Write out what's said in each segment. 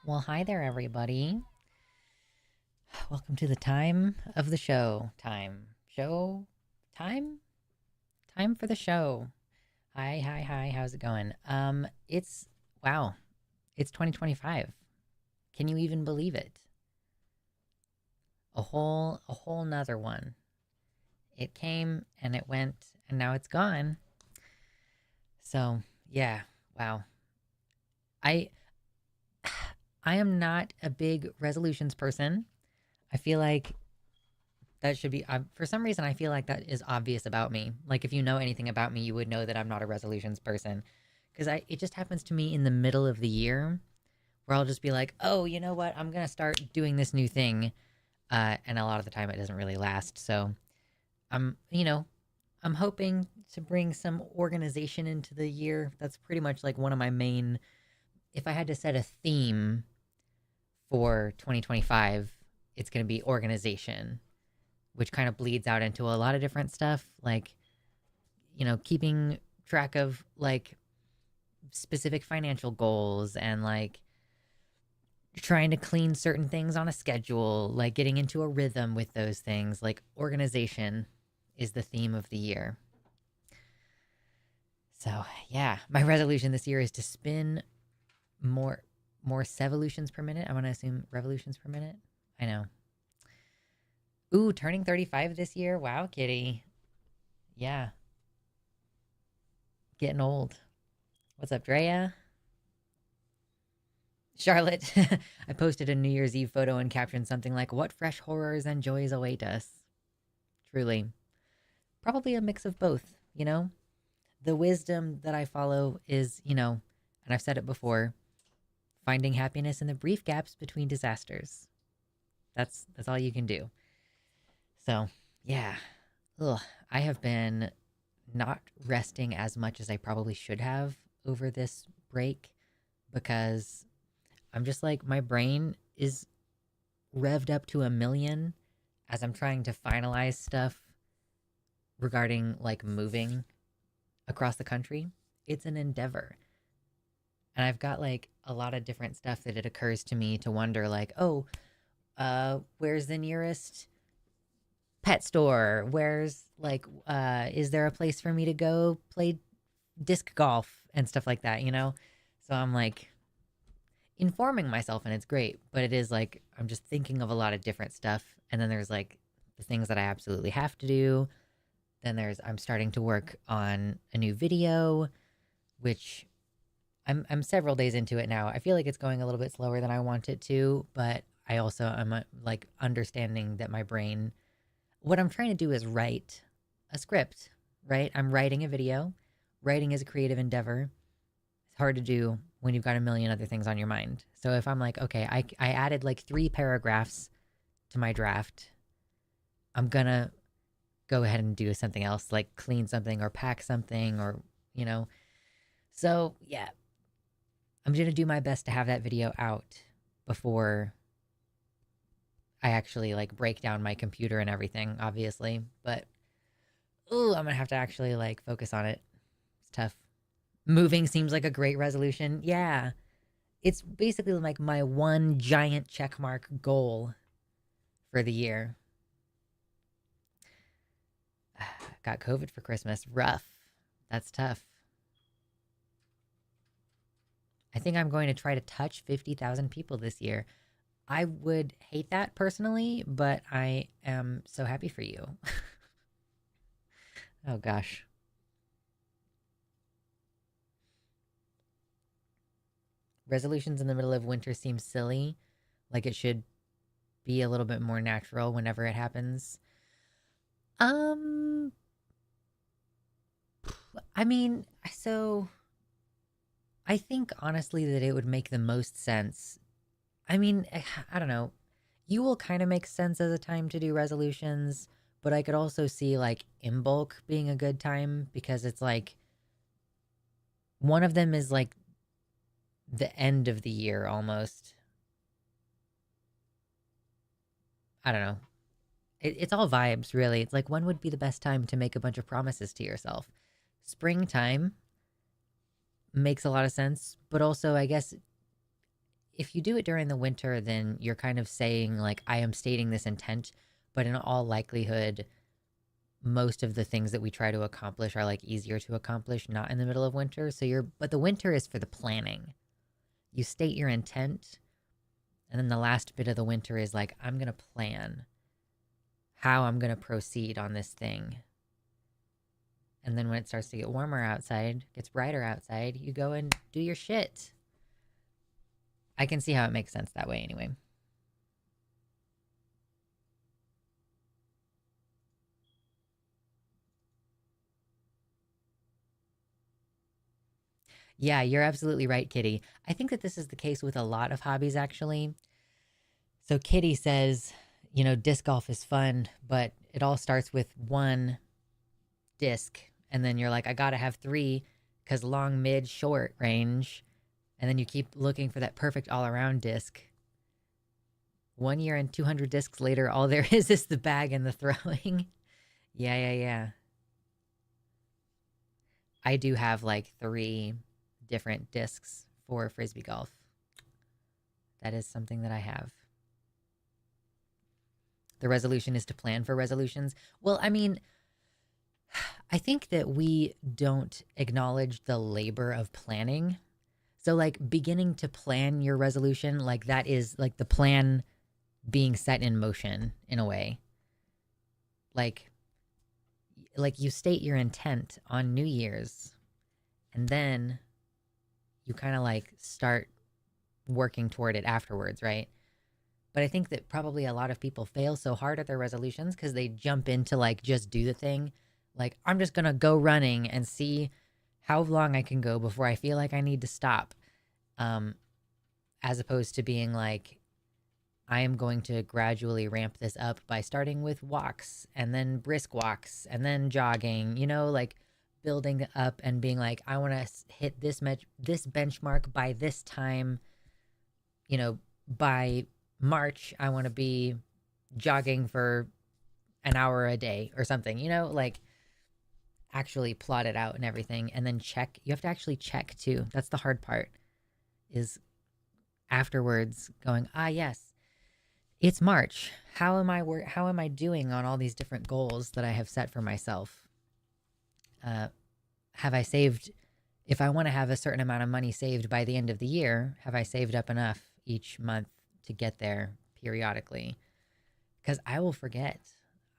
Well, hi there, everybody. Welcome to the time of the show. Time? Time for the show. Hi. How's it going? It's wow. It's 2025. Can you even believe it? A whole nother one. It came and it went and now it's gone. So, yeah. Wow. I I am not a big resolutions person. I feel like that should be for some reason I feel like that is obvious about me. Like if you know anything about me, you would know that I'm not a resolutions person because I it just happens to me in the middle of the year where I'll just be like, "Oh, you know what? I'm going to start doing this new thing." And a lot of the time it doesn't really last. So, I'm hoping to bring some organization into the year. That's pretty much like one of my main if I had to set a theme for 2025, it's going to be organization, which kind of bleeds out into a lot of different stuff, like, keeping track of like specific financial goals and like trying to clean certain things on a schedule, like getting into a rhythm with those things. Like organization is the theme of the year. So, yeah, my resolution this year is to spin more more sevolutions per minute. I'm going to assume revolutions per minute. I know. Ooh, turning 35 this year. Wow, kitty. Yeah, getting old. What's up, Drea? Charlotte, I posted a New Year's Eve photo and captioned something like, "What fresh horrors and joys await us?" Truly. Probably a mix of both, you know? The wisdom that I follow is, and I've said it before, finding happiness in the brief gaps between disasters. That's all you can do. So, yeah. Ugh, I have been not resting as much as I probably should have over this break because I'm just like my brain is revved up to a million as I'm trying to finalize stuff regarding like moving across the country. It's an endeavor. And I've got like a lot of different stuff that it occurs to me to wonder like, oh, where's the nearest pet store? Where's like is there a place for me to go play disc golf and stuff like that, you know? So I'm like informing myself and it's great, but it is like I'm just thinking of a lot of different stuff and then there's like the things that I absolutely have to do. Then there's I'm starting to work on a new video which I'm several days into it now. I feel like it's going a little bit slower than I want it to, but I also am like understanding that my brain what I'm trying to do is write a script, right? I'm writing a video. Writing is a creative endeavor. It's hard to do when you've got a million other things on your mind. So if I'm like, okay, I added like 3 paragraphs to my draft, I'm gonna go ahead and do something else, like clean something or pack something or, you know. So yeah, I'm gonna do my best to have that video out before I actually like break down my computer and everything, obviously. But ooh, I'm gonna have to actually like focus on it. It's tough. Moving seems like a great resolution. Yeah. It's basically like my one giant checkmark goal for the year. Got COVID for Christmas. Rough. That's tough. I think I'm going to try to touch 50,000 people this year. I would hate that personally, but I am so happy for you. Oh gosh. Resolutions in the middle of winter seem silly. Like it should be a little bit more natural whenever it happens. Um, I mean, so I think honestly that it would make the most sense. I mean, I don't know. You will kind of make sense as a time to do resolutions, but I could also see like in bulk being a good time because it's like one of them is like the end of the year almost. I don't know. It's all vibes, really. It's like when would be the best time to make a bunch of promises to yourself? Springtime makes a lot of sense, but also I guess if you do it during the winter, then you're kind of saying, like, I am stating this intent, but in all likelihood, most of the things that we try to accomplish are like easier to accomplish not in the middle of winter. But the winter is for the planning. You state your intent, and then the last bit of the winter is like, I'm going to plan how I'm going to proceed on this thing. And then when it starts to get warmer outside, gets brighter outside, you go and do your shit. I can see how it makes sense that way anyway. Yeah, you're absolutely right, Kitty. I think that this is the case with a lot of hobbies, actually. So Kitty says, disc golf is fun, but it all starts with one disc. And then you're like, I got to have three because long, mid, short range. And then you keep looking for that perfect all around disc. 1 year and 200 discs later, all there is the bag and the throwing. Yeah. I do have like 3 different discs for Frisbee golf. That is something that I have. The resolution is to plan for resolutions. Well, I mean, I think that we don't acknowledge the labor of planning. So, like, beginning to plan your resolution, like, that is like the plan being set in motion in a way. Like you state your intent on New Year's, and then you kind of like start working toward it afterwards, right? But I think that probably a lot of people fail so hard at their resolutions because they jump into like just do the thing. Like, I'm just going to go running and see how long I can go before I feel like I need to stop. As opposed to being like, I am going to gradually ramp this up by starting with walks and then brisk walks and then jogging, like building up and being like, I want to hit this benchmark by this time, by March, I want to be jogging for an hour a day or something, like actually plot it out and everything. And then check. You have to actually check too. That's the hard part, is afterwards going, yes, it's March. How am I doing on all these different goals that I have set for myself? Have I saved, if I want to have a certain amount of money saved by the end of the year, have I saved up enough each month to get there periodically? Because I will forget.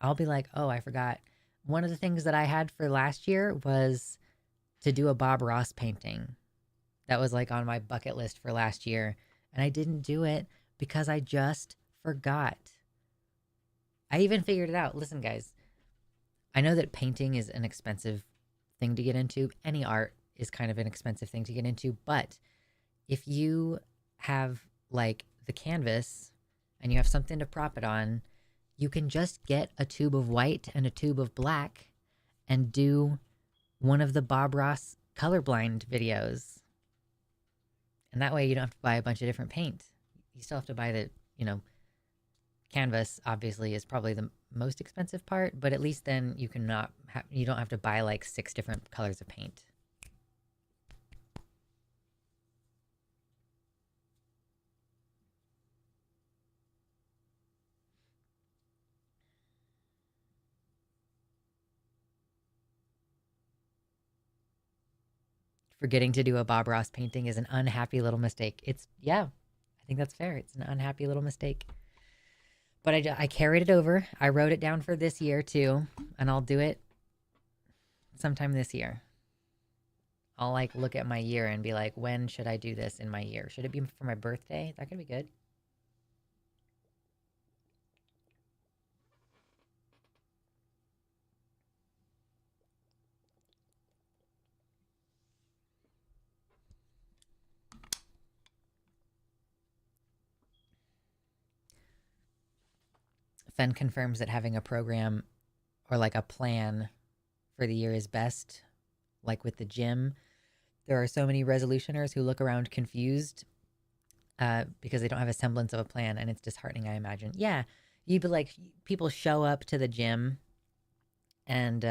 I'll be like, oh, I forgot. One of the things that I had for last year was to do a Bob Ross painting. That was like on my bucket list for last year. And I didn't do it because I just forgot. I even figured it out. Listen, guys, I know that painting is an expensive thing to get into. Any art is kind of an expensive thing to get into. But if you have like the canvas and you have something to prop it on, you can just get a tube of white and a tube of black and do one of the Bob Ross colorblind videos. And that way you don't have to buy a bunch of different paint. You still have to buy the, canvas obviously is probably the most expensive part, but at least then you you don't have to buy like 6 different colors of paint. Forgetting to do a Bob Ross painting is an unhappy little mistake. I think that's fair. It's an unhappy little mistake. But I carried it over. I wrote it down for this year too, and I'll do it sometime this year. I'll like look at my year and be like, when should I do this in my year? Should it be for my birthday? That could be good. Fen confirms that having a program or like a plan for the year is best. Like with the gym, there are so many resolutioners who look around confused because they don't have a semblance of a plan, and it's disheartening, I imagine. Yeah, you'd be like, people show up to the gym and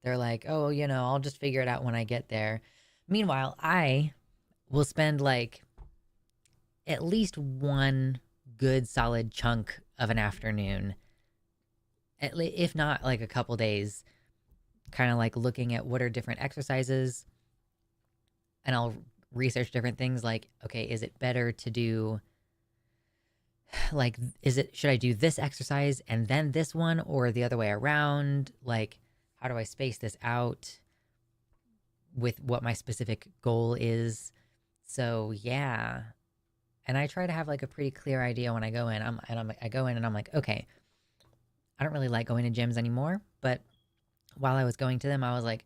they're like, oh, I'll just figure it out when I get there. Meanwhile, I will spend like at least one good solid chunk of an afternoon, if not like a couple days, kind of like looking at what are different exercises, and I'll research different things like, okay, is it better to do like, should I do this exercise and then this one, or the other way around? Like, how do I space this out with what my specific goal is? So yeah. And I try to have like a pretty clear idea when I go in. I go in and I'm like, okay, I don't really like going to gyms anymore, but while I was going to them, I was like,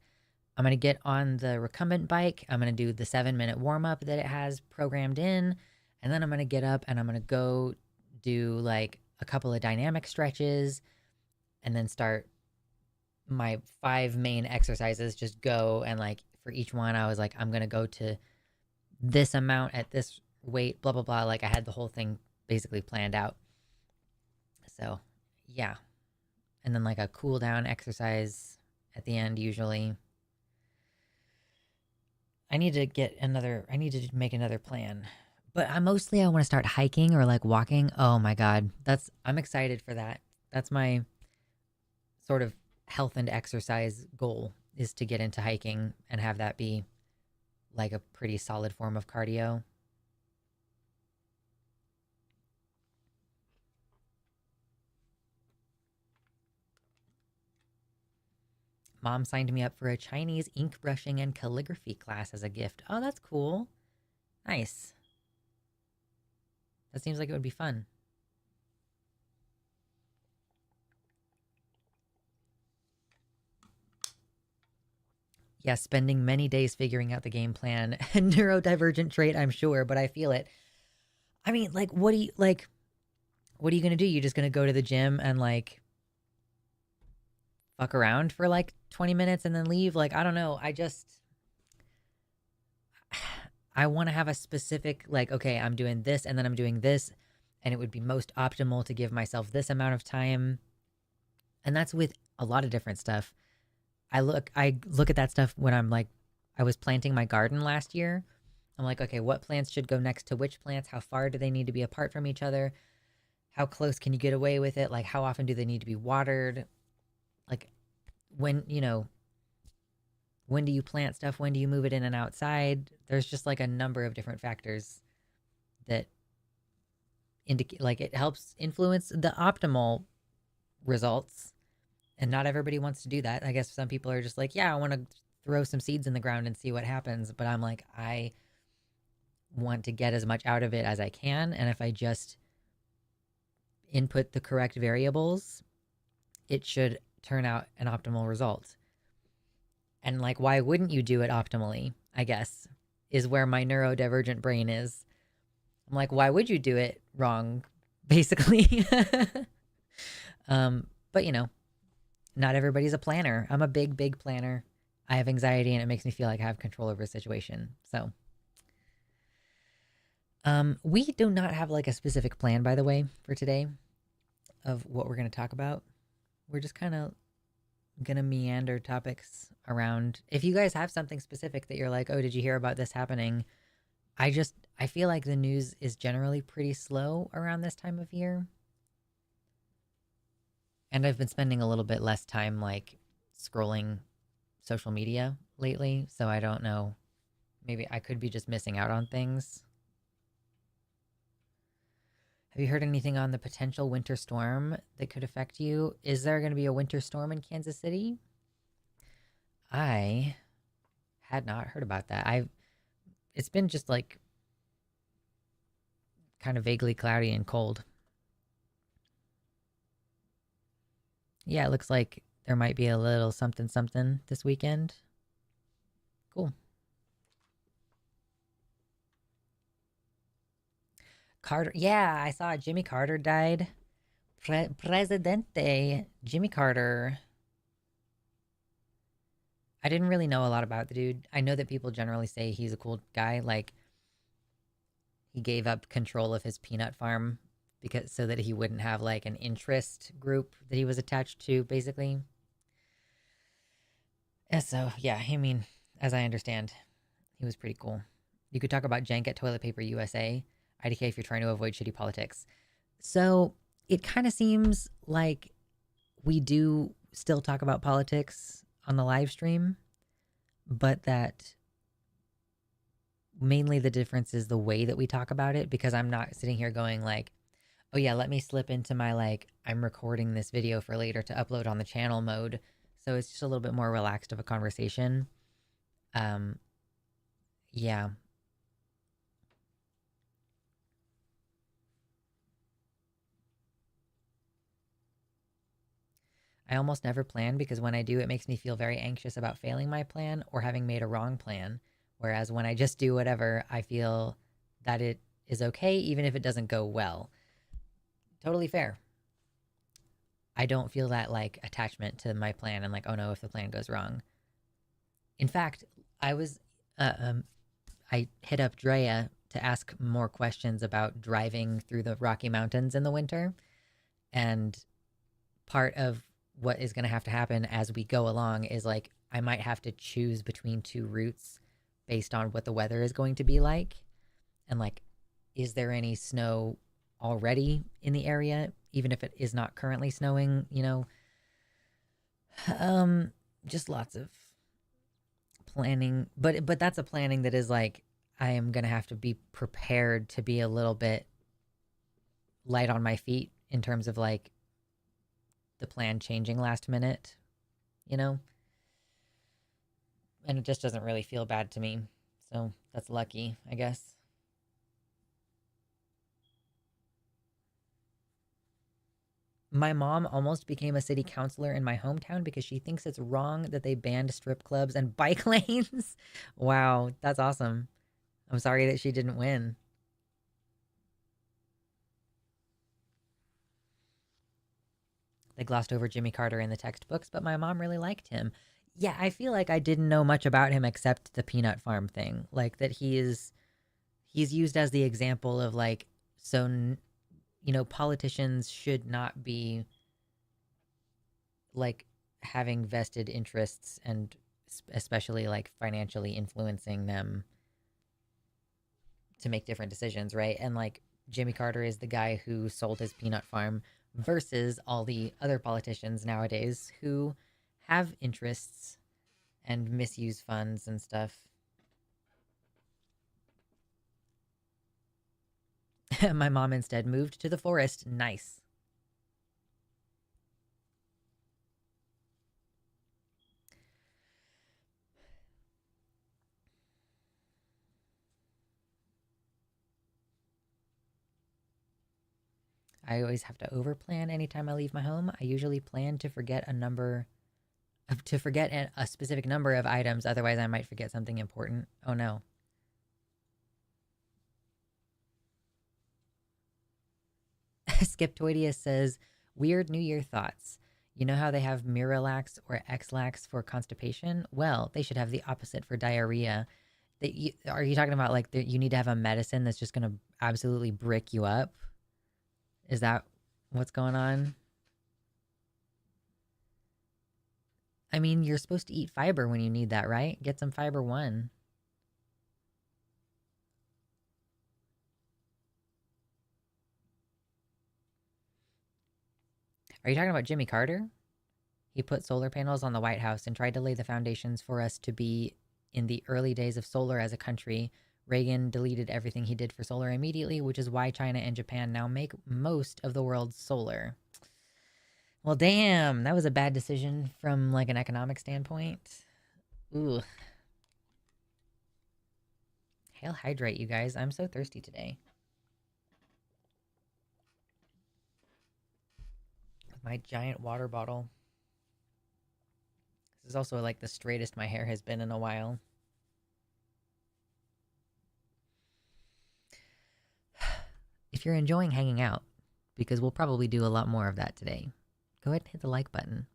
I'm going to get on the recumbent bike. I'm going to do the 7-minute warm up that it has programmed in. And then I'm going to get up and I'm going to go do like a couple of dynamic stretches and then start my 5 main exercises. Just go, and like for each one, I was like, I'm going to go to this amount at this weight, blah, blah, blah. Like I had the whole thing basically planned out. So yeah. And then like a cool down exercise at the end usually. I need to make another plan. But I want to start hiking or like walking. Oh my God. I'm excited for that. That's my sort of health and exercise goal, is to get into hiking and have that be like a pretty solid form of cardio. Mom signed me up for a Chinese ink brushing and calligraphy class as a gift. Oh, that's cool. Nice. That seems like it would be fun. Yeah, spending many days figuring out the game plan. Neurodivergent trait, I'm sure, but I feel it. I mean, like, what are you going to do? You just going to go to the gym and like fuck around for like 20 minutes and then leave? Like, I don't know. I want to have a specific, like, okay, I'm doing this and then I'm doing this, and it would be most optimal to give myself this amount of time. And that's with a lot of different stuff. I look at that stuff when I was planting my garden last year. I'm like, okay, what plants should go next to which plants? How far do they need to be apart from each other? How close can you get away with it? Like, how often do they need to be watered? Like, when do you plant stuff? When do you move it in and outside? There's just like a number of different factors that indicate, like, it helps influence the optimal results. And not everybody wants to do that. I guess some people are just like, yeah, I want to throw some seeds in the ground and see what happens. But I'm like, I want to get as much out of it as I can. And if I just input the correct variables, it should turn out an optimal result. And like, why wouldn't you do it optimally? I guess is where my neurodivergent brain is. I'm like, why would you do it wrong? Basically. But not everybody's a planner. I'm a big, big planner. I have anxiety and it makes me feel like I have control over a situation. So, we do not have like a specific plan, by the way, for today of what we're going to talk about. We're just kind of going to meander topics around. If you guys have something specific that you're like, oh, did you hear about this happening? I feel like the news is generally pretty slow around this time of year. And I've been spending a little bit less time like scrolling social media lately. So I don't know. Maybe I could be just missing out on things. Have you heard anything on the potential winter storm that could affect you? Is there going to be a winter storm in Kansas City? I had not heard about that. It's been just like kind of vaguely cloudy and cold. Yeah, it looks like there might be a little something something this weekend. Cool. Carter. Yeah, I saw Jimmy Carter died. Presidente Jimmy Carter. I didn't really know a lot about the dude. I know that people generally say he's a cool guy. Like, he gave up control of his peanut farm so that he wouldn't have like an interest group that he was attached to, basically. And so, yeah, I mean, as I understand, he was pretty cool. You could talk about jank at Toilet Paper USA. IDK if you're trying to avoid shitty politics. So it kind of seems like we do still talk about politics on the live stream, but that mainly the difference is the way that we talk about it, because I'm not sitting here going like, oh yeah, let me slip into my like, I'm recording this video for later to upload on the channel mode. So it's just a little bit more relaxed of a conversation. Yeah. I almost never plan because when I do, it makes me feel very anxious about failing my plan or having made a wrong plan. Whereas when I just do whatever, I feel that it is okay, even if it doesn't go well. Totally fair. I don't feel that like attachment to my plan and like, oh no, if the plan goes wrong. In fact, I was, uh, um, I hit up Drea to ask more questions about driving through the Rocky Mountains in the winter. And part of what is going to happen as we go along is like, I might have to choose between two routes based on what the weather is going to be like. And like, is there any snow already in the area, even if it is not currently snowing, you know? Just lots of planning, but that's a planning that is like, I am going to have to be prepared to be a little bit light on my feet in terms of like the plan changing last minute, you know? And it just doesn't really feel bad to me. So that's lucky, I guess. My mom almost became a city councilor in my hometown because she thinks it's wrong that they banned strip clubs and bike lanes. Wow, that's awesome. I'm sorry that she didn't win. They glossed over Jimmy Carter in the textbooks, but my mom really liked him. Yeah, I feel like I didn't know much about him except the peanut farm thing. Like that he's used as the example of like, so you know, politicians should not be like having vested interests and especially like financially influencing them to make different decisions, right? And like Jimmy Carter is the guy who sold his peanut farm versus all the other politicians nowadays who have interests and misuse funds and stuff. My mom instead moved to the forest. Nice. I always have to overplan anytime I leave my home. I usually plan to forget a specific number of items, otherwise I might forget something important. Oh no. Skeptoidius says, weird New Year thoughts. You know how they have Miralax or Xlax for constipation? Well, they should have the opposite for diarrhea. Are you talking about like you need to have a medicine that's just going to absolutely brick you up? Is that what's going on? I mean, you're supposed to eat fiber when you need that, right? Get some fiber one. Are you talking about Jimmy Carter? He put solar panels on the White House and tried to lay the foundations for us to be in the early days of solar as a country. Reagan deleted everything he did for solar immediately, which is why China and Japan now make most of the world's solar. Well, damn, that was a bad decision from like an economic standpoint. Ooh. Hail hydrate, you guys. I'm so thirsty today. With my giant water bottle. This is also like the straightest my hair has been in a while. If you're enjoying hanging out, because we'll probably do a lot more of that today, go ahead and hit the like button.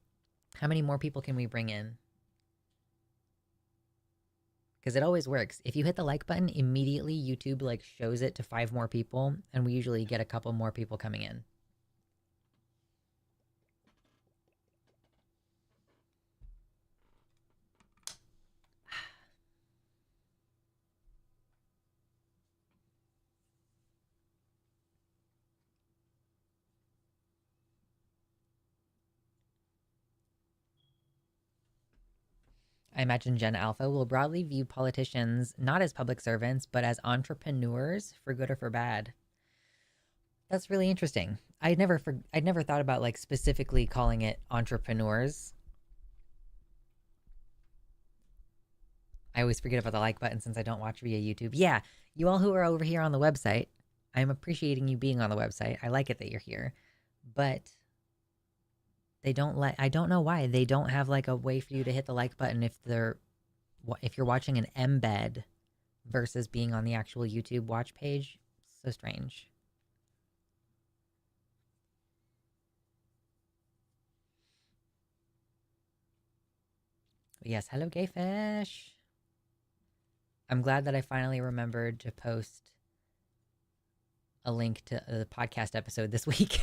How many more people can we bring in? Because it always works. If you hit the like button, immediately YouTube like shows it to 5 more people, and we usually get a couple more people coming in. I imagine Gen Alpha will broadly view politicians not as public servants, but as entrepreneurs for good or for bad. That's really interesting. I'd never thought about like specifically calling it entrepreneurs. I always forget about the like button since I don't watch via YouTube. Yeah, you all who are over here on the website, I'm appreciating you being on the website. I like it that you're here. But they don't like, I don't know why they don't have like a way for you to hit the like button if you're watching an embed versus being on the actual YouTube watch page. So strange. But yes, hello gay fish. I'm glad that I finally remembered to post a link to the podcast episode this week.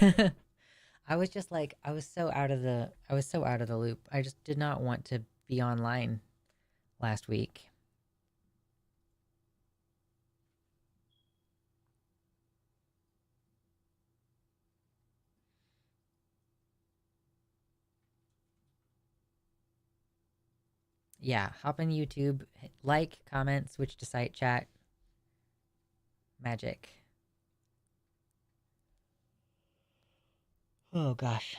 I was just like, I was so out of the loop. I just did not want to be online last week. Yeah, hop on YouTube, like, comment, switch to site chat. Magic. Oh gosh.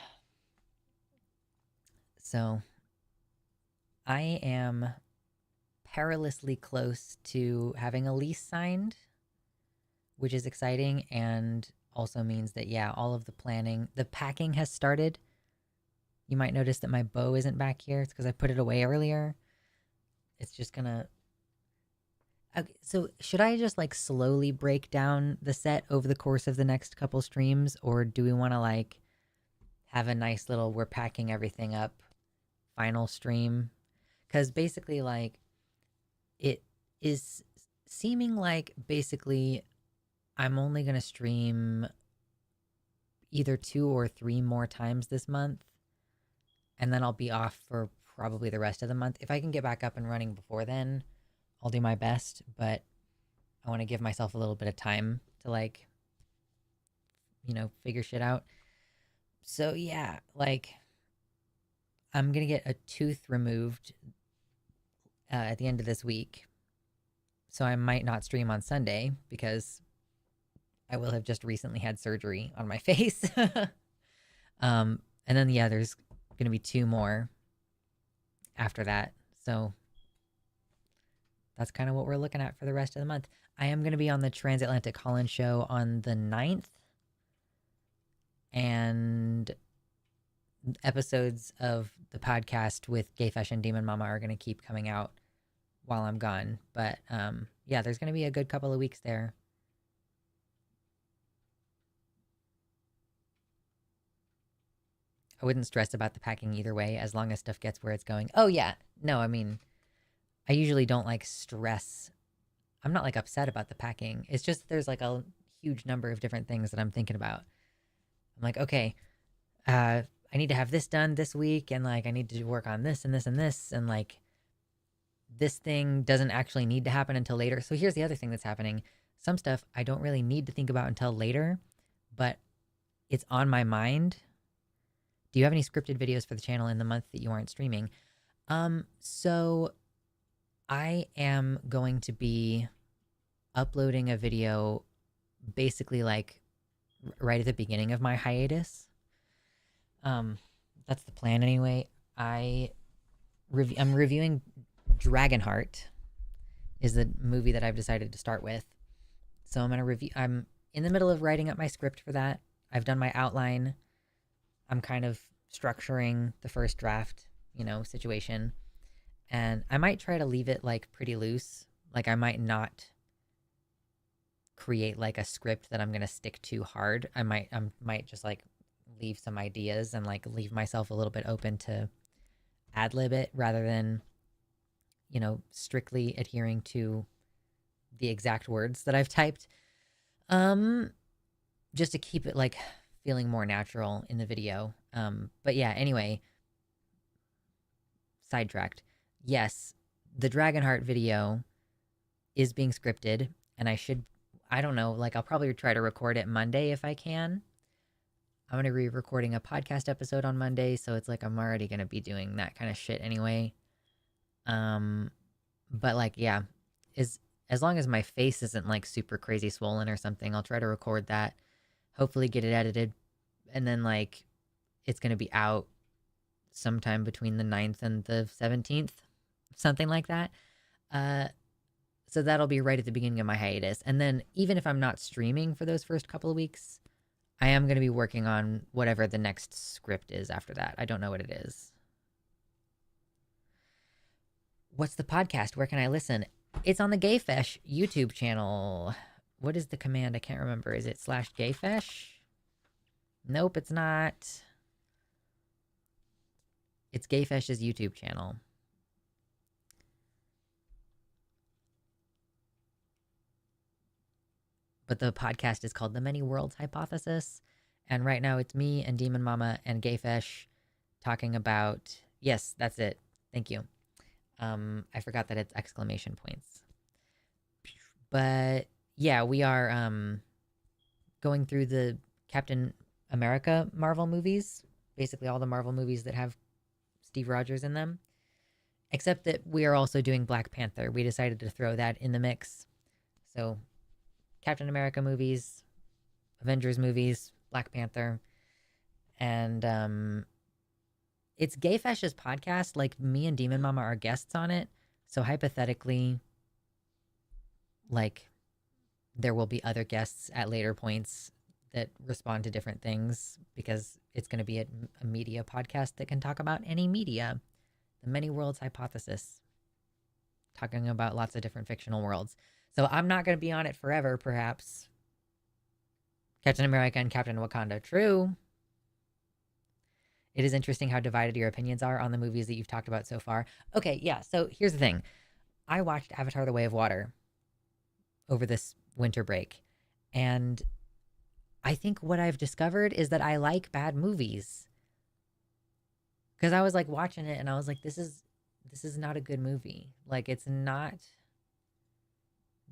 So, I am perilously close to having a lease signed, which is exciting and also means that, yeah, all of the planning, the packing has started. You might notice that my bow isn't back here. It's because I put it away earlier. It's just gonna. Okay, so should I just like slowly break down the set over the course of the next couple streams, or do we want to like have a nice little we're packing everything up final stream? Because basically, like, it is seeming like basically I'm only going to stream either 2 or 3 more times this month, and then I'll be off for probably the rest of the month. If I can get back up and running before then, I'll do my best, but I want to give myself a little bit of time to like, figure shit out. So yeah, like I'm going to get a tooth removed at the end of this week. So I might not stream on Sunday because I will have just recently had surgery on my face. And then, yeah, there's going to be 2 more after that. So that's kind of what we're looking at for the rest of the month. I am going to be on the Transatlantic Holland show on the 9th. And episodes of the podcast with Gay Fesh and Demon Mama are going to keep coming out while I'm gone. But yeah, there's going to be a good couple of weeks there. I wouldn't stress about the packing either way, as long as stuff gets where it's going. Oh, yeah. No, I mean, I usually don't like stress. I'm not like upset about the packing. It's just there's like a huge number of different things that I'm thinking about. I'm like, okay, I need to have this done this week, and like I need to work on this and this and this, and like this thing doesn't actually need to happen until later. So here's the other thing that's happening. Some stuff I don't really need to think about until later, but it's on my mind. Do you have any scripted videos for the channel in the month that you aren't streaming? So I am going to be uploading a video basically like right at the beginning of my hiatus. That's the plan anyway. I'm reviewing Dragonheart is the movie that I've decided to start with. So I'm in the middle of writing up my script for that. I've done my outline. I'm kind of structuring the first draft, situation. And I might try to leave it like pretty loose. Like I might not create like a script that I'm going to stick to hard. I might just like leave some ideas and like leave myself a little bit open to ad lib it rather than strictly adhering to the exact words that I've typed. Just to keep it like feeling more natural in the video. But yeah, anyway, sidetracked. Yes, the Dragonheart video is being scripted, and I don't know, like I'll probably try to record it Monday if I can. I'm going to be recording a podcast episode on Monday, so it's like I'm already going to be doing that kind of shit anyway. Um, but like, yeah, is as long as my face isn't like super crazy swollen or something, I'll try to record that. Hopefully, get it edited, and then like it's gonna be out sometime between the 9th and the 17th, something like that. Uh, so that'll be right at the beginning of my hiatus. And then even if I'm not streaming for those first couple of weeks, I am going to be working on whatever the next script is after that. I don't know what it is. What's the podcast? Where can I listen? It's on the Gayfesh YouTube channel. What is the command? I can't remember. Is it /Gayfesh? Nope, it's not. It's Gayfesh's YouTube channel. But the podcast is called The Many Worlds Hypothesis. And right now it's me and Demon Mama and Gayfesh talking about, yes, that's it. Thank you. I forgot that it's exclamation points. But yeah, we are going through the Captain America Marvel movies, basically all the Marvel movies that have Steve Rogers in them, except that we are also doing Black Panther. We decided to throw that in the mix. So Captain America movies, Avengers movies, Black Panther, and it's Gayfesh's podcast. Like, me and Demon Mama are guests on it, so hypothetically, like, there will be other guests at later points that respond to different things, because it's going to be a media podcast that can talk about any media. The Many Worlds Hypothesis, talking about lots of different fictional worlds. So I'm not going to be on it forever, perhaps. Captain America and Captain Wakanda, true. It is interesting how divided your opinions are on the movies that you've talked about so far. Okay, yeah, so here's the thing. I watched Avatar: The Way of Water over this winter break, and I think what I've discovered is that I like bad movies. Because I was like watching it and I was like, this is not a good movie. Like, it's not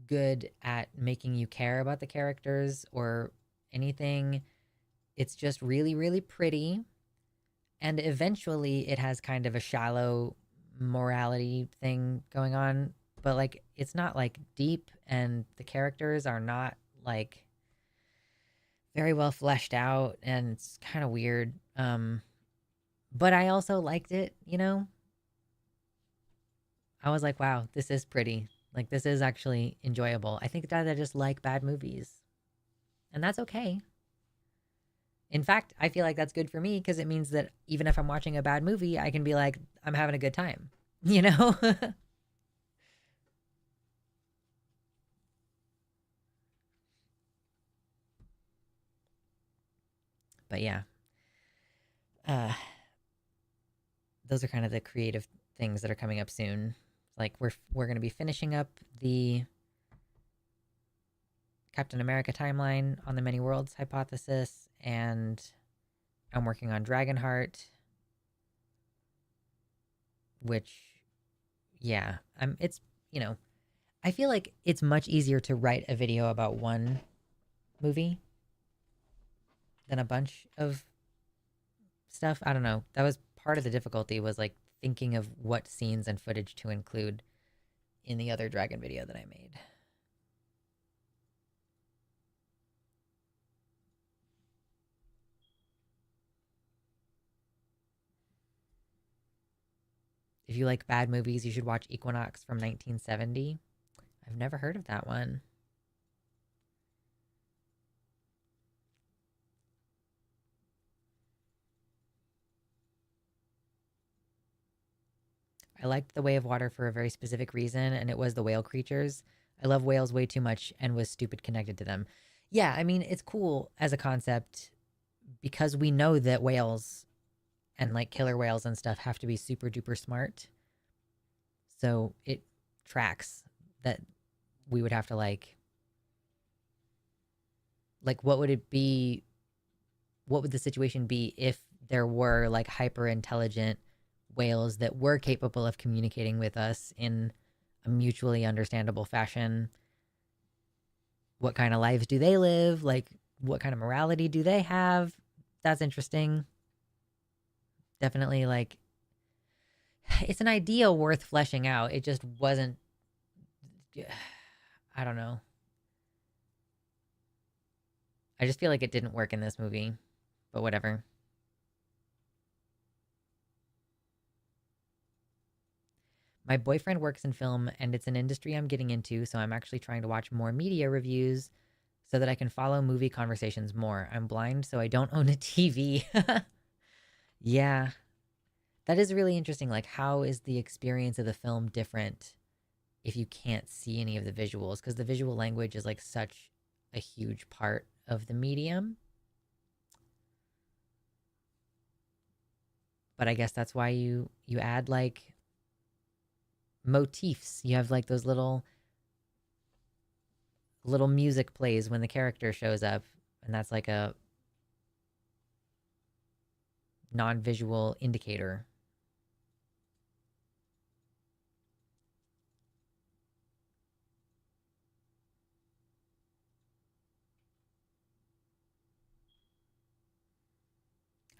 good at making you care about the characters or anything. It's just really, really pretty. And eventually it has kind of a shallow morality thing going on. But like, it's not like deep, and the characters are not like very well fleshed out, and it's kind of weird. But I also liked it, you know? I was like, wow, this is pretty. Like, this is actually enjoyable. I think that I just like bad movies. And that's okay. In fact, I feel like that's good for me, because it means that even if I'm watching a bad movie, I can be like, I'm having a good time, you know? But yeah, uh, those are kind of the creative things that are coming up soon. Like, we're going to be finishing up the Captain America timeline on the Many Worlds Hypothesis, and I'm working on Dragonheart, which, yeah, it's, you know, I feel like it's much easier to write a video about one movie than a bunch of stuff. I don't know. That was part of the difficulty, was like thinking of what scenes and footage to include in the other dragon video that I made. If you like bad movies, you should watch Equinox from 1970. I've never heard of that one. I liked The Way of Water for a very specific reason, and it was the whale creatures. I love whales way too much and was stupid connected to them. Yeah, I mean, it's cool as a concept, because we know that whales and like killer whales and stuff have to be super duper smart. So it tracks that we would have to like what would it be, what would the situation be if there were like hyper intelligent whales that were capable of communicating with us in a mutually understandable fashion? What kind of lives do they live? Like, what kind of morality do they have? That's interesting. Definitely, like, It's an idea worth fleshing out. It just wasn't. I don't know. I just feel like it didn't work in this movie, but whatever. My boyfriend works in film and it's an industry I'm getting into, so I'm actually trying to watch more media reviews so that I can follow movie conversations more. I'm blind, so I don't own a TV. Yeah, that is really interesting. Like, how is the experience of the film different if you can't see any of the visuals? Because the visual language is like such a huge part of the medium. But I guess that's why you add like motifs. You have like those little music plays when the character shows up, and that's like a non-visual indicator.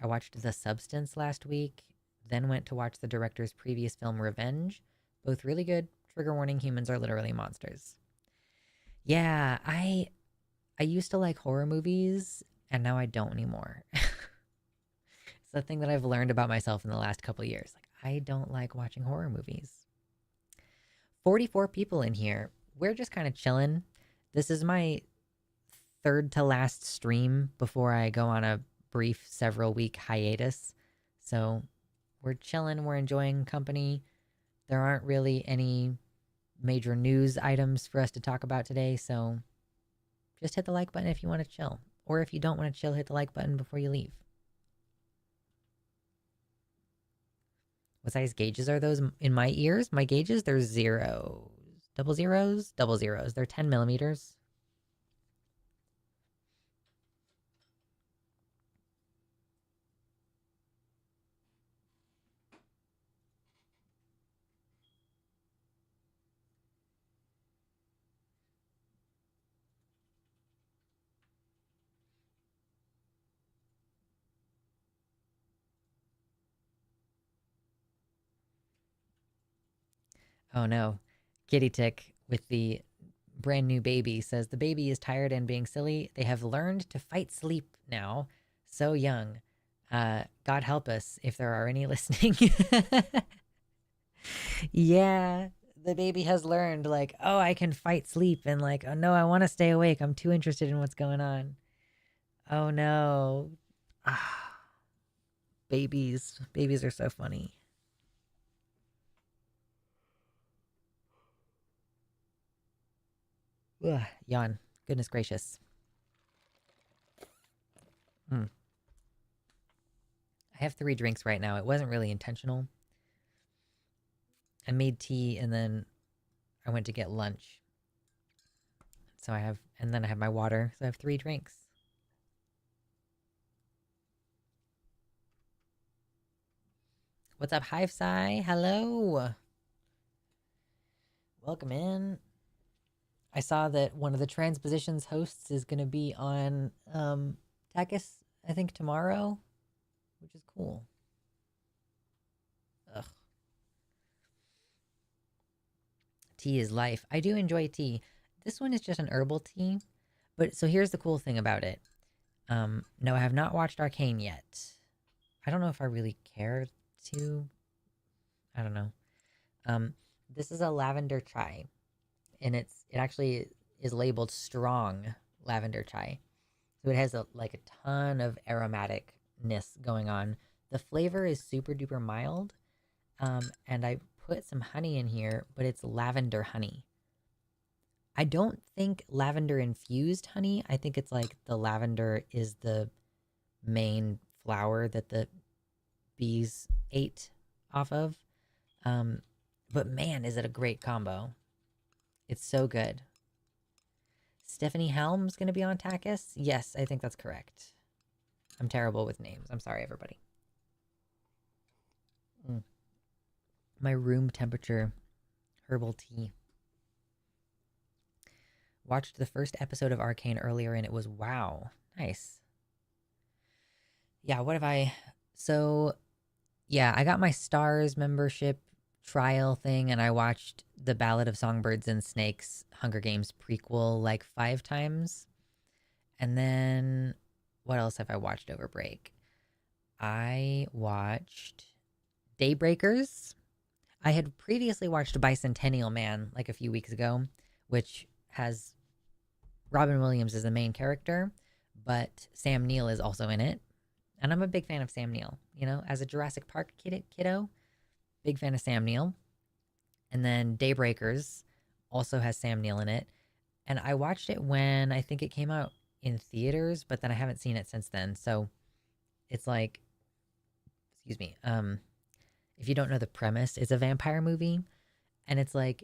I watched The Substance last week, then went to watch the director's previous film Revenge. Both really good. Trigger warning, humans are literally monsters. Yeah, I used to like horror movies and now I don't anymore. It's the thing that I've learned about myself in the last couple of years. Like I don't like watching horror movies. 44 people in here. We're just kind of chilling. This is my third to last stream before I go on a brief several week hiatus. So we're chilling, we're enjoying company. There aren't really any major news items for us to talk about today, so just hit the like button if you want to chill. Or if you don't want to chill, hit the like button before you leave. What size gauges are those in my ears? My gauges, they're zeros. Double zeros? Double zeros. They're 10 millimeters. Oh no. Kitty Tick with the brand new baby says the baby is tired and being silly. They have learned to fight sleep now. So young. God help us if there are any listening. Yeah, the baby has learned, like, oh, I can fight sleep, and like, oh no, I want to stay awake. I'm too interested in what's going on. Oh no. Ah, babies are so funny. Ugh, yawn. Goodness gracious. Mm. I have 3 drinks right now. It wasn't really intentional. I made tea and then I went to get lunch. So I have, and then I have my water. So I have 3 drinks. What's up, Hive Sci? Hello. Welcome in. I saw that one of the Transpositions hosts is going to be on Takis, I think, tomorrow, which is cool. Ugh. Tea is life. I do enjoy tea. This one is just an herbal tea. But so here's the cool thing about it. No, I have not watched Arcane yet. I don't know if I really care to. I don't know. Um, this is a lavender chai, and it actually is labeled strong lavender chai. So it has like a ton of aromaticness going on. The flavor is super duper mild. And I put some honey in here, but it's lavender honey. I don't think lavender infused honey. I think it's like the lavender is the main flower that the bees ate off of. Um, but man, is it a great combo. It's so good. Stephanie Helm's going to be on Takis? Yes, I think that's correct. I'm terrible with names. I'm sorry, everybody. Mm. My room temperature herbal tea. Watched the first episode of Arcane earlier and it was wow. Nice. Yeah, what have I. So, Yeah, I got my Stars membership trial thing and I watched the Ballad of Songbirds and Snakes Hunger Games prequel like 5 times. And then what else have I watched over break? I watched Daybreakers. I had previously watched Bicentennial Man like a few weeks ago, which has Robin Williams as the main character, but Sam Neill is also in it. And I'm a big fan of Sam Neill, you know, as a Jurassic Park kiddo, big fan of Sam Neill. And then Daybreakers also has Sam Neill in it. And I watched it when I think it came out in theaters, but then I haven't seen it since then. So it's like, excuse me, if you don't know the premise, it's a vampire movie. And it's like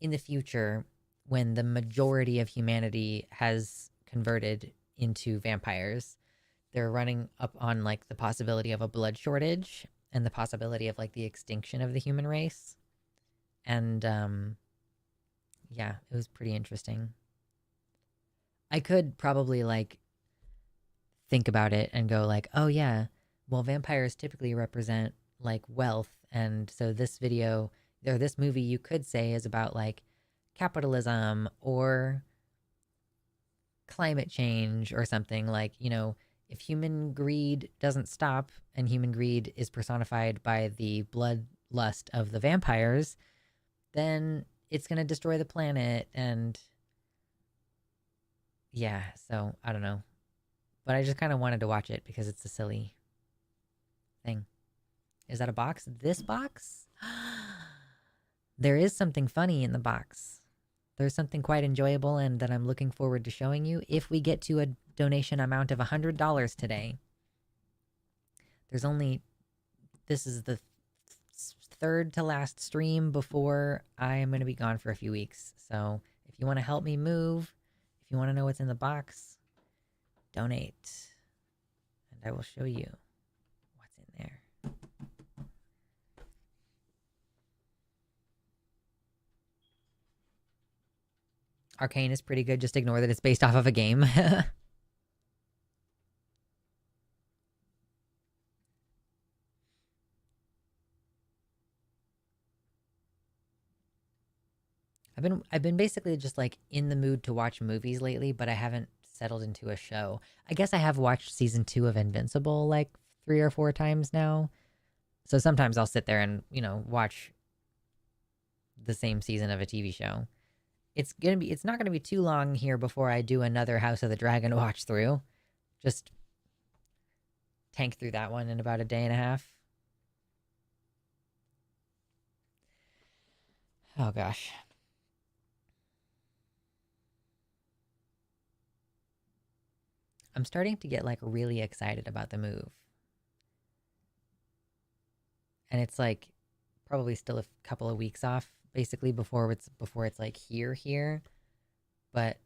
in the future when the majority of humanity has converted into vampires, they're running up on like the possibility of a blood shortage and the possibility of like the extinction of the human race. And yeah, it was pretty interesting. I could probably like think about it and go like, "Oh yeah, well vampires typically represent like wealth and so this video or this movie you could say is about like capitalism or climate change or something like, you know, if human greed doesn't stop and human greed is personified by the bloodlust of the vampires, then it's going to destroy the planet and yeah, so I don't know. But I just kind of wanted to watch it because it's a silly thing. Is that a box? This box? There is something funny in the box. There's something quite enjoyable and that I'm looking forward to showing you if we get to a donation amount of $100 today. There's only, this is the third to last stream before I am going to be gone for a few weeks. So if you want to help me move, if you want to know what's in the box, donate. And I will show you what's in there. Arcane is pretty good. Just ignore that it's based off of a game. I've been basically just like in the mood to watch movies lately, but I haven't settled into a show. I guess I have watched season 2 of Invincible like 3 or 4 times now. So sometimes I'll sit there and, you know, watch the same season of a TV show. It's not gonna be too long here before I do another House of the Dragon watch through. Just tank through that one in about a day and a half. Oh gosh. I'm starting to get like really excited about the move. And it's like probably still a couple of weeks off basically before it's like here. But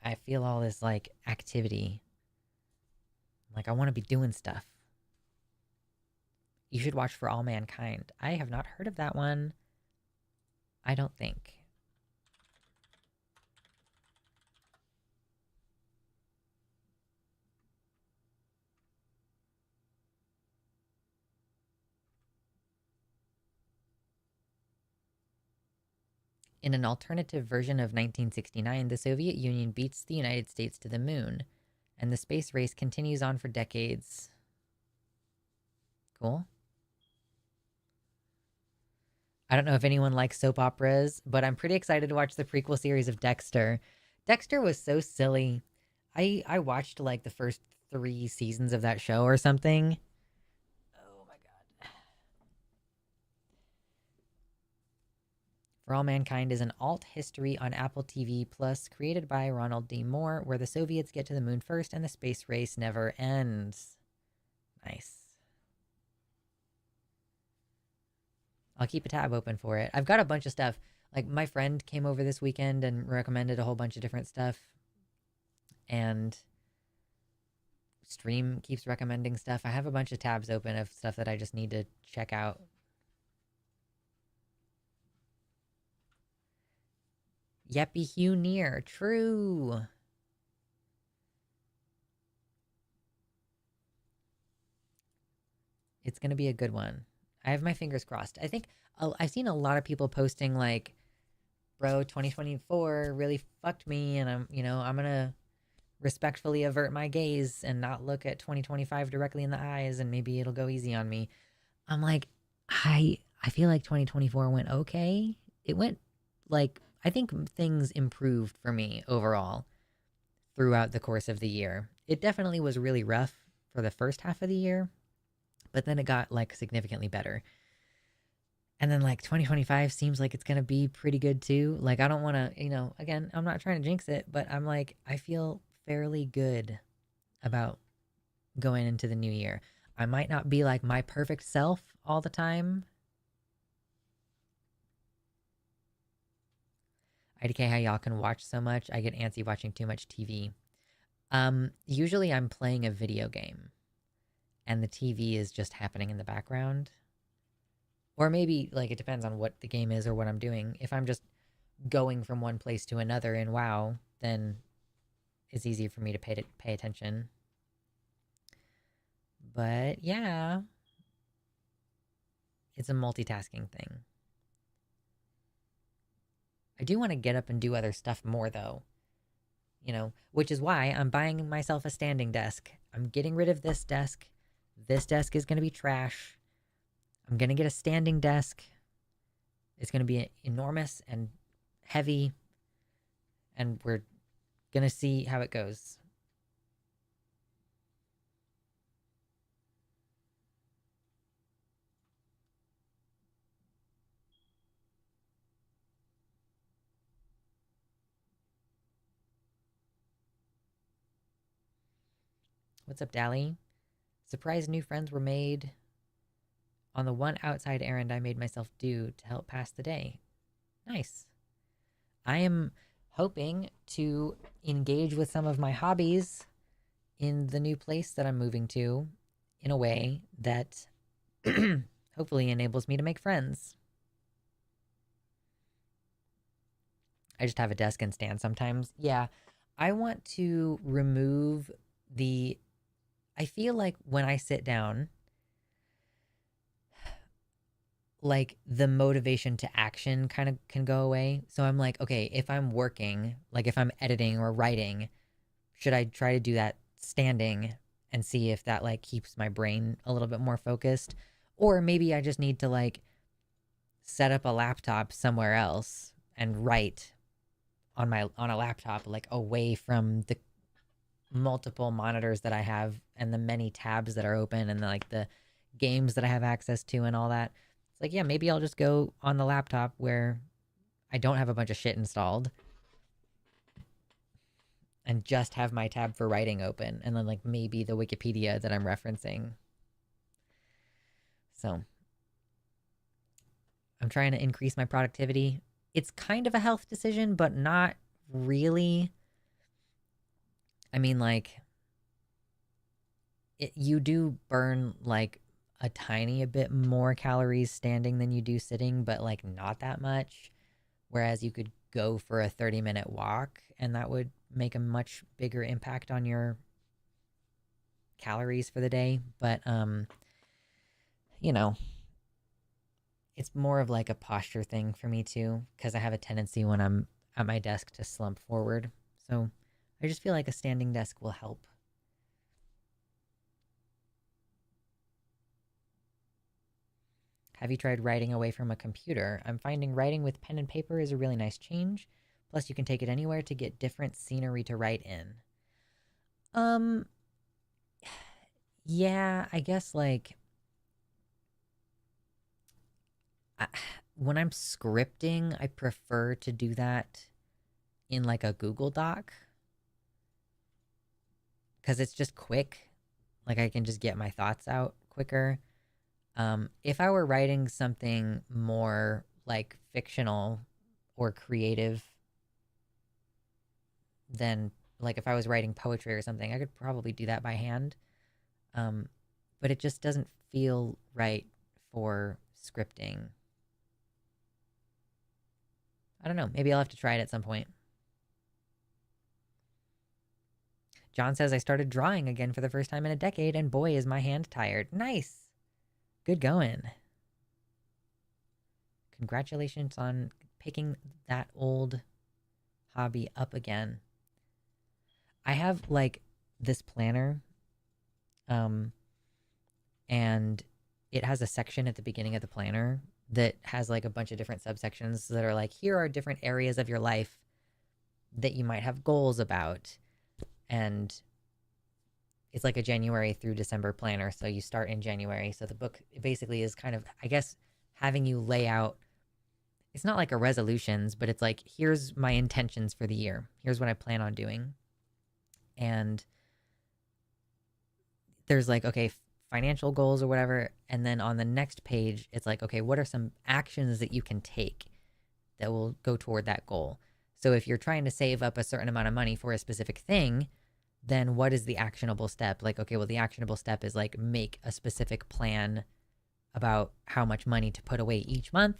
I feel all this like activity. Like I want to be doing stuff. You should watch For All Mankind. I have not heard of that one. I don't think. In an alternative version of 1969, the Soviet Union beats the United States to the moon, and the space race continues on for decades. Cool. I don't know if anyone likes soap operas, but I'm pretty excited to watch the prequel series of Dexter. Dexter was so silly. I watched like the first 3 seasons of that show or something. Oh my god. For All Mankind is an alt history on Apple TV Plus created by Ronald D. Moore, where the Soviets get to the moon first and the space race never ends. Nice. I'll keep a tab open for it. I've got a bunch of stuff. Like my friend came over this weekend and recommended a whole bunch of different stuff. And Stream keeps recommending stuff. I have a bunch of tabs open of stuff that I just need to check out. Yeppy Hugh near. True. It's going to be a good one. I have my fingers crossed. I think I've seen a lot of people posting like, bro, 2024 really fucked me, and I'm gonna respectfully avert my gaze and not look at 2025 directly in the eyes, and maybe it'll go easy on me. I'm like, I feel like 2024 went okay. It went like, I think things improved for me overall throughout the course of the year. It definitely was really rough for the first half of the year, but then it got like significantly better. And then like 2025 seems like it's going to be pretty good too. Like, I don't want to, again, I'm not trying to jinx it, but I'm like, I feel fairly good about going into the new year. I might not be like my perfect self all the time. IDK, how y'all can watch so much. I get antsy watching too much TV. Usually I'm playing a video game and the TV is just happening in the background. Or maybe like it depends on what the game is or what I'm doing. If I'm just going from one place to another in WoW, then it's easier for me to pay attention. But yeah, it's a multitasking thing. I do want to get up and do other stuff more though. Which is why I'm buying myself a standing desk. I'm getting rid of this desk. This desk is going to be trash. I'm going to get a standing desk. It's going to be enormous and heavy. And we're going to see how it goes. What's up, Dally? Surprise new friends were made on the one outside errand I made myself do to help pass the day. Nice. I am hoping to engage with some of my hobbies in the new place that I'm moving to in a way that hopefully enables me to make friends. I just have a desk and stand sometimes. Yeah, I want to remove the... I feel like when I sit down, like the motivation to action kind of can go away. So I'm like, okay, if I'm working, like if I'm editing or writing, should I try to do that standing and see if that like keeps my brain a little bit more focused? Or maybe I just need to like set up a laptop somewhere else and write on a laptop, like away from the multiple monitors that I have and the many tabs that are open and the games that I have access to and all that. It's like, yeah, maybe I'll just go on the laptop where I don't have a bunch of shit installed and just have my tab for writing open and then like maybe the Wikipedia that I'm referencing. So I'm trying to increase my productivity. It's kind of a health decision, but not really. I mean, like, you do burn like a tiny bit more calories standing than you do sitting, but like not that much. Whereas you could go for a 30-minute walk and that would make a much bigger impact on your calories for the day. But, it's more of like a posture thing for me too, because I have a tendency when I'm at my desk to slump forward. So I just feel like a standing desk will help. Have you tried writing away from a computer? I'm finding writing with pen and paper is a really nice change. Plus, you can take it anywhere to get different scenery to write in. Yeah, I guess like when I'm scripting, I prefer to do that in like a Google Doc because it's just quick. Like I can just get my thoughts out quicker. If I were writing something more like fictional or creative, then like if I was writing poetry or something, I could probably do that by hand. But it just doesn't feel right for scripting. I don't know. Maybe I'll have to try it at some point. John says, I started drawing again for the first time in a decade, and boy, is my hand tired. Nice. Good going. congratulations on picking that old hobby up again. I have like this planner, um, and it has a section at the beginning of the planner that has like a bunch of different subsections that are like, here are different areas of your life that you might have goals about. And it's like a January through December planner. So you start in January. So the book basically is kind of, I guess, having you lay out. It's not like a resolutions, but it's like, here's my intentions for the year. Here's what I plan on doing. And there's like, okay, financial goals or whatever. And then on the next page, it's like, okay, what are some actions that you can take that will go toward that goal? So if you're trying to save up a certain amount of money for a specific thing, then what is the actionable step? Like, okay, well, the actionable step is like make a specific plan about how much money to put away each month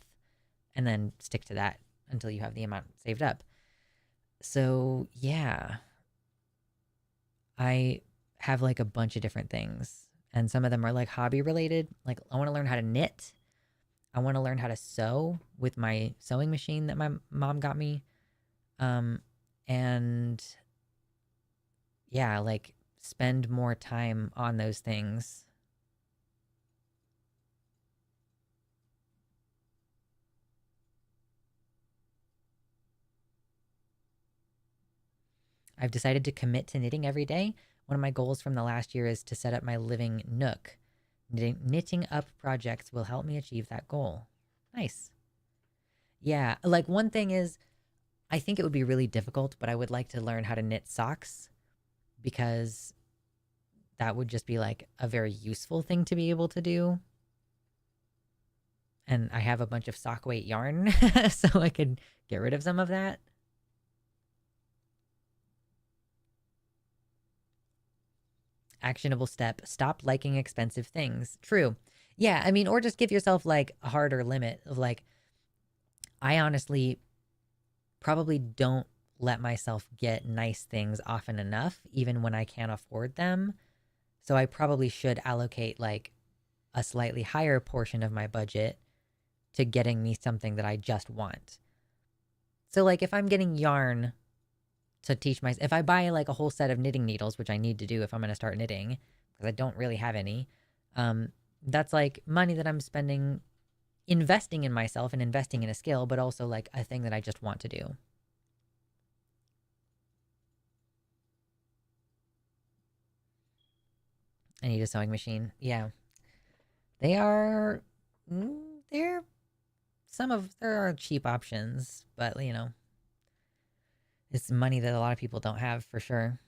and then stick to that until you have the amount saved up. So, yeah, I have like a bunch of different things, and some of them are like hobby related. Like, I want to learn how to knit. I want to learn how to sew with my sewing machine that my mom got me. And yeah, like spend more time on those things. I've decided to commit to knitting every day. One of my goals from the last year is to set up my living nook. Knitting up projects will help me achieve that goal. Nice. Yeah, like one thing is, I think it would be really difficult, but I would like to learn how to knit socks because that would just be like a very useful thing to be able to do. And I have a bunch of sock weight yarn, so I could get rid of some of that. Actionable step: stop liking expensive things. True. Yeah, I mean, or just give yourself like a harder limit of like, I honestly probably don't let myself get nice things often enough, even when I can't afford them. So I probably should allocate like a slightly higher portion of my budget to getting me something that I just want. So like if I'm getting yarn to teach my, if I buy like a whole set of knitting needles, which I need to do if I'm going to start knitting, because I don't really have any, that's like money that I'm spending investing in myself and investing in a skill, but also like a thing that I just want to do. I need a sewing machine. Yeah. They are, they're there are cheap options, but you know, it's money that a lot of people don't have for sure.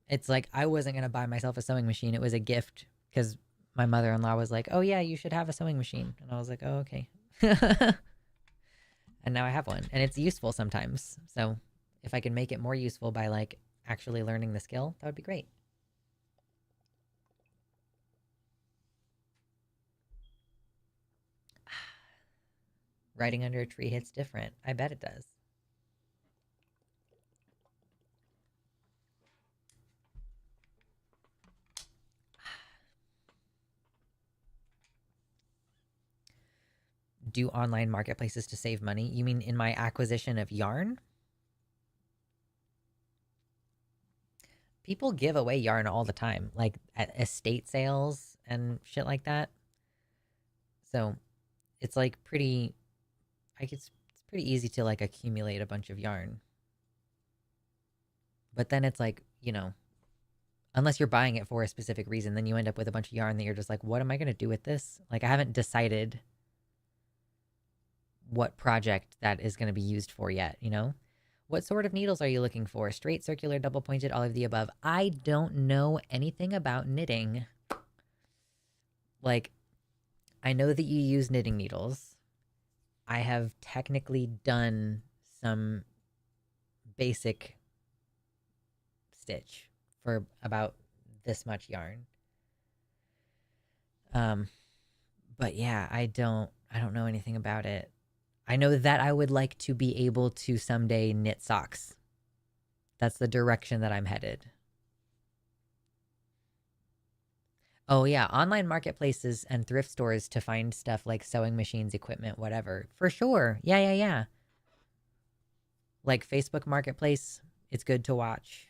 It's like I wasn't going to buy myself a sewing machine. It was a gift because my mother-in-law was like, "Oh yeah, you should have a sewing machine." And I was like, "Oh, okay." And now I have one, and it's useful sometimes. So, if I can make it more useful by like actually learning the skill, that would be great. Riding under a tree hits different. I bet it does. Do online marketplaces to save money? You mean in my acquisition of yarn? People give away yarn all the time, like at estate sales and shit like that. So it's like pretty, it's pretty easy to like accumulate a bunch of yarn. But then it's like, unless you're buying it for a specific reason, then you end up with a bunch of yarn that you're just like, what am I going to do with this? Like, I haven't decided what project that is going to be used for yet, you know? What sort of needles are you looking for? Straight, circular, double pointed, all of the above. I don't know anything about knitting. Like, I know that you use knitting needles. I have technically done some basic stitch for about this much yarn. But yeah, I don't know anything about it. I know that I would like to be able to someday knit socks. That's the direction that I'm headed. Oh yeah, online marketplaces and thrift stores to find stuff like sewing machines, equipment, whatever. For sure. Yeah, yeah, yeah. Like Facebook Marketplace, it's good to watch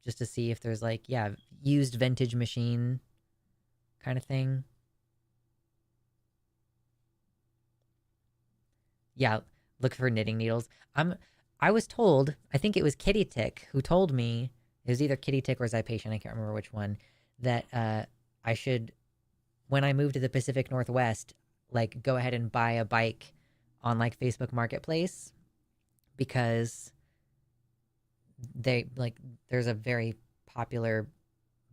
just to see if there's like, yeah, used vintage machine kind of thing. Yeah, look for knitting needles. I'm I was told, I think it was Kitty Tick who told me, it was either Kitty Tick or Zypation, I can't remember which one, that I should, when I move to the Pacific Northwest, like go ahead and buy a bike on like Facebook Marketplace because they like there's a very popular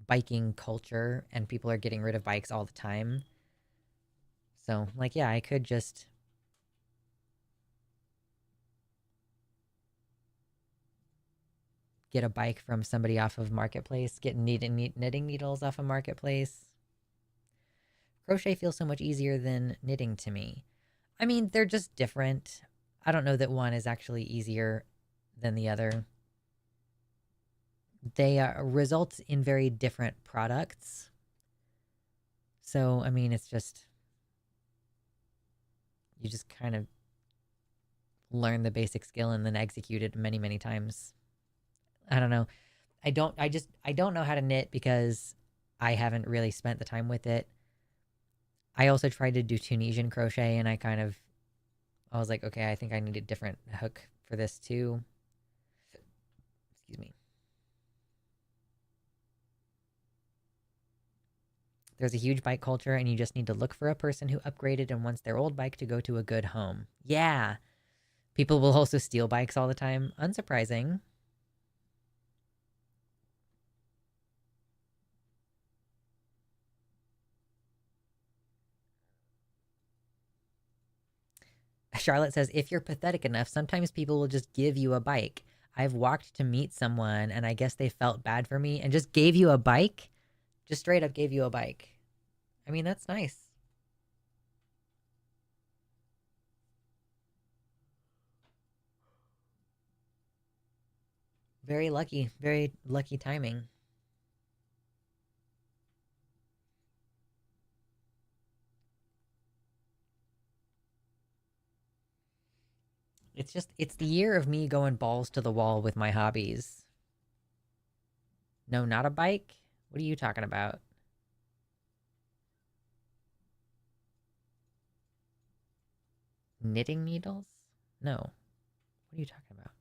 biking culture and people are getting rid of bikes all the time. So, like, yeah, I could just get a bike from somebody off of Marketplace, get knitting needles off of Marketplace. Crochet feels so much easier than knitting to me. I mean, they're just different. I don't know that one is actually easier than the other. They result in very different products. So, I mean, it's just, you just kind of learn the basic skill and then execute it many, many times. I don't know. I don't know how to knit because I haven't really spent the time with it. I also tried to do Tunisian crochet and I was like, okay, I think I need a different hook for this too. Excuse me. There's a huge bike culture and you just need to look for a person who upgraded and wants their old bike to go to a good home. Yeah. People will also steal bikes all the time. Unsurprising. Charlotte says, if you're pathetic enough, sometimes people will just give you a bike. I've walked to meet someone and I guess they felt bad for me and just gave you a bike. Just straight up gave you a bike. I mean, that's nice. Very lucky. Very lucky timing. It's the year of me going balls to the wall with my hobbies. No, not a bike? What are you talking about? Knitting needles? No. What are you talking about?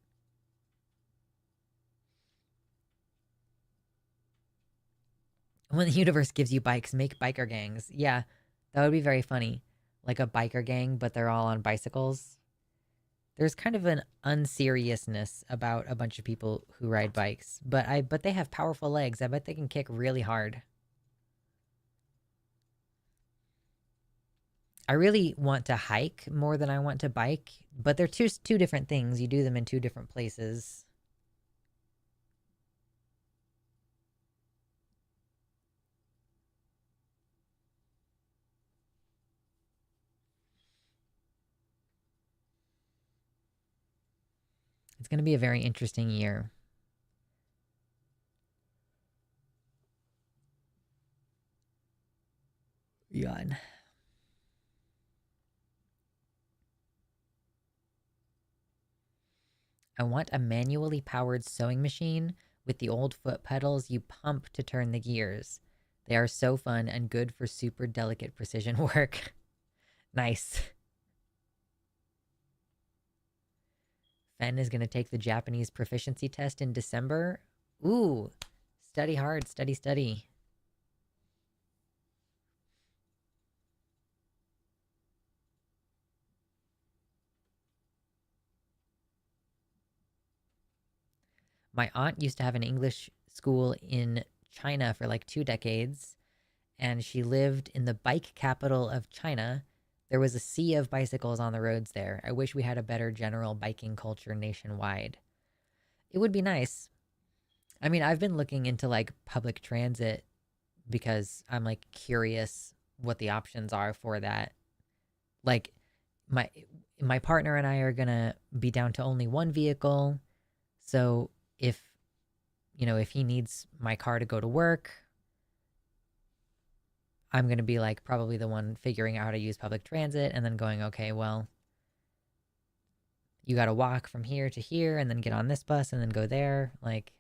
When the universe gives you bikes, make biker gangs. Yeah, that would be very funny. Like a biker gang, but they're all on bicycles. There's kind of an unseriousness about a bunch of people who ride bikes, but they have powerful legs. I bet they can kick really hard. I really want to hike more than I want to bike, but they're two different things. You do them in two different places. It's going to be a very interesting year. Yawn. I want a manually powered sewing machine with the old foot pedals you pump to turn the gears. They are so fun and good for super delicate precision work. Nice. Fen is going to take the Japanese proficiency test in December. Ooh, study hard, study, study. My aunt used to have an English school in China for like 2 decades, and she lived in the bike capital of China. There was a sea of bicycles on the roads there. I wish we had a better general biking culture nationwide. It would be nice. I mean, I've been looking into like public transit because I'm like curious what the options are for that. Like my my partner and I are going to be down to only one vehicle. So if he needs my car to go to work, I'm going to be like probably the one figuring out how to use public transit and then going, okay, well, you got to walk from here to here and then get on this bus and then go there. Like,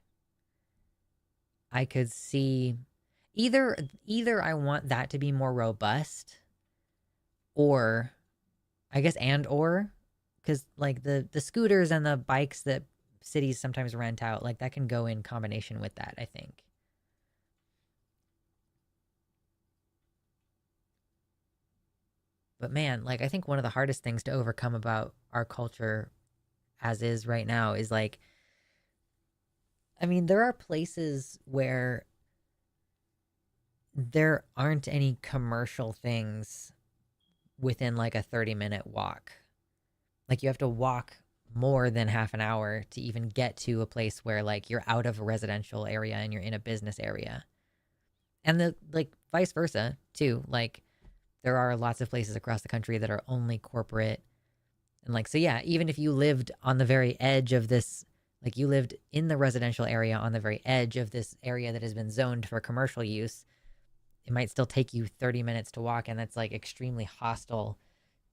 I could see either I want that to be more robust, or I guess or because like the scooters and the bikes that cities sometimes rent out, like that can go in combination with that, I think. But man, like I think one of the hardest things to overcome about our culture as is right now is like, I mean, there are places where there aren't any commercial things within like a 30-minute walk. Like you have to walk more than half an hour to even get to a place where like you're out of a residential area and you're in a business area. And the like vice versa too. Like there are lots of places across the country that are only corporate. And like, so yeah, even if you lived on the very edge of this, like you lived in the residential area on the very edge of this area that has been zoned for commercial use, it might still take you 30 minutes to walk. And that's like extremely hostile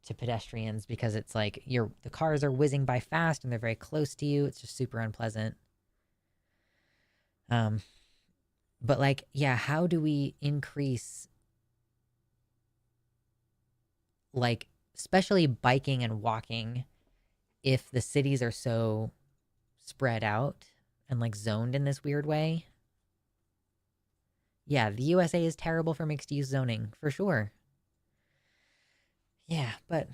to pedestrians because it's like the cars are whizzing by fast and they're very close to you. It's just super unpleasant. Um, but like, yeah, how do we increase like especially biking and walking if the cities are so spread out and like zoned in this weird way? Yeah, the USA is terrible for mixed use zoning, for sure. Yeah, but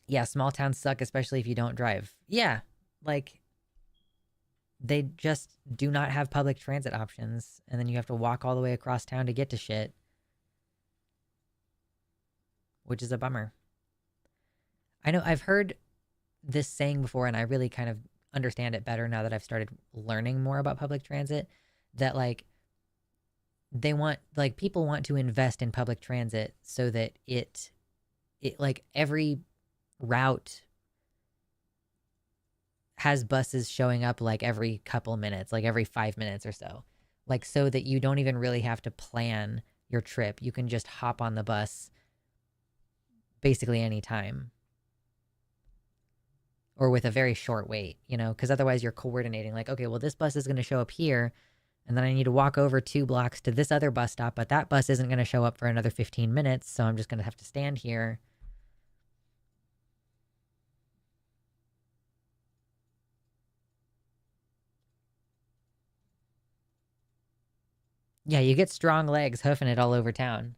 yeah, small towns suck, especially if you don't drive. Yeah, like they just do not have public transit options, and then you have to walk all the way across town to get to shit, which is a bummer. I know I've heard this saying before, and I really kind of understand it better now that I've started learning more about public transit, that like they want like people want to invest in public transit so that it like every route has buses showing up like every couple minutes, like every 5 minutes or so. Like so that you don't even really have to plan your trip. You can just hop on the bus basically anytime or with a very short wait, you know, because otherwise you're coordinating like, okay, well, this bus is going to show up here and then I need to walk over 2 blocks to this other bus stop, but that bus isn't going to show up for another 15 minutes. So I'm just going to have to stand here. Yeah, you get strong legs hoofing it all over town.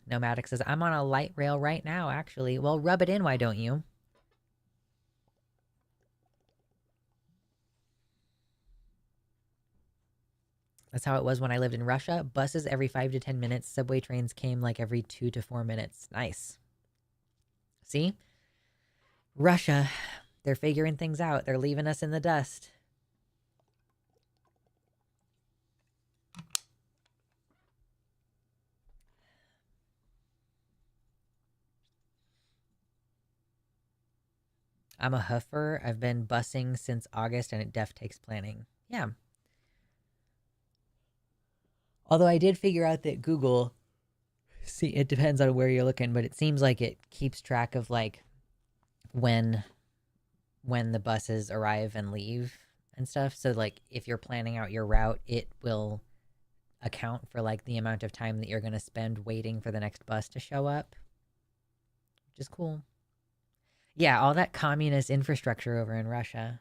Nomadic says, I'm on a light rail right now, actually. Well, rub it in, why don't you? That's how it was when I lived in Russia. Buses every 5 to 10 minutes. Subway trains came like every 2 to 4 minutes. Nice. See? Russia, they're figuring things out. They're leaving us in the dust. I'm a huffer. I've been busing since August and it def takes planning. Yeah. Although I did figure out that Google, see, it depends on where you're looking, but it seems like it keeps track of like when the buses arrive and leave and stuff. So like if you're planning out your route, it will account for like the amount of time that you're going to spend waiting for the next bus to show up, which is cool. Yeah, all that communist infrastructure over in Russia.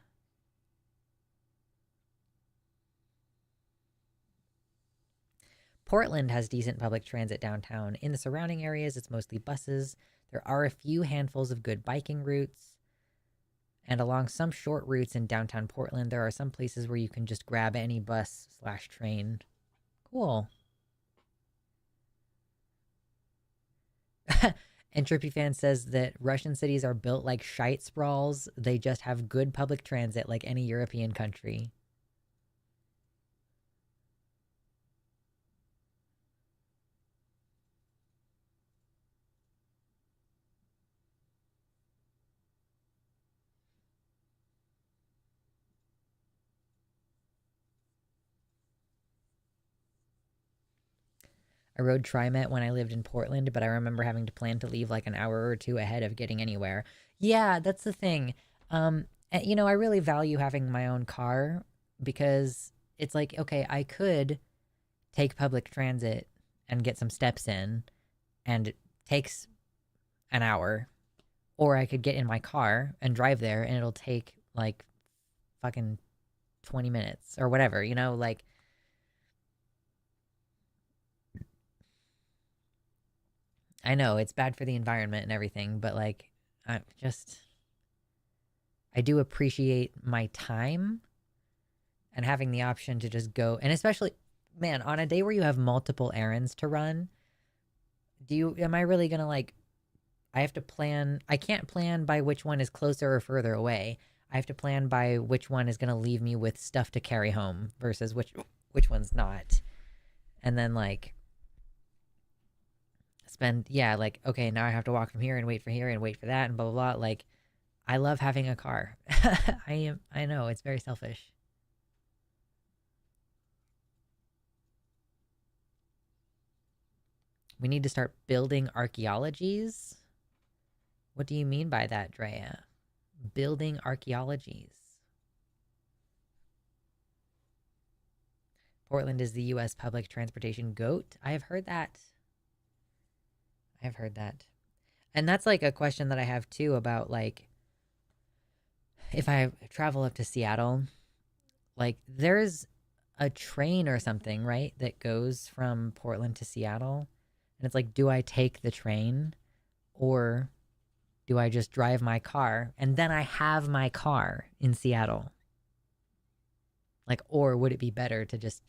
Portland has decent public transit downtown. In the surrounding areas, it's mostly buses. There are a few handfuls of good biking routes. And along some short routes in downtown Portland, there are some places where you can just grab any bus/train. Cool. Entropy Fan says that Russian cities are built like shite sprawls. They just have good public transit like any European country. I rode TriMet when I lived in Portland, but I remember having to plan to leave like an hour or two ahead of getting anywhere. Yeah, that's the thing. You know, I really value having my own car because it's like, okay, I could take public transit and get some steps in, and it takes an hour, or I could get in my car and drive there and it'll take like fucking 20 minutes or whatever, you know, like I know it's bad for the environment and everything, but like I just I do appreciate my time and having the option to just go, and especially man, on a day where you have multiple errands to run, am I really going to like I have to plan. I can't plan by which one is closer or further away. I have to plan by which one is going to leave me with stuff to carry home versus which one's not. And then like spend like okay, now I have to walk from here and wait for here and wait for that and blah blah blah. Like I love having a car. I know it's very selfish. We need to start building archaeologies. What do you mean by that, Drea? Building archaeologies. Portland is the U.S. public transportation goat. I have heard that. I've heard that. And that's like a question that I have too about like if I travel up to Seattle, like there's a train or something, right, that goes from Portland to Seattle. And it's like, do I take the train or do I just drive my car and then I have my car in Seattle? Like, or would it be better to just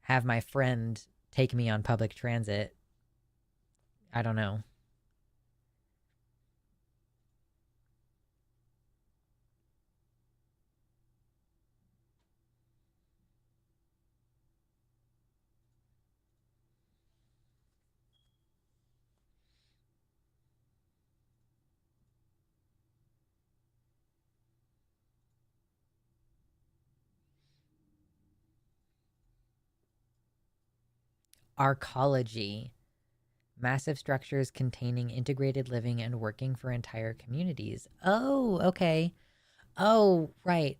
have my friend take me on public transit? I don't know. Arcology. Massive structures containing integrated living and working for entire communities. Oh, okay. Oh, right.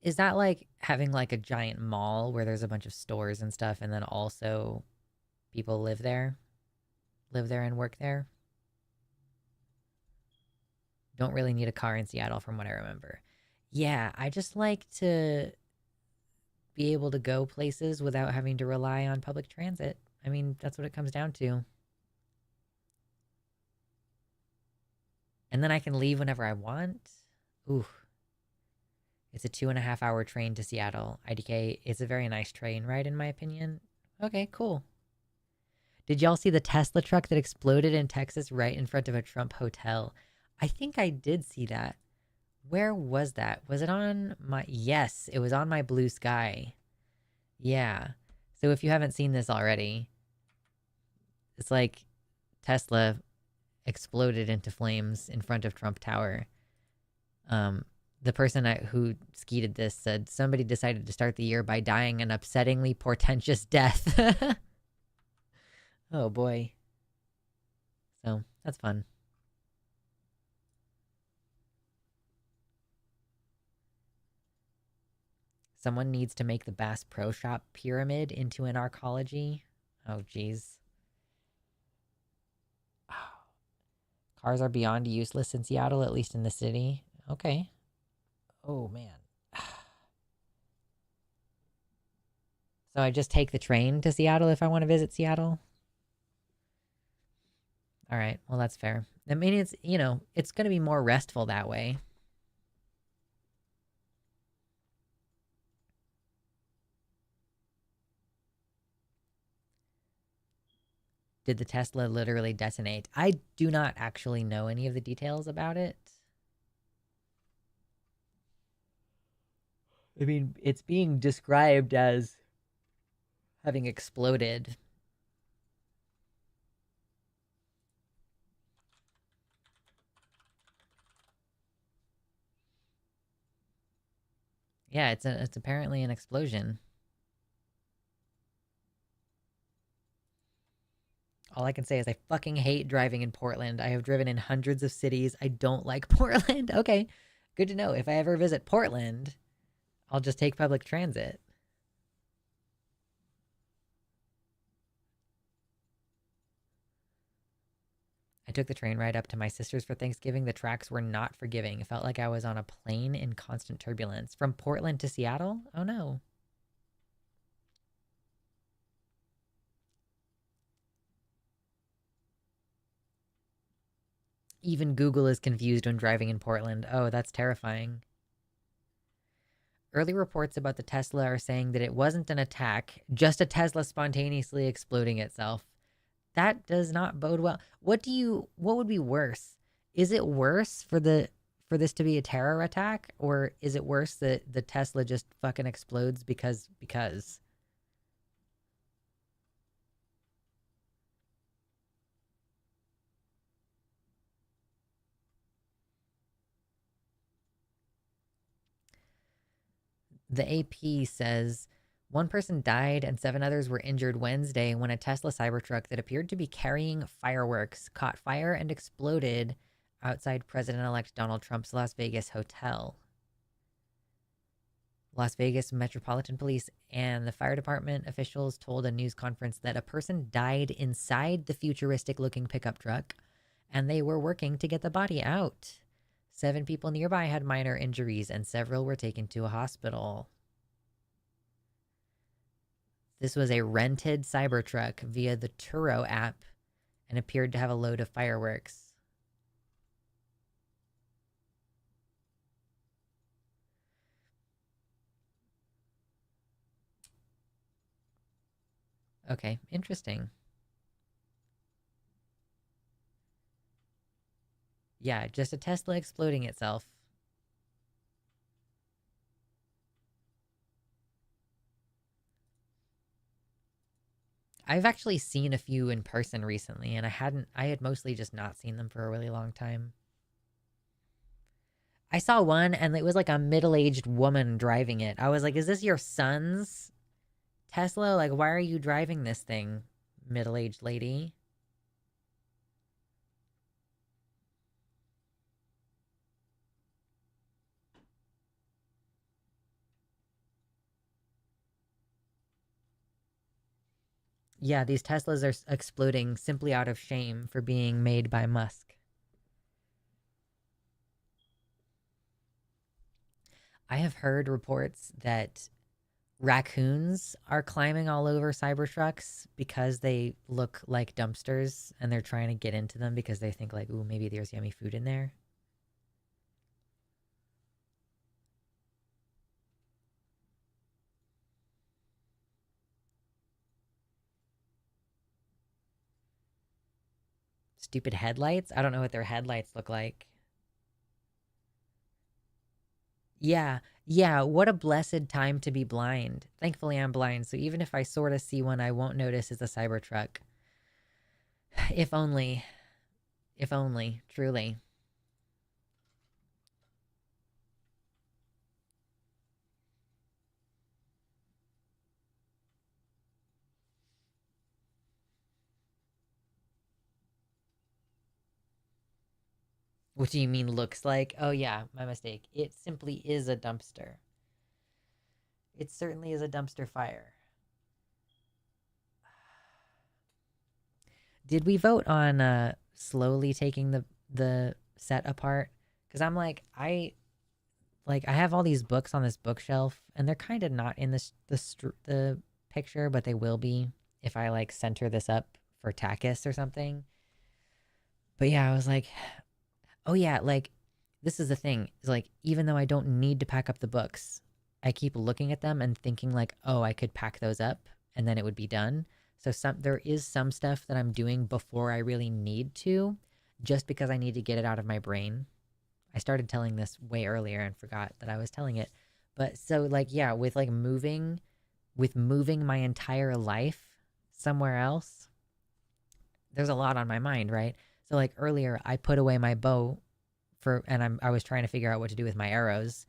Is that like having like a giant mall where there's a bunch of stores and stuff and then also people live there? Live there and work there? Don't really need a car in Seattle from what I remember. Yeah, I just like to be able to go places without having to rely on public transit. I mean, that's what it comes down to. And then I can leave whenever I want. Ooh, it's a 2.5 hour train to Seattle. IDK, it's a very nice train ride, in my opinion. Okay, cool. Did y'all see the Tesla truck that exploded in Texas right in front of a Trump hotel? I think I did see that. Where was that? Was it on my... Yes, it was on my Blue Sky. Yeah. So if you haven't seen this already, it's like Tesla exploded into flames in front of Trump Tower. The person who skeeted this said somebody decided to start the year by dying an upsettingly portentous death. Oh boy. So that's fun. Someone needs to make the Bass Pro Shop pyramid into an arcology. Oh geez. Cars are beyond useless in Seattle, at least in the city. Okay. Oh man. So I just take the train to Seattle if I want to visit Seattle? All right. Well, that's fair. I mean, it's, it's going to be more restful that way. Did the Tesla literally detonate? I do not actually know any of the details about it. I mean, it's being described as having exploded. Yeah, it's apparently an explosion. All I can say is I fucking hate driving in Portland. I have driven in hundreds of cities. I don't like Portland. Okay, good to know. If I ever visit Portland, I'll just take public transit. I took the train ride up to my sister's for Thanksgiving. The tracks were not forgiving. It felt like I was on a plane in constant turbulence. From Portland to Seattle? Oh no. Even Google is confused when driving in Portland. Oh, that's terrifying. Early reports about the Tesla are saying that it wasn't an attack, just a Tesla spontaneously exploding itself. That does not bode well. What would be worse? Is it worse for this to be a terror attack, or is it worse that the Tesla just fucking explodes because? The AP says one person died and 7 others were injured Wednesday when a Tesla Cybertruck that appeared to be carrying fireworks caught fire and exploded outside President-elect Donald Trump's Las Vegas hotel. Las Vegas Metropolitan Police and the fire department officials told a news conference that a person died inside the futuristic-looking pickup truck, and they were working to get the body out. 7 people nearby had minor injuries, and several were taken to a hospital. This was a rented Cybertruck via the Turo app and appeared to have a load of fireworks. Okay, interesting. Yeah, just a Tesla exploding itself. I've actually seen a few in person recently, and I had mostly just not seen them for a really long time. I saw one, and it was like a middle-aged woman driving it. I was like, is this your son's Tesla? Like, why are you driving this thing, middle-aged lady? Yeah, these Teslas are exploding simply out of shame for being made by Musk. I have heard reports that raccoons are climbing all over Cybertrucks because they look like dumpsters and they're trying to get into them because they think like, ooh, maybe there's yummy food in there. Stupid headlights? I don't know what their headlights look like. Yeah, yeah, what a blessed time to be blind. Thankfully, I'm blind, so even if I sort of see one, I won't notice it's a Cybertruck. If only. If only, truly. What do you mean looks like? Oh, yeah, my mistake. It simply is a dumpster. It certainly is a dumpster fire. Did we vote on slowly taking the set apart? Because I'm like I have all these books on this bookshelf, and they're kind of not in the picture, but they will be if I like center this up for Takis or something. But yeah, I was like, oh yeah, like this is the thing. Is like even though I don't need to pack up the books, I keep looking at them and thinking like, oh, I could pack those up and then it would be done. So there is some stuff that I'm doing before I really need to, just because I need to get it out of my brain. I started telling this way earlier and forgot that I was telling it. But so like yeah, with moving my entire life somewhere else, there's a lot on my mind, right? So like earlier I put away my bow and I was trying to figure out what to do with my arrows.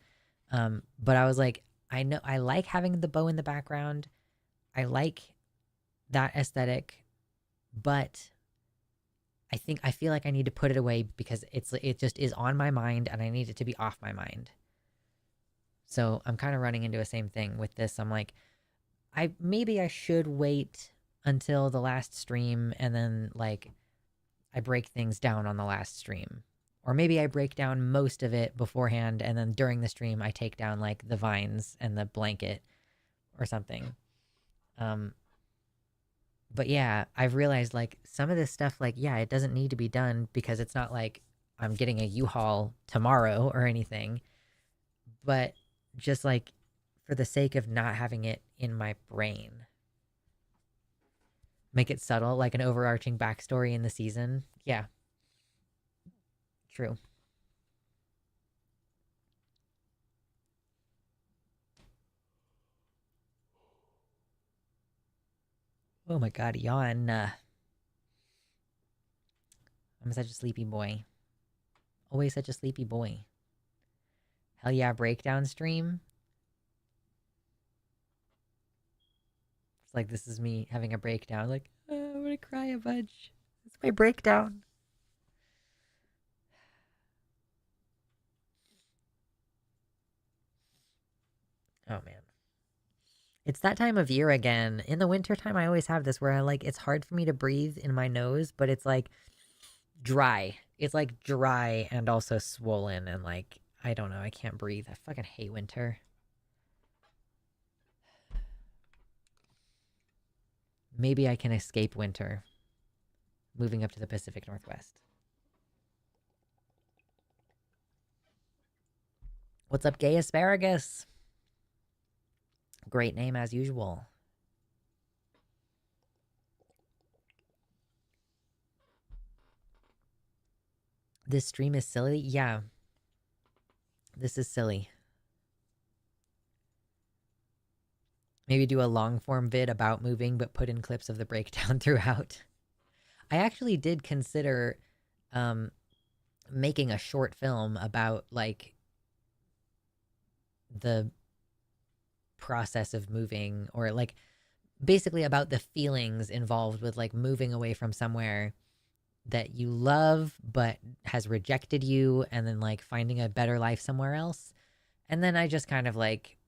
But I was like, I know I like having the bow in the background. I like that aesthetic, but I feel like I need to put it away because it just is on my mind and I need it to be off my mind. So I'm kind of running into the same thing with this. I'm like, maybe I should wait until the last stream and then like I break things down on the last stream. Or maybe I break down most of it beforehand and then during the stream I take down like the vines and the blanket or something. Um but yeah, I've realized like some of this stuff like yeah, it doesn't need to be done because it's not like I'm getting a U-Haul tomorrow or anything. But just like for the sake of not having it in my brain. Make it subtle, like an overarching backstory in the season. Yeah, true. Oh my god, yawn. I'm such a sleepy boy. Always such a sleepy boy. Hell yeah, breakdown stream. It's like this is me having a breakdown. Like, I'm gonna cry a bunch. It's my breakdown. Oh man. It's that time of year again. In the wintertime, I always have this where I like it's hard for me to breathe in my nose, but it's like dry. It's like dry and also swollen and like I don't know, I can't breathe. I fucking hate winter. Maybe I can escape winter moving up to the Pacific Northwest. What's up, gay asparagus? Great name as usual. This stream is silly? Yeah. This is silly. Maybe do a long form vid about moving, but put in clips of the breakdown throughout. I actually did consider um, making a short film about like the process of moving or like basically about the feelings involved with like moving away from somewhere that you love but has rejected you and then like finding a better life somewhere else. And then I just kind of like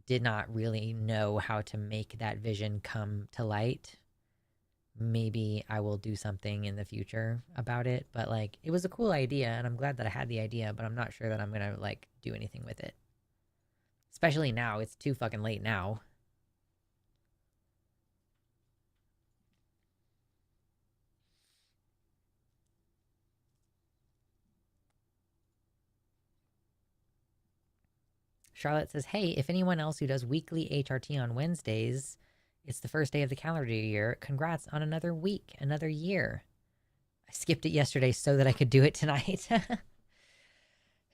did not really know how to make that vision come to light. Maybe I will do something in the future about it, but like it was a cool idea and I'm glad that I had the idea, but I'm not sure that I'm going to like do anything with it. Especially now, it's too fucking late now. Charlotte says, hey, if anyone else who does weekly HRT on Wednesdays, it's the first day of the calendar year. Congrats on another week, another year. I skipped it yesterday so that I could do it tonight.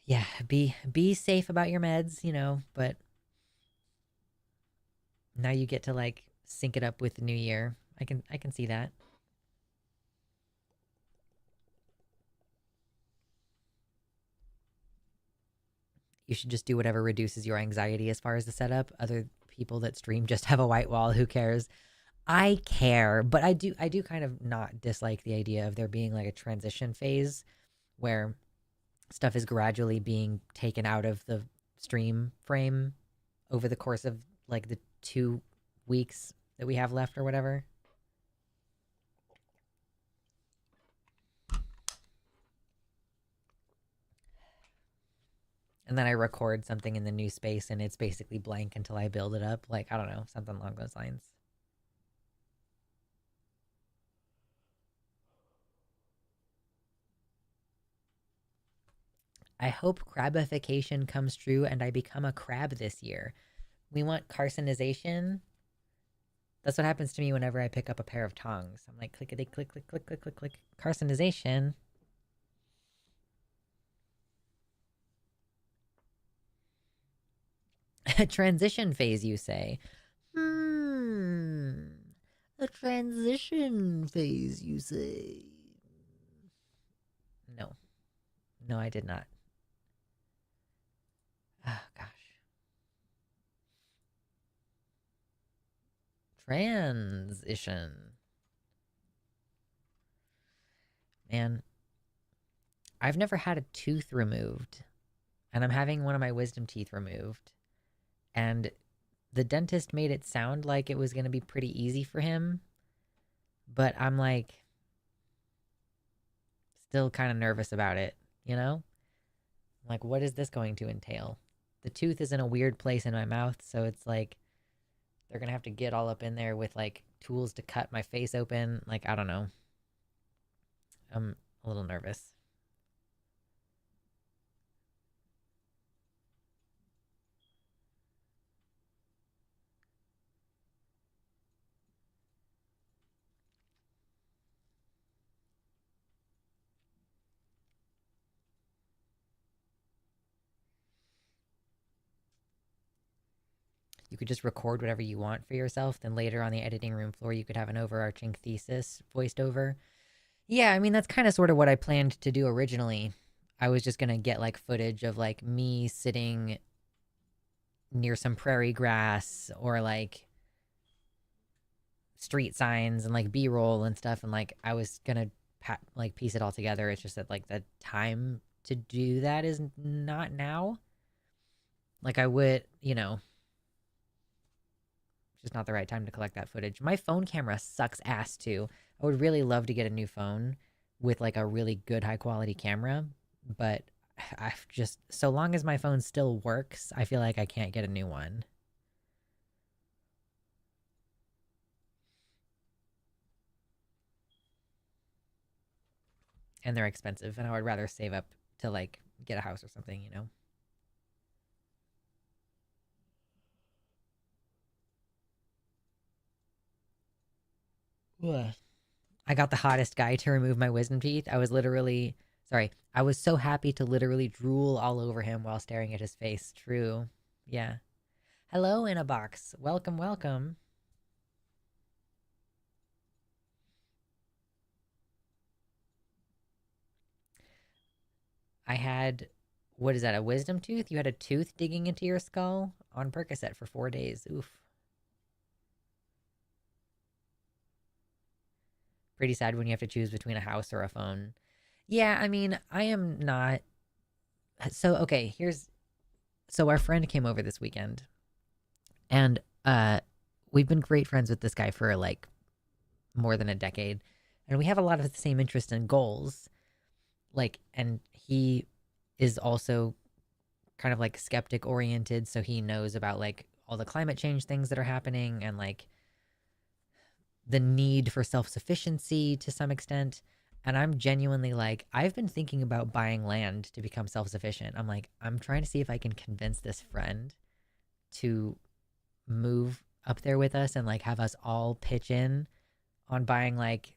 Yeah, be safe about your meds, you know, but now you get to like sync it up with the new year. I can see that. You should just do whatever reduces your anxiety as far as the setup. Other people that stream just have a white wall. Who cares? I care, but I do kind of not dislike the idea of there being like a transition phase where stuff is gradually being taken out of the stream frame over the course of like the 2 weeks that we have left or whatever. And then I record something in the new space and it's basically blank until I build it up. Like, I don't know, something along those lines. I hope crabification comes true and I become a crab this year. We want carcinization. That's what happens to me whenever I pick up a pair of tongs. I'm like, clickety click, click, click, click, click, click. Carcinization. A transition phase, you say? Hmm. A transition phase, you say? No. No, I did not. Oh, gosh. Transition. Man, I've never had a tooth removed, and I'm having one of my wisdom teeth removed. And the dentist made it sound like it was going to be pretty easy for him, but I'm like still kind of nervous about it, you know? Like, what is this going to entail? The tooth is in a weird place in my mouth, so it's like they're going to have to get all up in there with like tools to cut my face open. Like, I don't know. I'm a little nervous. You could just record whatever you want for yourself. Then later on the editing room floor, you could have an overarching thesis voiced over. Yeah, I mean, that's kind of sort of what I planned to do originally. I was just going to get like footage of like me sitting near some prairie grass or like street signs and like B-roll and stuff. And like I was going to like piece it all together. It's just that like the time to do that is not now. Like I would, just not the right time to collect that footage. My phone camera sucks ass too. I would really love to get a new phone with like a really good high quality camera, but I've just so long as my phone still works, I feel like I can't get a new one. And they're expensive, and I would rather save up to like get a house or something, you know. Ugh. I got the hottest guy to remove my wisdom teeth. I was literally, sorry, I was so happy to literally drool all over him while staring at his face. True. Yeah. Hello, in a box. Welcome, welcome. I had, what is that, a wisdom tooth? You had a tooth digging into your skull on Percocet for 4 days. Oof. Pretty sad when you have to choose between a house or a phone. Yeah, I mean, I am not. So, okay, so our friend came over this weekend, and we've been great friends with this guy for like more than a decade, and we have a lot of the same interests and goals. Like, and he is also kind of like skeptic oriented, so he knows about like all the climate change things that are happening and like the need for self-sufficiency to some extent. And I'm genuinely like, I've been thinking about buying land to become self-sufficient. I'm like, I'm trying to see if I can convince this friend to move up there with us and like have us all pitch in on buying like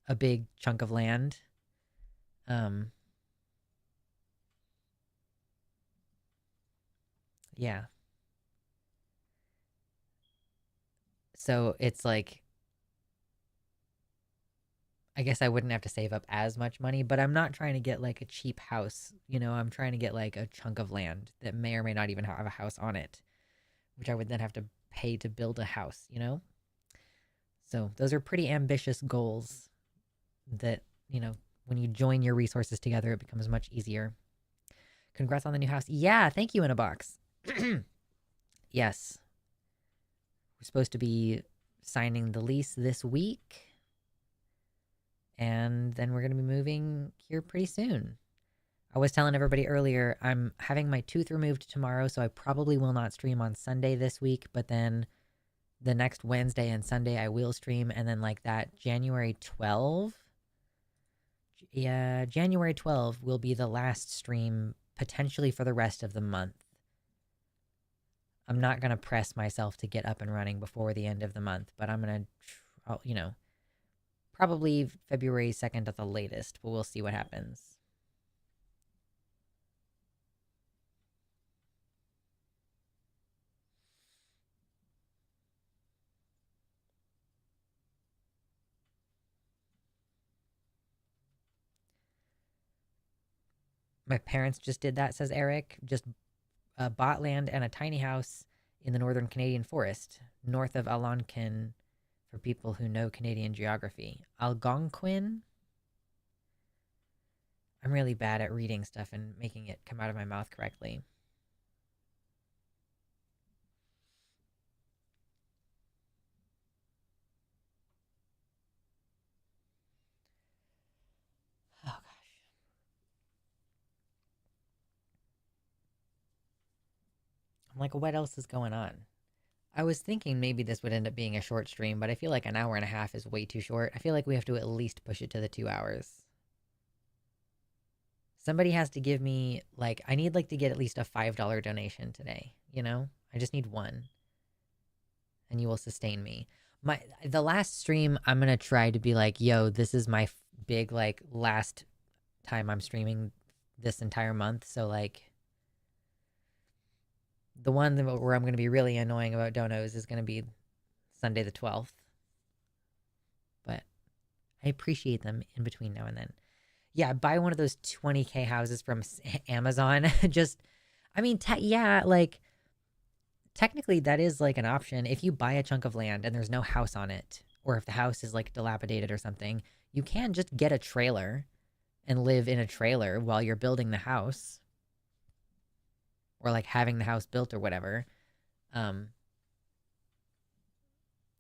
a big chunk of land. Um yeah. So it's like I guess I wouldn't have to save up as much money, but I'm not trying to get like a cheap house. I'm trying to get like a chunk of land that may or may not even have a house on it, which I would then have to pay to build a house. So those are pretty ambitious goals that, when you join your resources together, it becomes much easier. Congrats on the new house. Yeah, thank you, in a box. Yes. We're supposed to be signing the lease this week, and then we're going to be moving here pretty soon. I was telling everybody earlier, I'm having my tooth removed tomorrow, so I probably will not stream on Sunday this week, but then the next Wednesday and Sunday I will stream, and then like that January 12, yeah, January 12 will be the last stream potentially for the rest of the month. I'm not going to press myself to get up and running before the end of the month, but I'm going to, probably February 2nd at the latest, but we'll see what happens. My parents just did that, says Eric. Just bought land and a tiny house in the northern Canadian forest, north of Algonquin, for people who know Canadian geography. Algonquin? I'm really bad at reading stuff and making it come out of my mouth correctly. Oh gosh. I'm like, what else is going on? I was thinking maybe this would end up being a short stream, but I feel like an hour and a half is way too short. I feel like we have to at least push it to the 2 hours. Somebody has to give me, like, I need like to get at least a $5 donation today, you know? I just need one. And you will sustain me. The last stream, I'm gonna try to be like, yo, this is my big like last time I'm streaming this entire month. So like, the one where I'm gonna be really annoying about donos is gonna be Sunday the 12th. But I appreciate them in between now and then. Yeah, buy one of those 20K houses from Amazon. Just, I mean, yeah, like technically that is like an option. If you buy a chunk of land and there's no house on it, or if the house is like dilapidated or something, you can just get a trailer and live in a trailer while you're building the house, or like having the house built or whatever. And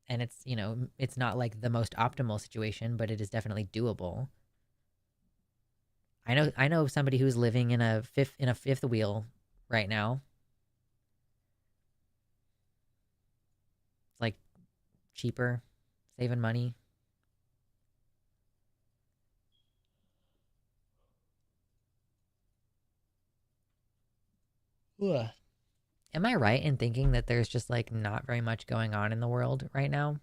it's, you know, it's not like the most optimal situation, but it is definitely doable. I know somebody who's living in a fifth wheel right now. It's like cheaper, saving money. Ugh. Am I right in thinking that there's just like not very much going on in the world right now?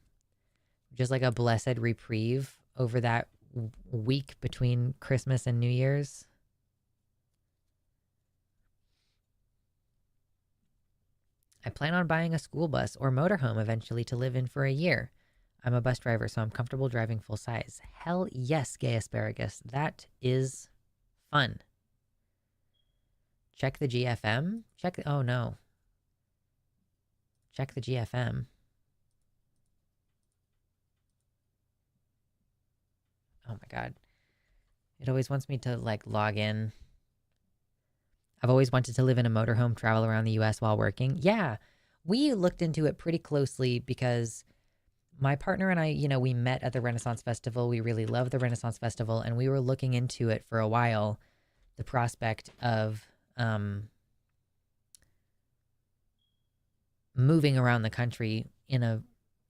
Just like a blessed reprieve over that week between Christmas and New Year's? I plan on buying a school bus or motorhome eventually to live in for a year. I'm a bus driver, so I'm comfortable driving full size. Hell yes, gay asparagus. That is fun. Check the GFM? Oh no. Check the GFM. Oh my god. It always wants me to like log in. I've always wanted to live in a motorhome, travel around the US while working. Yeah, we looked into it pretty closely because my partner and I, you know, we met at the Renaissance Festival. We really love the Renaissance Festival, and we were looking into it for a while. The prospect of moving around the country in an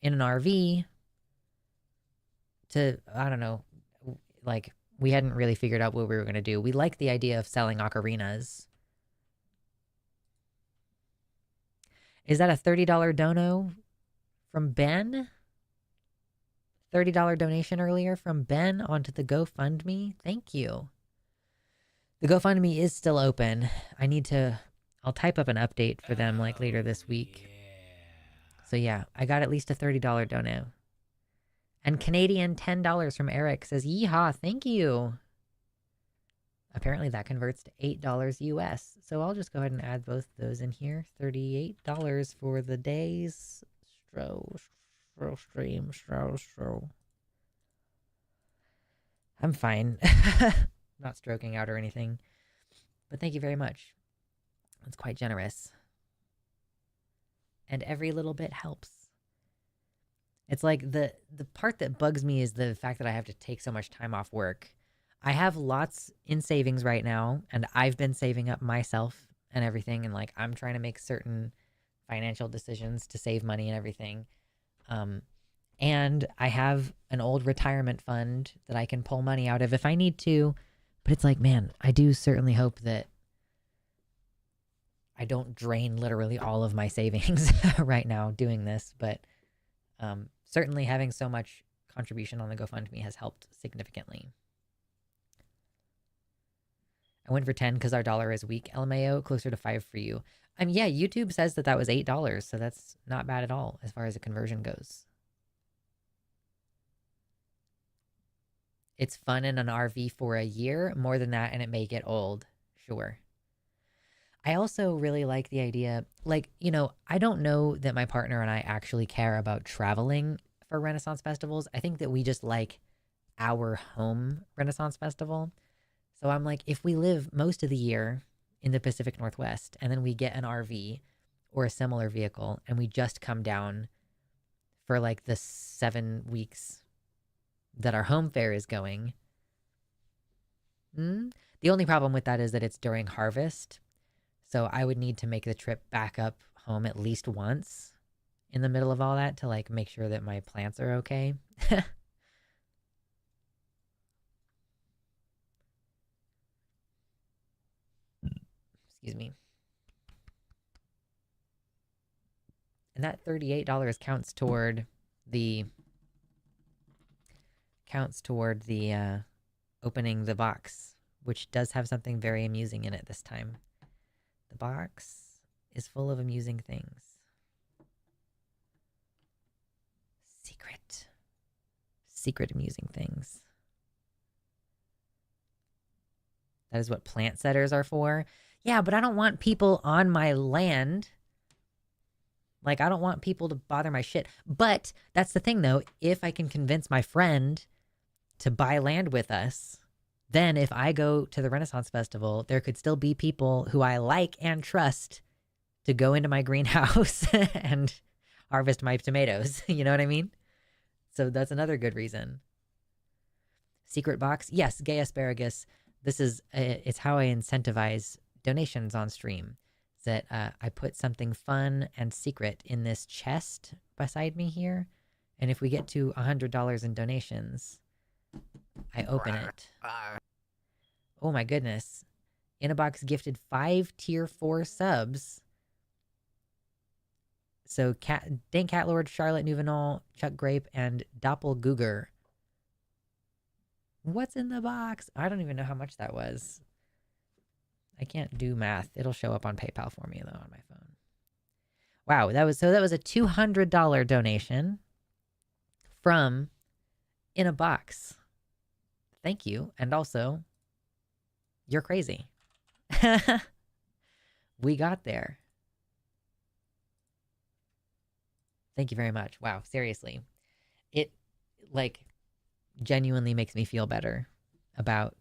RV to, I don't know, like we hadn't really figured out what we were going to do. We like the idea of selling ocarinas. Is that a $30 dono from Ben? $30 donation earlier from Ben onto the GoFundMe. Thank you. The GoFundMe is still open. I'll type up an update for them like later this week. Yeah. So yeah, I got at least a $30 dono. And Canadian $10 from Eric says, yeehaw, thank you. Apparently that converts to $8 US. So I'll just go ahead and add both those in here. $38 for the day's stream. I'm fine. Not stroking out or anything. But thank you very much. It's quite generous. And every little bit helps. It's like the part that bugs me is the fact that I have to take so much time off work. I have lots in savings right now, and I've been saving up myself and everything, and like I'm trying to make certain financial decisions to save money and everything. And I have an old retirement fund that I can pull money out of if I need to. But it's like, man, I do certainly hope that I don't drain literally all of my savings right now doing this. But certainly having so much contribution on the GoFundMe has helped significantly. I went for 10 because our dollar is weak. LMAO, closer to 5 for you. Yeah, YouTube says that was $8, so that's not bad at all as far as the conversion goes. It's fun in an RV for a year. More than that, and it may get old. Sure. I also really like the idea, like, you know, I don't know that my partner and I actually care about traveling for Renaissance festivals. I think that we just like our home Renaissance festival. So I'm like, if we live most of the year in the Pacific Northwest and then we get an RV or a similar vehicle and we just come down for like the 7 weeks that our home fare is going, the only problem with that is that it's during harvest. So I would need to make the trip back up home at least once in the middle of all that to like make sure that my plants are okay. Excuse me. And that $38 the counts toward the opening the box, which does have something very amusing in it this time. The box is full of amusing things. Secret amusing things. That is what plant setters are for. Yeah, but I don't want people on my land. Like, I don't want people to bother my shit. But that's the thing, though. If I can convince my friend to buy land with us, then if I go to the Renaissance Festival, there could still be people who I like and trust to go into my greenhouse and harvest my tomatoes. You know what I mean? So that's another good reason. Secret box. Yes, gay asparagus. This is, it's how I incentivize donations on stream. That I put something fun and secret in this chest beside me here. And if we get to $100 in donations, I open it. Oh my goodness. Inabox gifted 5 tier 4 subs. So Dank Catlord, Charlotte Nouvenal, Chuck Grape, and Doppelgooger. What's in the box? I don't even know how much that was. I can't do math. It'll show up on PayPal for me, though, on my phone. Wow, that was a $200 donation from In a Box. Thank you. And also, you're crazy. We got there. Thank you very much. Wow, seriously. It, like, genuinely makes me feel better about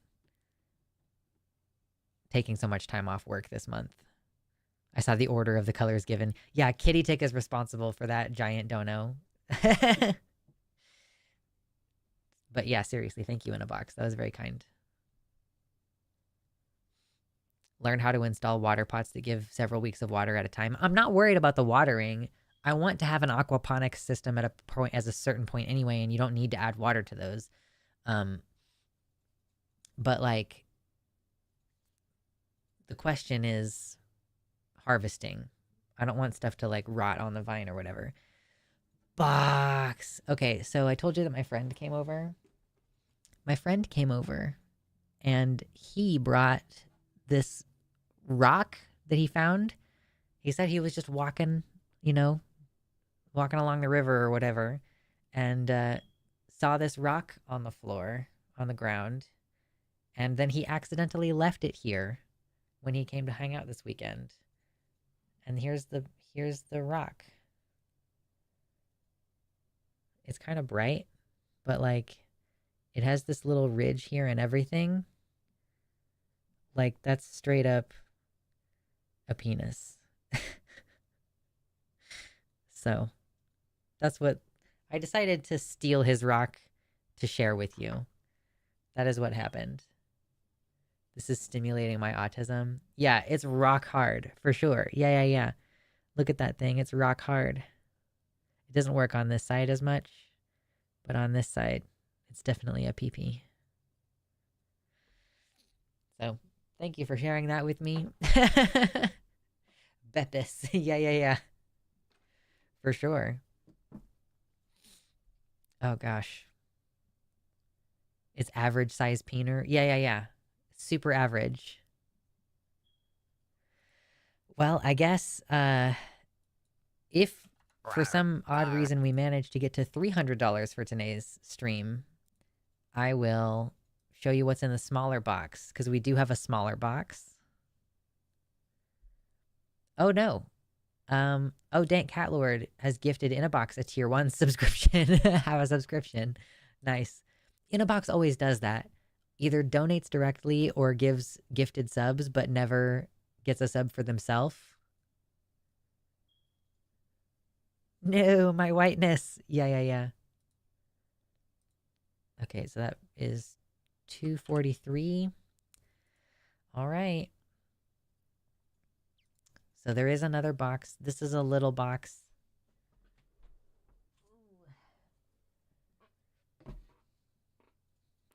taking so much time off work this month. I saw the order of the colors given. Yeah, Kitty Tick is responsible for that giant dono. But yeah, seriously, thank you In a Box. That was very kind. Learn how to install water pots that give several weeks of water at a time. I'm not worried about the watering. I want to have an aquaponics system at a point, as a certain point anyway, and you don't need to add water to those. But like, the question is harvesting. I don't want stuff to like rot on the vine or whatever. Box. Okay, so I told you that my friend came over. My friend came over and he brought this rock that he found. He said he was just walking, walking along the river or whatever, and saw this rock on the floor, on the ground, and then he accidentally left it here when he came to hang out this weekend. And here's the rock. It's kind of bright, but like it has this little ridge here and everything. Like that's straight up a penis. So that's what I decided to steal his rock to share with you. That is what happened. This is stimulating my autism. Yeah, it's rock hard for sure. Yeah. Look at that thing. It's rock hard. It doesn't work on this side as much, but on this side, it's definitely a pee-pee. So thank you for sharing that with me. Beppis. Yeah. For sure. Oh gosh. It's average size peener. Yeah. Super average. Well, I guess if for some odd reason we manage to get to $300 for today's stream, I will show you what's in the smaller box, because we do have a smaller box. Oh no. Dank Catlord has gifted In a Box a tier 1 subscription. Have a subscription. Nice. In a Box always does that. either donates directly or gives gifted subs, but never gets a sub for themselves. No, my whiteness. Yeah, yeah, yeah. Okay, so that is 243. All right. So there is another box. This is a little box.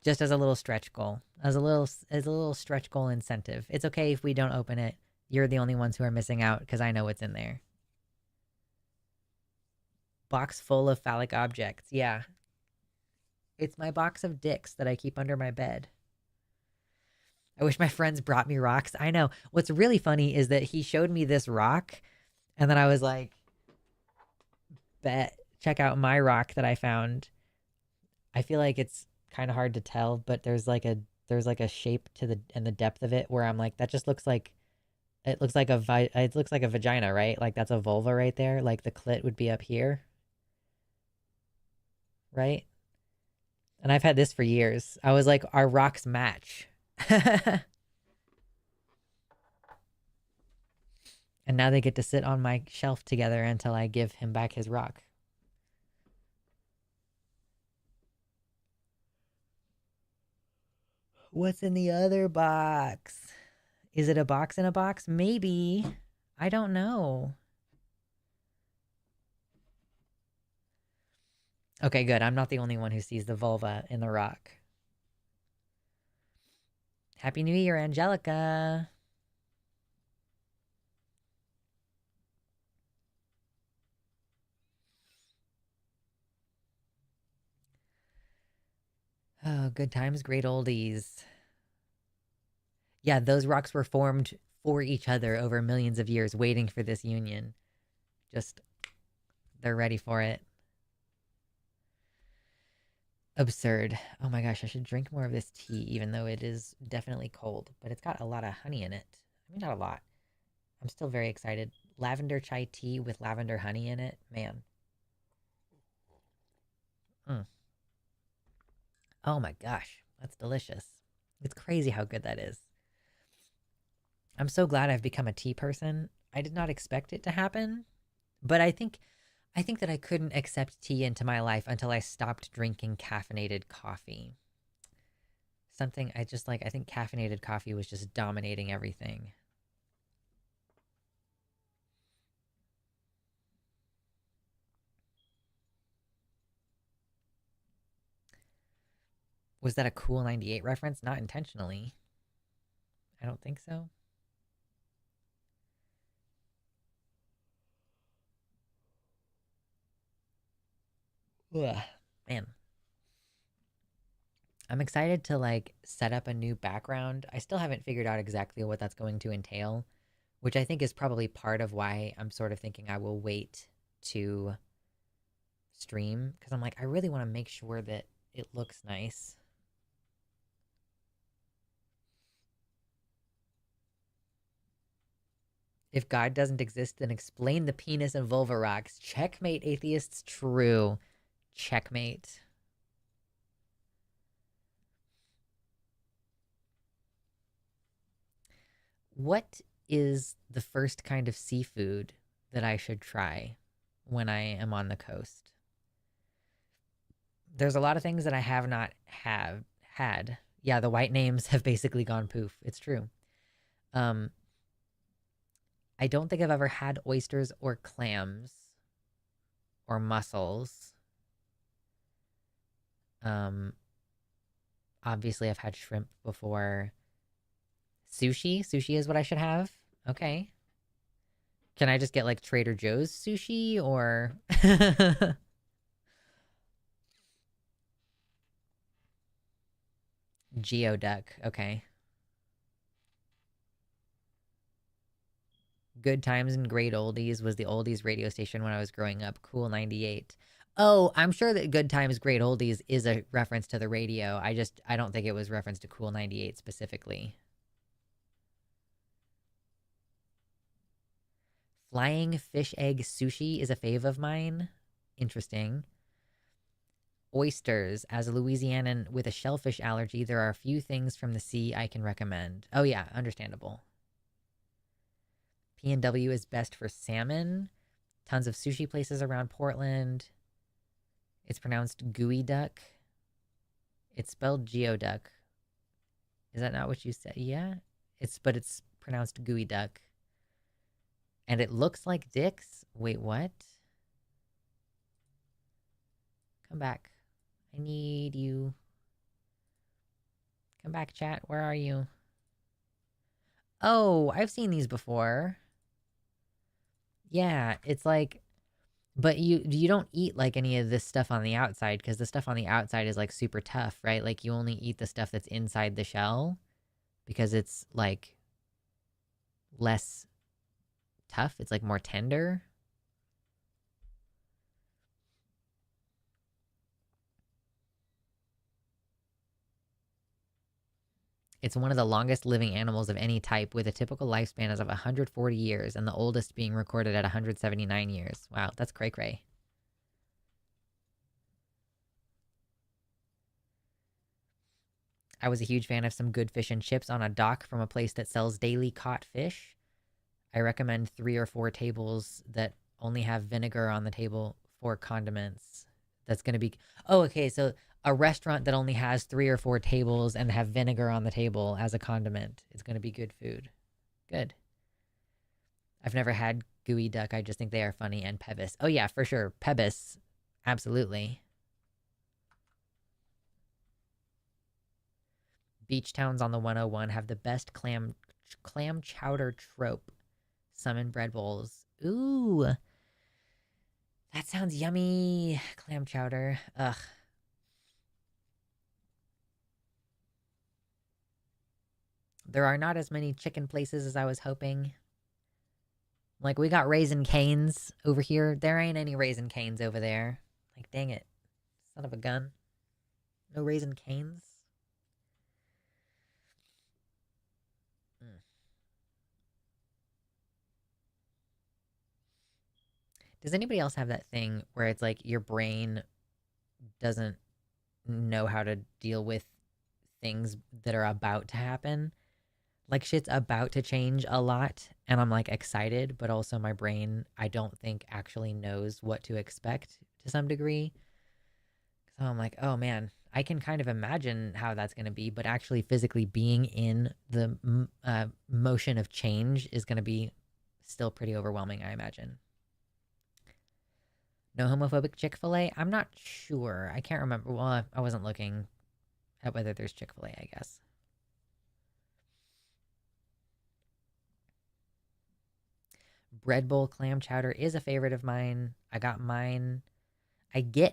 Just as a little stretch goal. As a little stretch goal incentive. It's okay if we don't open it. You're the only ones who are missing out because I know what's in there. Box full of phallic objects. Yeah. It's my box of dicks that I keep under my bed. I wish my friends brought me rocks. I know. What's really funny is that he showed me this rock, and then I was like, bet, check out my rock that I found. I feel like it's kind of hard to tell, but there's like a shape to the and the depth of it where I'm like, that just looks like it looks like a vagina, right? Like that's a vulva right there. Like the clit would be up here, right? And I've had this for years. I was like, our rocks match. And now they get to sit on my shelf together until I give him back his rock. What's in the other box? Is it a box in a box? Maybe. I don't know. Okay, good. I'm not the only one who sees the vulva in the rock. Happy New Year, Angelica. Oh, good times, great oldies. Yeah, those rocks were formed for each other over millions of years, waiting for this union. Just, they're ready for it. Absurd. Oh my gosh, I should drink more of this tea, even though it is definitely cold. But it's got a lot of honey in it. I mean, not a lot. I'm still very excited. Lavender chai tea with lavender honey in it. Man. Mm. Oh my gosh, that's delicious. It's crazy how good that is. I'm so glad I've become a tea person. I did not expect it to happen, but I think that I couldn't accept tea into my life until I stopped drinking caffeinated coffee. Something I just like, I think caffeinated coffee was just dominating everything. Was that a cool 98 reference? Not intentionally. I don't think so. Ugh. Man, I'm excited to like set up a new background. I still haven't figured out exactly what that's going to entail, which I think is probably part of why I'm sort of thinking I will wait to stream because I'm like, I really want to make sure that it looks nice. If God doesn't exist, then explain the penis and vulva rocks. Checkmate, atheists. True. Checkmate. What is the first kind of seafood that I should try when I am on the coast? There's a lot of things that I have not have had. Yeah, the white names have basically gone poof. It's true. Um, I don't think I've ever had oysters or clams or mussels. Um, obviously I've had shrimp before. Sushi? Sushi is what I should have? Okay. Can I just get like Trader Joe's sushi or Geoduck? Okay. Good Times and Great Oldies was the oldies radio station when I was growing up. Cool 98. Oh, I'm sure that Good Times Great Oldies is a reference to the radio. I don't think it was reference to Cool 98 specifically. Flying fish egg sushi is a fave of mine. Interesting. Oysters. As a Louisianan with a shellfish allergy, there are a few things from the sea I can recommend. Oh yeah, understandable. P&W is best for salmon. Tons of sushi places around Portland. It's pronounced gooey duck. It's spelled geoduck. Is that not what you said? Yeah. It's pronounced gooey duck. And it looks like dicks. Wait, what? Come back. I need you. Come back, chat. Where are you? Oh, I've seen these before. Yeah, it's like, but you don't eat like any of this stuff on the outside because the stuff on the outside is like super tough, right? Like you only eat the stuff that's inside the shell because it's like less tough. It's like more tender. It's one of the longest living animals of any type, with a typical lifespan of 140 years, and the oldest being recorded at 179 years. Wow, that's cray cray. I was a huge fan of some good fish and chips on a dock from a place that sells daily caught fish. I recommend 3 or 4 tables that only have vinegar on the table for condiments. That's going to be. Oh, okay. So a restaurant that only has 3 or 4 tables and have vinegar on the table as a condiment is going to be good food. Good. I've never had gooey duck. I just think they are funny. And pebis. Oh, yeah, for sure. Pebis. Absolutely. Beach towns on the 101 have the best clam chowder trope. Some in bread bowls. Ooh. That sounds yummy. Clam chowder. Ugh. There are not as many chicken places as I was hoping. Like, we got Raisin Canes over here. There ain't any Raisin Canes over there. Like, dang it. Son of a gun. No Raisin Canes? Mm. Does anybody else have that thing where it's like your brain doesn't know how to deal with things that are about to happen? Like shit's about to change a lot and I'm like excited, but also my brain, I don't think actually knows what to expect to some degree. So I'm like, oh man, I can kind of imagine how that's going to be, but actually physically being in the motion of change is going to be still pretty overwhelming, I imagine. No homophobic Chick-fil-A? I'm not sure. I can't remember. Well, I wasn't looking at whether there's Chick-fil-A, I guess. Bread bowl clam chowder is a favorite of mine. I get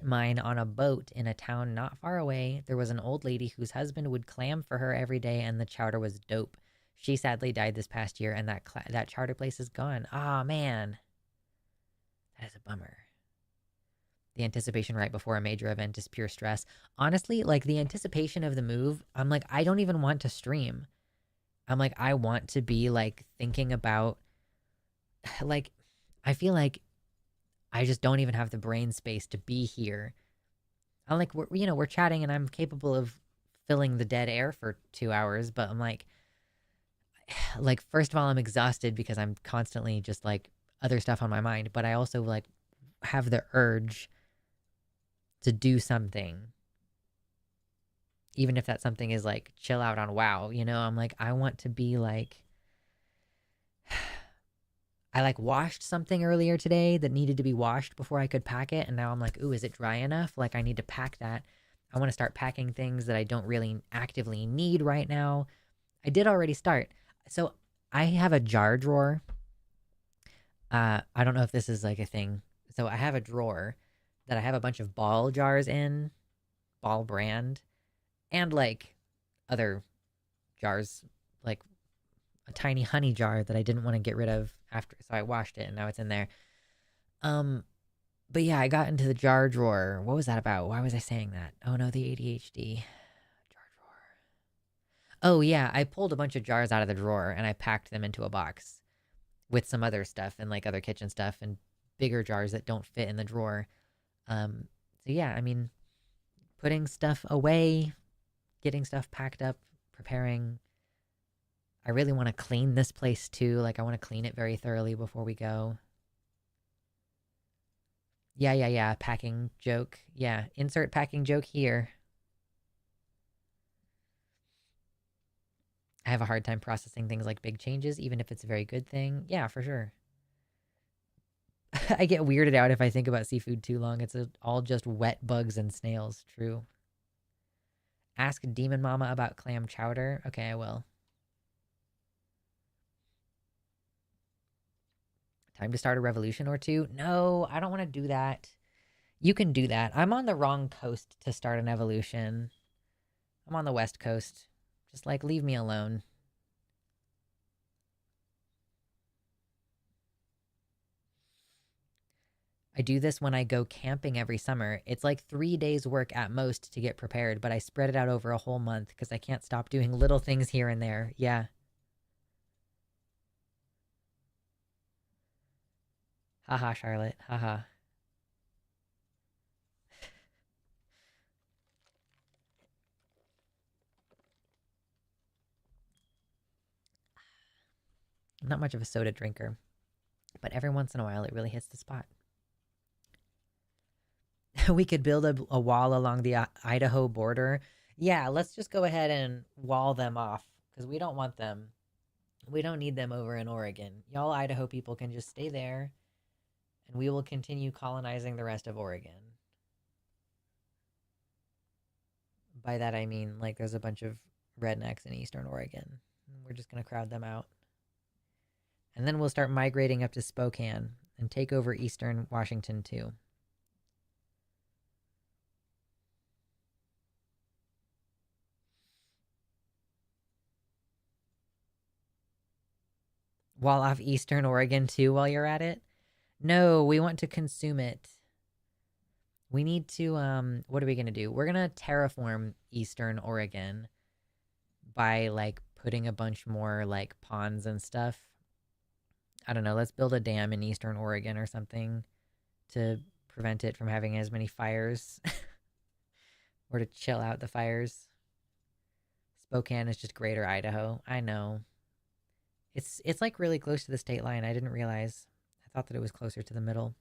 mine on a boat in a town not far away. There was an old lady whose husband would clam for her every day, and the chowder was dope. She sadly died this past year, and that chowder place is gone. Ah, oh, man. That is a bummer. The anticipation right before a major event is pure stress. Honestly, like the anticipation of the move, I'm like, I don't even want to stream. I'm like, I want to be like thinking about, like, I feel like I just don't even have the brain space to be here. I'm like, we're chatting and I'm capable of filling the dead air for 2 hours, but I'm like, first of all, I'm exhausted because I'm constantly just like other stuff on my mind, but I also like have the urge to do something. Even if that something is like chill out on WoW, I'm like, I want to be like, I like washed something earlier today that needed to be washed before I could pack it. And now I'm like, ooh, is it dry enough? Like I need to pack that. I want to start packing things that I don't really actively need right now. I did already start. So I have a jar drawer. I don't know if this is like a thing. So I have a drawer that I have a bunch of ball jars in, Ball brand, and like other jars, like a tiny honey jar that I didn't want to get rid of after, so I washed it and now it's in there. Um, but yeah, I got into the jar drawer. What was that about? Why was I saying that? Oh no, the ADHD jar drawer. Oh yeah, I pulled a bunch of jars out of the drawer and I packed them into a box with some other stuff and like other kitchen stuff and bigger jars that don't fit in the drawer. So yeah, I mean, putting stuff away, getting stuff packed up, preparing. I really want to clean this place too. Like, I want to clean it very thoroughly before we go. Yeah. Packing joke. Yeah. Insert packing joke here. I have a hard time processing things like big changes, even if it's a very good thing. Yeah, for sure. I get weirded out if I think about seafood too long. It's all just wet bugs and snails. True. Ask Demon Mama about clam chowder. Okay, I will. Time to start a revolution or two? No, I don't want to do that. You can do that. I'm on the wrong coast to start an evolution. I'm on the west coast. Just like, leave me alone. I do this when I go camping every summer. It's like 3 days work at most to get prepared, but I spread it out over a whole month because I can't stop doing little things here and there. Yeah. Haha, Charlotte. Haha. I'm not much of a soda drinker, but every once in a while it really hits the spot. We could build a wall along the Idaho border. Yeah, let's just go ahead and wall them off because we don't want them. We don't need them over in Oregon. Y'all Idaho people can just stay there and we will continue colonizing the rest of Oregon. By that I mean, like, there's a bunch of rednecks in eastern Oregon. We're just going to crowd them out. And then we'll start migrating up to Spokane and take over eastern Washington too. Wall off eastern Oregon too while you're at it? No, we want to consume it. We need to, what are we going to do? We're going to terraform eastern Oregon by, like, putting a bunch more, like, ponds and stuff. I don't know, let's build a dam in eastern Oregon or something to prevent it from having as many fires or to chill out the fires. Spokane is just greater Idaho. I know. It's like really close to the state line. I didn't realize. I thought that it was closer to the middle.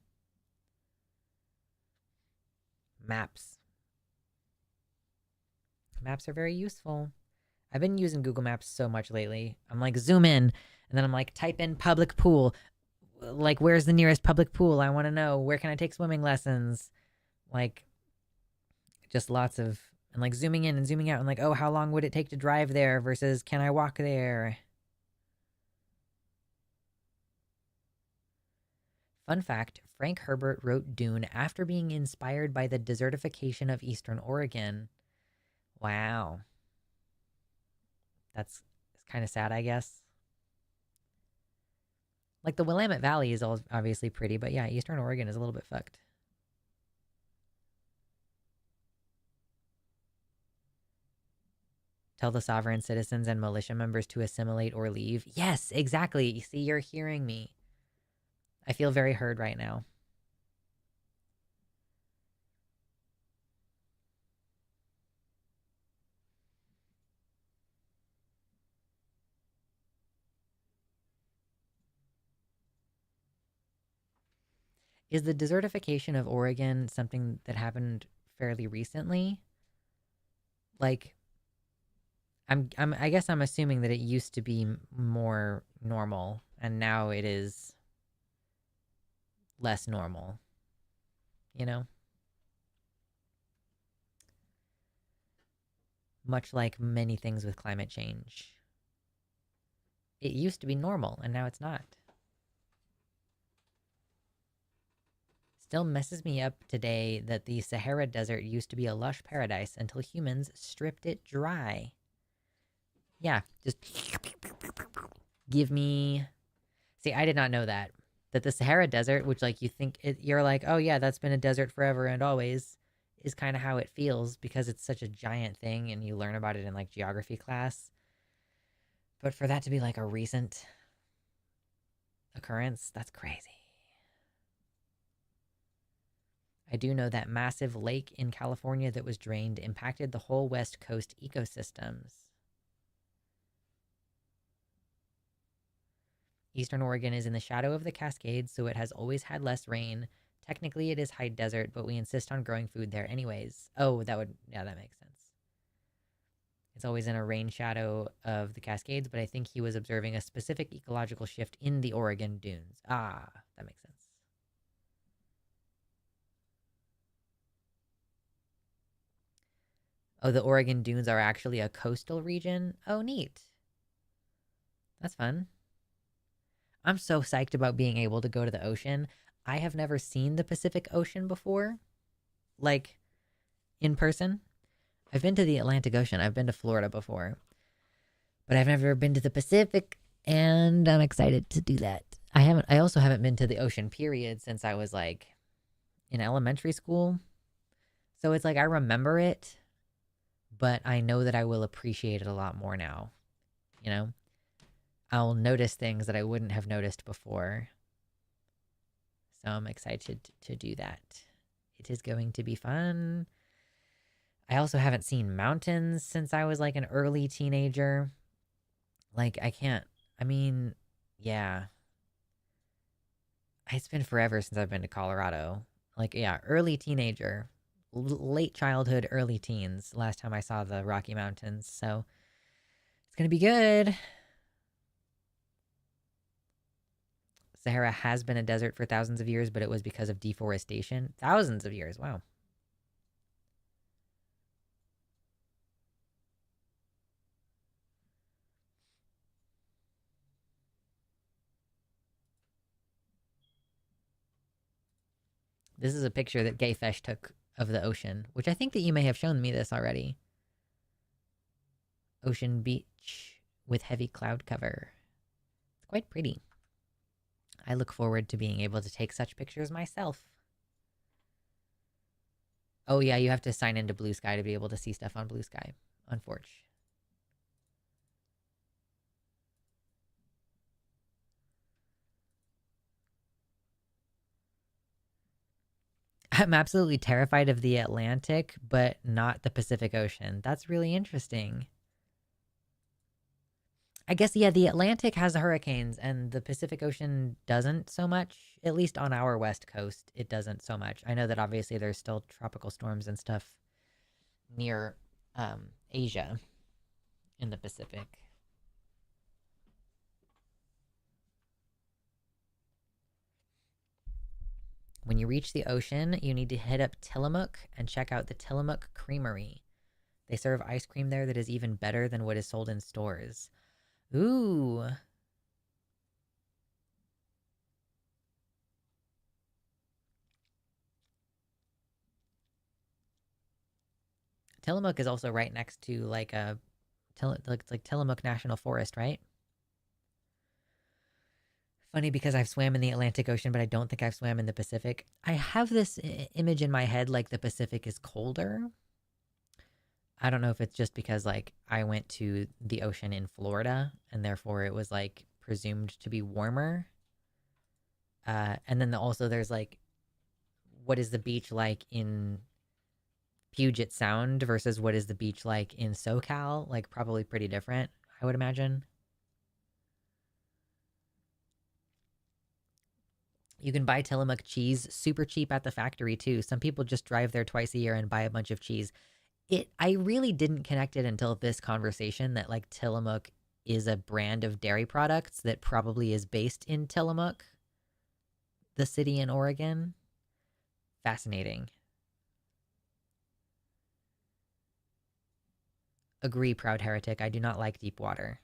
Maps. Maps are very useful. I've been using Google Maps so much lately. I'm like, zoom in, and then I'm like, type in public pool. Like, where's the nearest public pool? I want to know. Where can I take swimming lessons? Like, just lots of, and like zooming in and zooming out and like, oh, how long would it take to drive there versus can I walk there? Fun fact, Frank Herbert wrote Dune after being inspired by the desertification of eastern Oregon. Wow. That's kind of sad, I guess. Like, the Willamette Valley is obviously pretty, but yeah, eastern Oregon is a little bit fucked. Tell the sovereign citizens and militia members to assimilate or leave. Yes, exactly. See, you're hearing me. I feel very heard right now. Is the desertification of Oregon something that happened fairly recently? Like, I guess I'm assuming that it used to be more normal and now it is less normal. You know? Much like many things with climate change. It used to be normal and now it's not. Still messes me up today that the Sahara Desert used to be a lush paradise until humans stripped it dry. Yeah, just give me. See, I did not know that. That the Sahara Desert, which, like, you think you're like, oh yeah, that's been a desert forever and always, is kind of how it feels because it's such a giant thing and you learn about it in, like, geography class. But for that to be like a recent occurrence, that's crazy. I do know that massive lake in California that was drained impacted the whole West Coast ecosystems. Eastern Oregon is in the shadow of the Cascades, so it has always had less rain. Technically, it is high desert, but we insist on growing food there anyways. Oh, that makes sense. It's always in a rain shadow of the Cascades, but I think he was observing a specific ecological shift in the Oregon dunes. Ah, that makes sense. Oh, the Oregon dunes are actually a coastal region? Oh, neat. That's fun. I'm so psyched about being able to go to the ocean. I have never seen the Pacific Ocean before, like in person. I've been to the Atlantic Ocean. I've been to Florida before, but I've never been to the Pacific, and I'm excited to do that. I also haven't been to the ocean period since I was like in elementary school. So it's like I remember it, but I know that I will appreciate it a lot more now. You know? I'll notice things that I wouldn't have noticed before. So I'm excited to do that. It is going to be fun. I also haven't seen mountains since I was like an early teenager. Like, yeah. It's been forever since I've been to Colorado. Like, yeah, early teenager, late childhood, early teens, last time I saw the Rocky Mountains. So it's going to be good. Sahara has been a desert for thousands of years, but it was because of deforestation. Thousands of years, wow. This is a picture that Gayfesh took of the ocean, which I think that you may have shown me this already. Ocean beach with heavy cloud cover. It's quite pretty. I look forward to being able to take such pictures myself. Oh yeah, you have to sign into Blue Sky to be able to see stuff on Blue Sky, on Forge. I'm absolutely terrified of the Atlantic, but not the Pacific Ocean. That's really interesting. I guess, yeah, the Atlantic has hurricanes and the Pacific Ocean doesn't so much. At least on our west coast, it doesn't so much. I know that obviously there's still tropical storms and stuff near Asia in the Pacific. When you reach the ocean, you need to hit up Tillamook and check out the Tillamook Creamery. They serve ice cream there that is even better than what is sold in stores. Ooh. Tillamook is also right next to like like Tillamook National Forest, right? Funny because I've swam in the Atlantic Ocean, but I don't think I've swam in the Pacific. I have this image in my head like the Pacific is colder. I don't know if it's just because like I went to the ocean in Florida and therefore it was like presumed to be warmer. And then also there's like, what is the beach like in Puget Sound versus what is the beach like in SoCal? Like probably pretty different, I would imagine. You can buy Tillamook cheese super cheap at the factory too. Some people just drive there twice a year and buy a bunch of cheese. I really didn't connect it until this conversation that like Tillamook is a brand of dairy products that probably is based in Tillamook, the city in Oregon. Fascinating. Agree, proud heretic. I do not like deep water.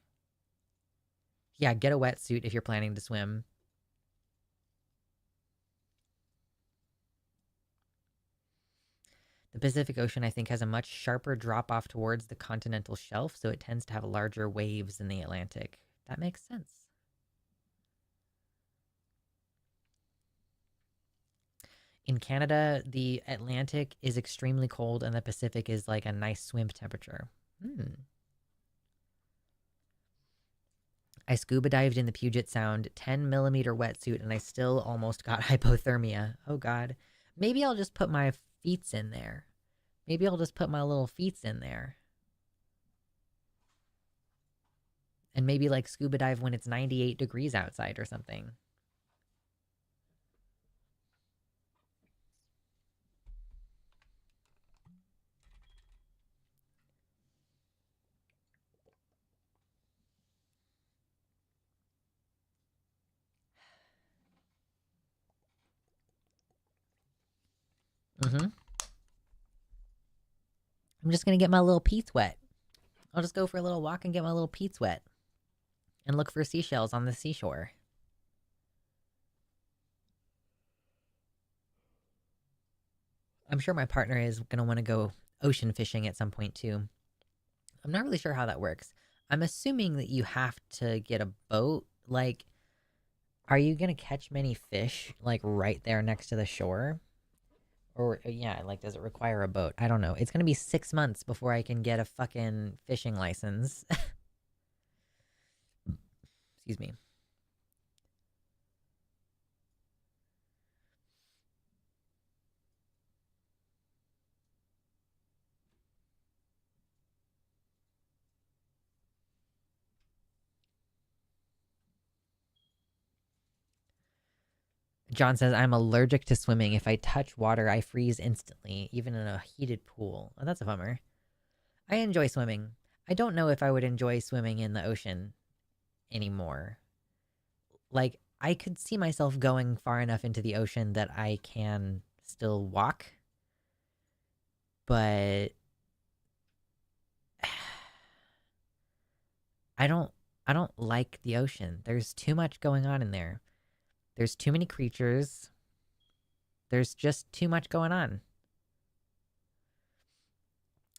Yeah, get a wetsuit if you're planning to swim. The Pacific Ocean, I think, has a much sharper drop off towards the continental shelf, so it tends to have larger waves than the Atlantic. That makes sense. In Canada, the Atlantic is extremely cold and the Pacific is like a nice swim temperature. I scuba dived in the Puget Sound, 10 millimeter wetsuit, and I still almost got hypothermia. Oh, God. Maybe I'll just put my feets in there. Maybe I'll just put my little feets in there. And maybe like scuba dive when it's 98 degrees outside or something. I'm just gonna get my little peats wet. I'll just go for a little walk and get my little peats wet. And look for seashells on the seashore. I'm sure my partner is gonna want to go ocean fishing at some point too. I'm not really sure how that works. I'm assuming that you have to get a boat. Like, are you gonna catch many fish like right there next to the shore? Or yeah, like does it require a boat? I don't know. It's gonna be 6 months before I can get a fucking fishing license. Excuse me. John says, I'm allergic to swimming. If I touch water, I freeze instantly, even in a heated pool. Oh, that's a bummer. I enjoy swimming. I don't know if I would enjoy swimming in the ocean anymore. Like, I could see myself going far enough into the ocean that I can still walk, but I don't I don't like the ocean. There's too much going on in there. There's too many creatures. There's just too much going on.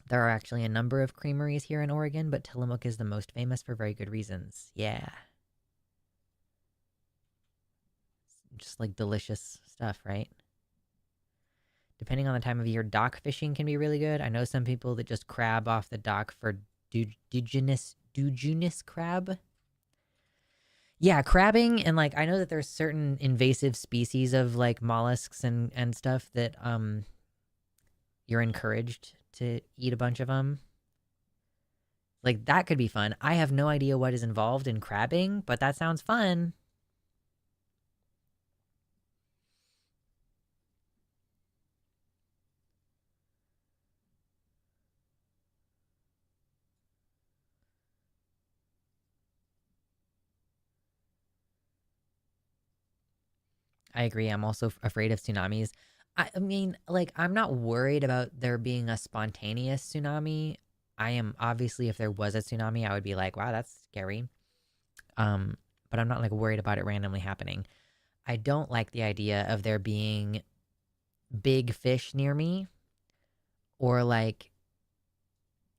There are actually a number of creameries here in Oregon, but Tillamook is the most famous for very good reasons. Yeah. Just like delicious stuff, right? Depending on the time of year, dock fishing can be really good. I know some people that just crab off the dock for Duginus crab. Yeah, crabbing, and like I know that there's certain invasive species of like mollusks and stuff that you're encouraged to eat a bunch of them. Like that could be fun. I have no idea what is involved in crabbing, but that sounds fun. I agree. I'm also afraid of tsunamis. I mean, like, I'm not worried about there being a spontaneous tsunami. I am obviously, if there was a tsunami, I would be like, wow, that's scary. Um, but I'm not like worried about it randomly happening. I don't like the idea of there being big fish near me or like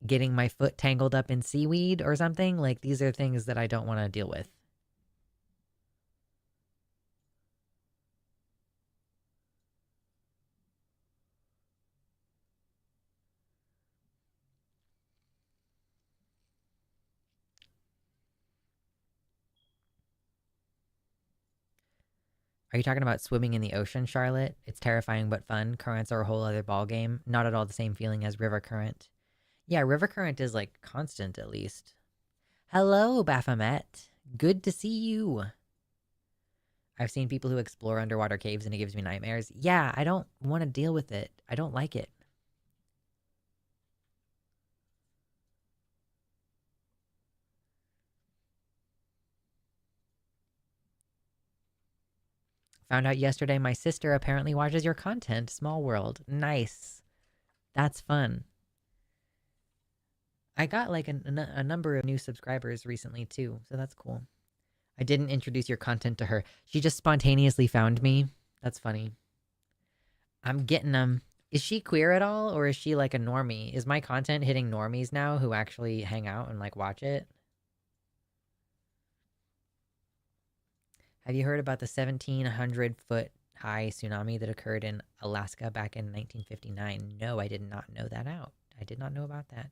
getting my foot tangled up in seaweed or something. Like, these are things that I don't want to deal with. Are you talking about swimming in the ocean, Charlotte? It's terrifying but fun. Currents are a whole other ball game. Not at all the same feeling as river current. Yeah, river current is like constant at least. Hello, Baphomet. Good to see you. I've seen people who explore underwater caves and it gives me nightmares. Yeah, I don't want to deal with it. I don't like it. Found out yesterday my sister apparently watches your content. Small world. Nice. That's fun. I got like a number of new subscribers recently too, so that's cool. I didn't introduce your content to her. She just spontaneously found me. That's funny. I'm getting them. Is she queer at all, or is she like a normie? Is my content hitting normies now who actually hang out and like watch it? Have you heard about the 1,700-foot high tsunami that occurred in Alaska back in 1959? No, I did not know that out. I did not know about that.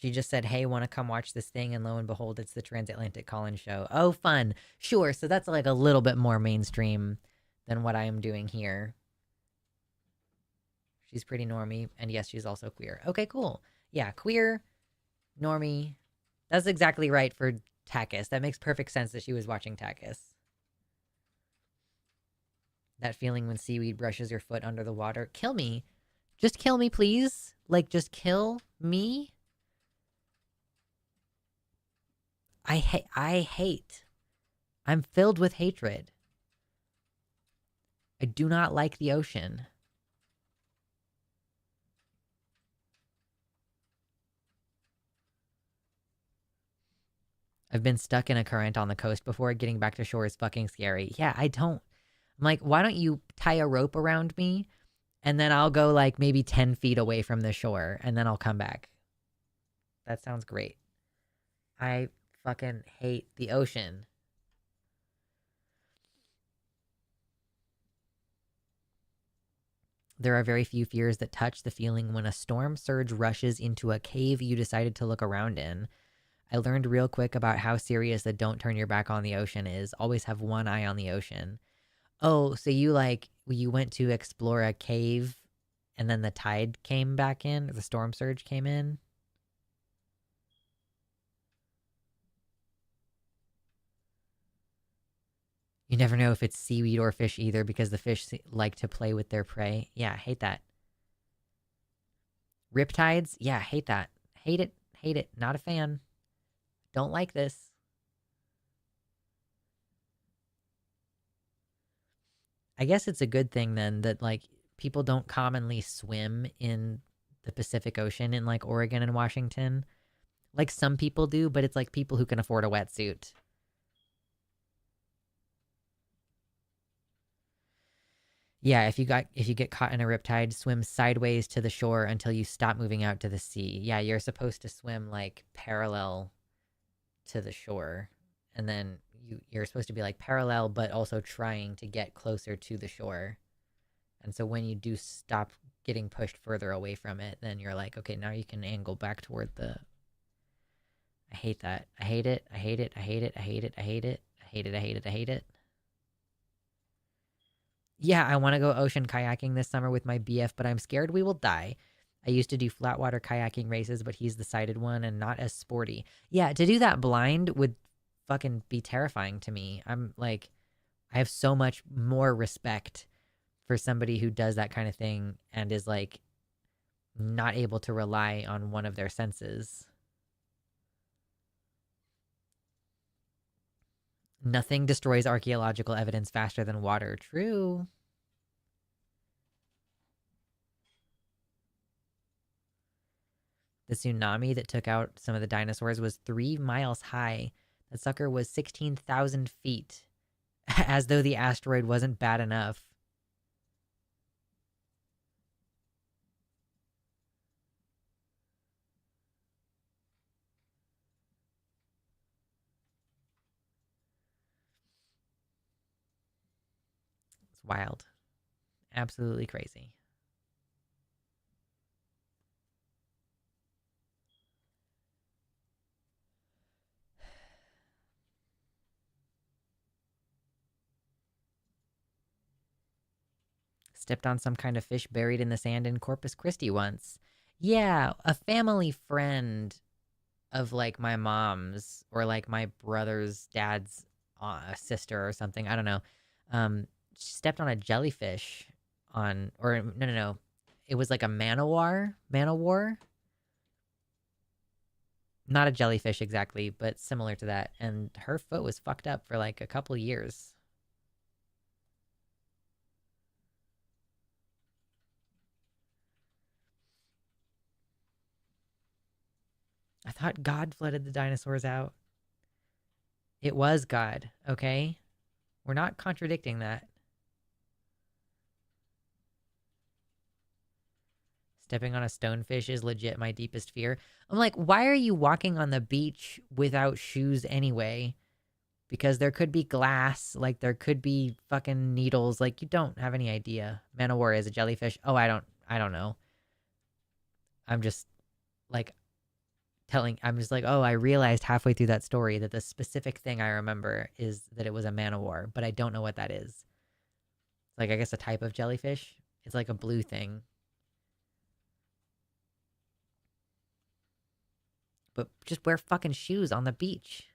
She just said, hey, want to come watch this thing? And lo and behold, it's the Transatlantic Call-In Show. Oh, fun. Sure. So that's like a little bit more mainstream than what I am doing here. She's pretty normie. And yes, she's also queer. Okay, cool. Yeah, queer, normie. That's exactly right for Takis. That makes perfect sense that she was watching Takis. That feeling when seaweed brushes your foot under the water. Kill me. Just kill me, please. Like, just kill me. I hate. I'm filled with hatred. I do not like the ocean. I've been stuck in a current on the coast before. Getting back to shore is fucking scary. Yeah, I don't. I'm like, why don't you tie a rope around me and then I'll go like maybe 10 feet away from the shore and then I'll come back. That sounds great. I fucking hate the ocean. There are very few fears that touch the feeling when a storm surge rushes into a cave you decided to look around in. I learned real quick about how serious the don't turn your back on the ocean is. Always have one eye on the ocean. Oh, so you went to explore a cave and then the tide came back in, or the storm surge came in? You never know if it's seaweed or fish either because the fish like to play with their prey. Yeah, hate that. Riptides? Yeah, hate that. Hate it. Hate it. Not a fan. Don't like this. I guess it's a good thing then that like people don't commonly swim in the Pacific Ocean in like Oregon and Washington. Like some people do, but it's like people who can afford a wetsuit. Yeah, if you get caught in a riptide, swim sideways to the shore until you stop moving out to the sea. Yeah, you're supposed to swim like parallel to the shore. And then you're supposed to be like parallel but also trying to get closer to the shore. And so when you do stop getting pushed further away from it, then you're like, okay, now you can angle back toward the I hate that. I hate it. I hate it. I hate it. I hate it. I hate it. I hate it. I hate it. I hate it. Yeah, I want to go ocean kayaking this summer with my BF, but I'm scared we will die. I used to do flatwater kayaking races, but he's the sighted one and not as sporty. Yeah, to do that blind would fucking be terrifying to me. I'm like, I have so much more respect for somebody who does that kind of thing and is like not able to rely on one of their senses. Nothing destroys archaeological evidence faster than water. True. The tsunami that took out some of the dinosaurs was 3 miles high. The sucker was 16,000 feet. As though the asteroid wasn't bad enough. It's wild. Absolutely crazy. Stepped on some kind of fish buried in the sand in Corpus Christi once. Yeah, a family friend of like my mom's or like my brother's dad's sister or something. I don't know. She stepped on a jellyfish or no. It was like a manowar. Not a jellyfish exactly, but similar to that. And her foot was fucked up for like a couple years. I thought God flooded the dinosaurs out. It was God, okay? We're not contradicting that. Stepping on a stonefish is legit my deepest fear. I'm like, why are you walking on the beach without shoes anyway? Because there could be glass, like there could be fucking needles, like you don't have any idea. Manowar is a jellyfish. Oh, I don't know. I'm just like I'm just like, oh, I realized halfway through that story that the specific thing I remember is that it was a man-o-war, but I don't know what that is. It's like, I guess, a type of jellyfish. It's like a blue thing. But just wear fucking shoes on the beach.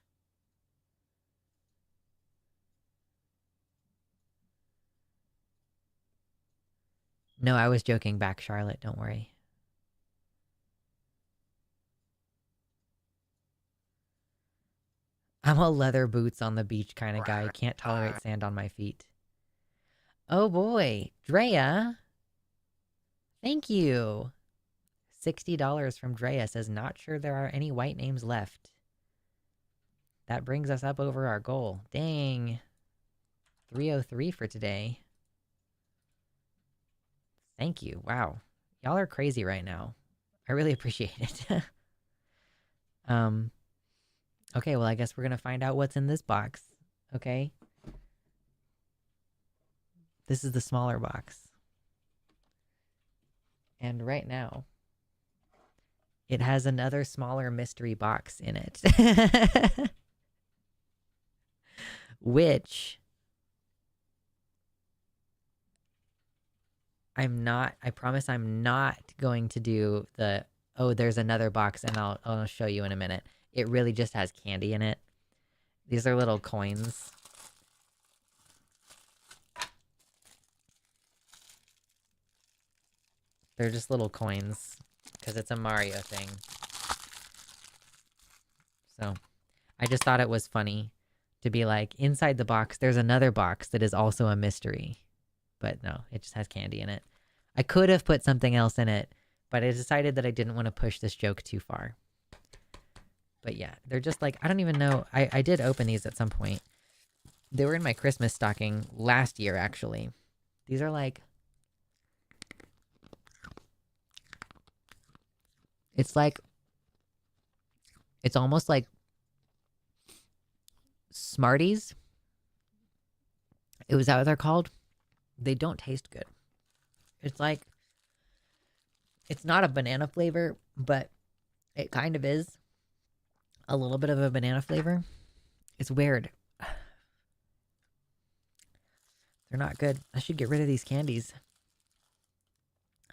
No, I was joking back, Charlotte. Don't worry. I'm a leather boots on the beach kind of guy. Can't tolerate sand on my feet. Oh boy. Drea. Thank you. $60 from Drea says, not sure there are any white names left. That brings us up over our goal. Dang. 303 for today. Thank you. Wow. Y'all are crazy right now. I really appreciate it. Okay, well, I guess we're gonna find out what's in this box. Okay? This is the smaller box. And right now, it has another smaller mystery box in it. Which I promise I'm not going to do the, oh, there's another box and I'll show you in a minute. It really just has candy in it. These are little coins. They're just little coins because it's a Mario thing. So I just thought it was funny to be like, inside the box, there's another box that is also a mystery. But no, it just has candy in it. I could have put something else in it, but I decided that I didn't want to push this joke too far. But yeah, they're just like, I don't even know. I did open these at some point. They were in my Christmas stocking last year, actually. These are like... It's like... It's almost like... Smarties? Was that what they're called? They don't taste good. It's like... It's not a banana flavor, but it kind of is. A little bit of a banana flavor. It's weird. They're not good. I should get rid of these candies.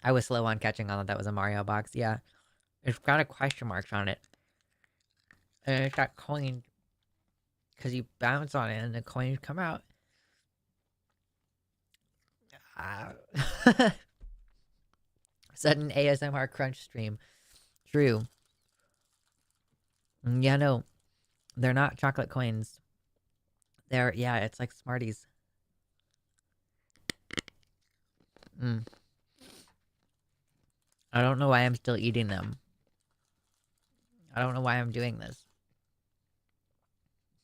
I was slow on catching on that was a Mario box. Yeah. It's got a question marks on it. And it's got coins. Because you bounce on it and the coins come out. Sudden ASMR crunch stream. True. Yeah, no. They're not chocolate coins. Yeah, it's like Smarties. I don't know why I'm still eating them. I don't know why I'm doing this.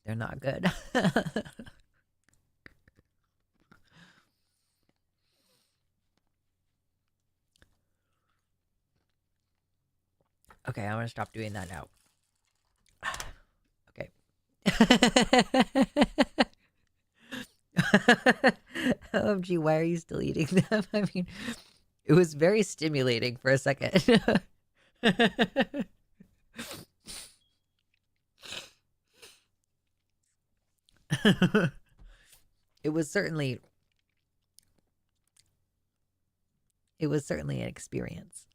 They're not good. Okay, I'm gonna stop doing that now. Okay. OMG, why are you still eating them? I mean, it was very stimulating for a second. It was certainly an experience.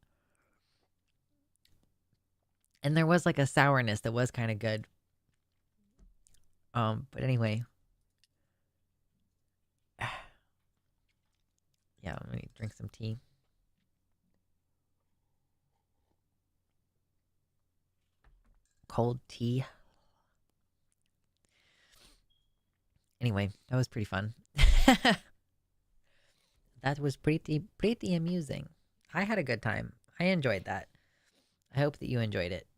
And there was like a sourness that was kind of good. But anyway. Yeah, let me drink some tea. Cold tea. Anyway, that was pretty fun. That was pretty amusing. I had a good time. I enjoyed that. I hope that you enjoyed it.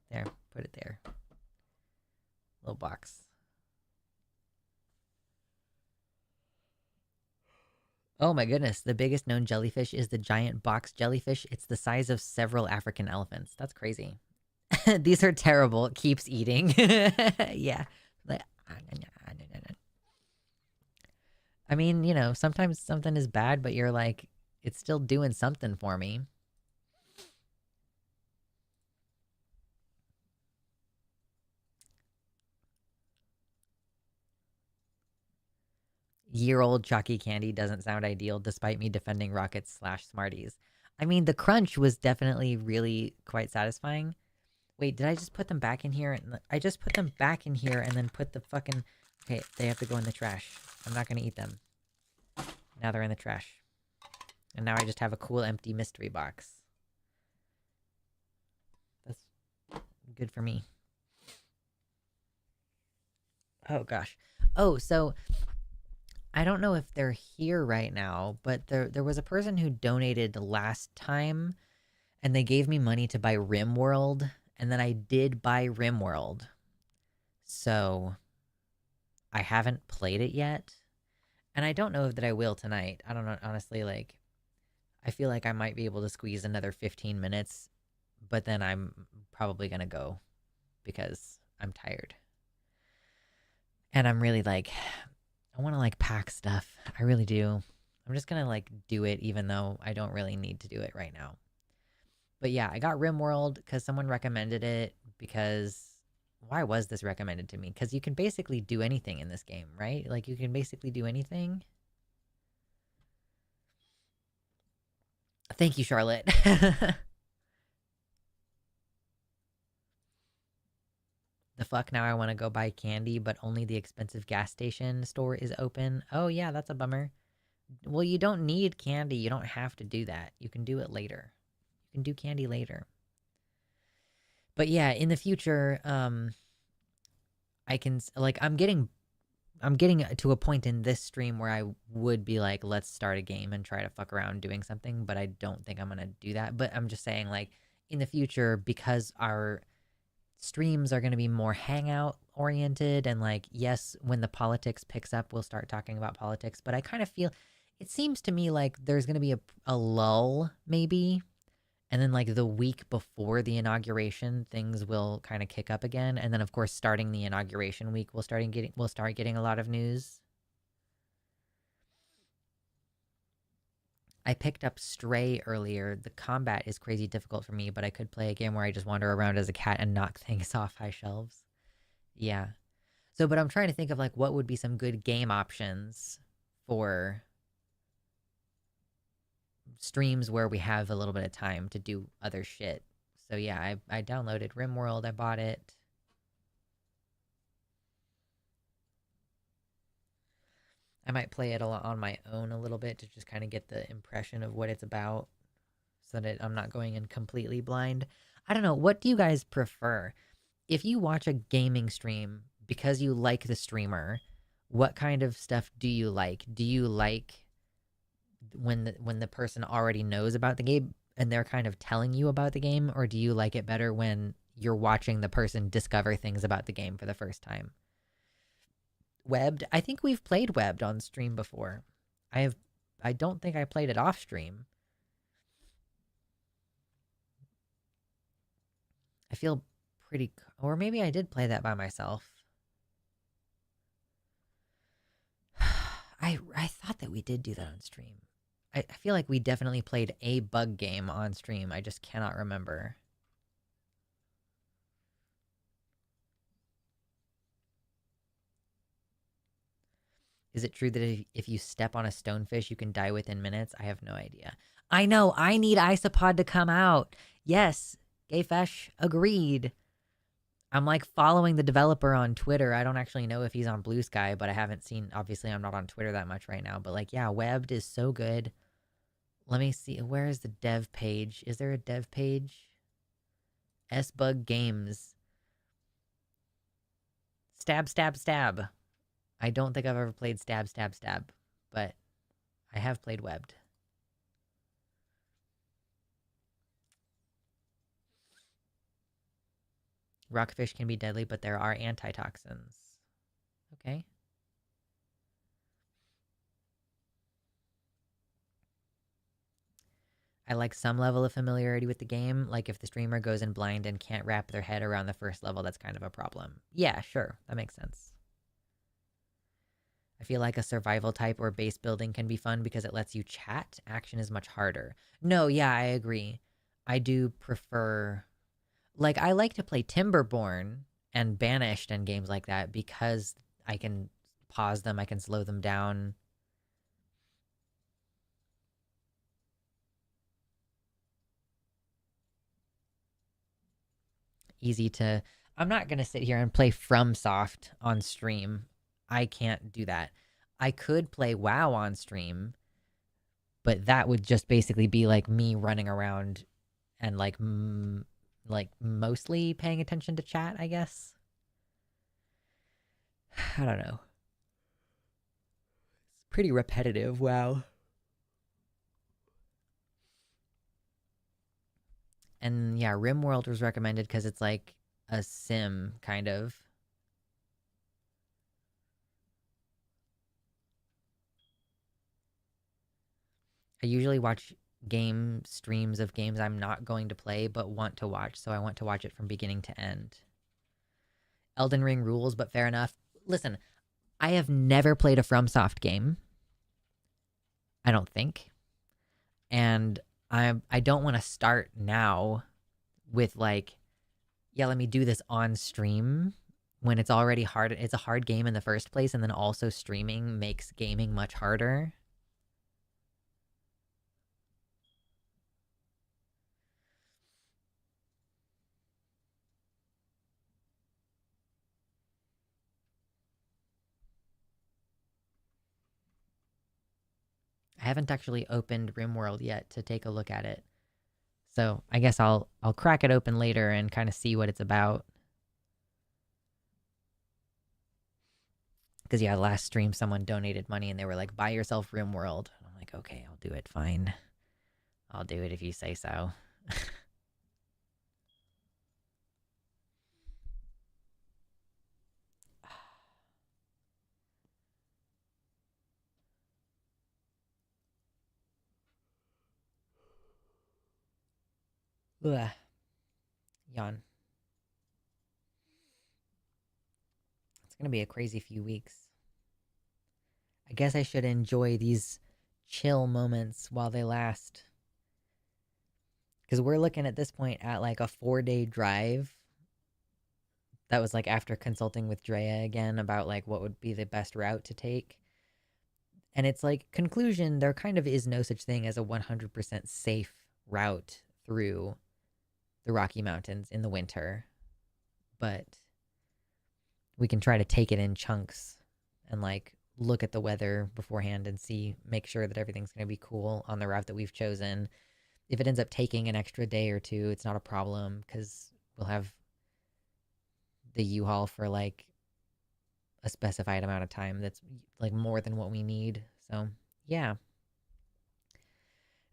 There, put it there. Little box. Oh my goodness, the biggest known jellyfish is the giant box jellyfish. It's the size of several African elephants. That's crazy. These are terrible. Keeps eating. Yeah. I mean, you know, sometimes something is bad, but you're like, it's still doing something for me. Year-old chalky candy doesn't sound ideal, despite me defending rockets slash Smarties. I mean, the crunch was definitely really quite satisfying. Wait, did I just put them back in here? I just put them back in here and then put the fucking... Okay, they have to go in the trash. I'm not gonna eat them. Now they're in the trash. And now I just have a cool empty mystery box. That's good for me. Oh, gosh. Oh, so... I don't know if they're here right now, but there was a person who donated last time, and they gave me money to buy RimWorld, and then I did buy RimWorld. So I haven't played it yet, and I don't know that I will tonight. I don't know, honestly, like, I feel like I might be able to squeeze another 15 minutes, but then I'm probably gonna go because I'm tired. And I'm really like, I want to like pack stuff. I really do. I'm just gonna like do it even though I don't really need to do it right now. But yeah, I got RimWorld because someone recommended it because why was this recommended to me? Because you can basically do anything in this game, right? Like you can basically do anything. Thank you, Charlotte. The fuck, now I want to go buy candy, but only the expensive gas station store is open. Oh yeah, that's a bummer. Well, you don't need candy. You don't have to do that. You can do it later. You can do candy later. But yeah, in the future, I can like I'm getting to a point in this stream where I would be like, let's start a game and try to fuck around doing something, but I don't think I'm gonna do that. But I'm just saying, like, in the future, because our streams are gonna be more hangout oriented, and like, yes, when the politics picks up, we'll start talking about politics. But I kind of feel it seems to me like there's gonna be a lull, maybe. And then, like, the week before the inauguration, things will kind of kick up again. And then, of course, starting the inauguration week, we'll start getting a lot of news. I picked up Stray earlier. The combat is crazy difficult for me, but I could play a game where I just wander around as a cat and knock things off high shelves. Yeah. So, but I'm trying to think of, like, what would be some good game options for streams where we have a little bit of time to do other shit. So yeah, I downloaded RimWorld, I bought it. I might play it on my own a little bit to just kind of get the impression of what it's about so that I'm not going in completely blind. I don't know, what do you guys prefer? If you watch a gaming stream because you like the streamer, what kind of stuff do you like? Do you like when the person already knows about the game and they're kind of telling you about the game, or do you like it better when you're watching the person discover things about the game for the first time? Webbed, I think we've played Webbed on stream before. I don't think I played it off stream. I feel pretty, or maybe I did play that by myself. I thought that we did do that on stream. I feel like we definitely played a bug game on stream. I just cannot remember. Is it true that if you step on a stonefish, you can die within minutes? I have no idea. I know. I need Isopod to come out. Yes. Gayfesh agreed. I'm like following the developer on Twitter. I don't actually know if he's on Blue Sky, but I haven't seen. Obviously, I'm not on Twitter that much right now. But like, yeah, Webbed is so good. Let me see. Where is the dev page? Is there a dev page? S-Bug Games. Stab, stab, stab. I don't think I've ever played Stab, Stab, Stab, but I have played Webbed. Rockfish can be deadly, but there are antitoxins. Okay. I like some level of familiarity with the game, like if the streamer goes in blind and can't wrap their head around the first level, that's kind of a problem. Yeah, sure, that makes sense. I feel like a survival type or base building can be fun because it lets you chat. Action is much harder. No, yeah, I agree. I do prefer, like, I like to play Timberborn and Banished and games like that because I can pause them, I can slow them down. Easy to. I'm not going to sit here and play FromSoft on stream. I can't do that. I could play WoW on stream, but that would just basically be like me running around and like mostly paying attention to chat, I guess. I don't know. It's pretty repetitive. WoW. And yeah, RimWorld was recommended because it's like a sim kind of. I usually watch game streams of games I'm not going to play but want to watch, so I want to watch it from beginning to end. Elden Ring rules, but fair enough. Listen, I have never played a FromSoft game. I don't think. And I don't want to start now with like, yeah, let me do this on stream when it's already hard. It's a hard game in the first place, and then also streaming makes gaming much harder. I haven't actually opened RimWorld yet to take a look at it. So I guess I'll crack it open later and kind of see what it's about. Because yeah, last stream someone donated money and they were like, "Buy yourself RimWorld." And I'm like, "Okay, I'll do it. Fine, I'll do it if you say so." Ugh. Yawn. It's gonna be a crazy few weeks. I guess I should enjoy these chill moments while they last. Because we're looking at this point at like a 4-day drive. That was like after consulting with Drea again about like what would be the best route to take. And it's like, conclusion, there kind of is no such thing as a 100% safe route through the Rocky Mountains in the winter. But we can try to take it in chunks and like look at the weather beforehand and see, make sure that everything's going to be cool on the route that we've chosen. If it ends up taking an extra day or two, it's not a problem because we'll have the U-Haul for like a specified amount of time that's like more than what we need. So, yeah.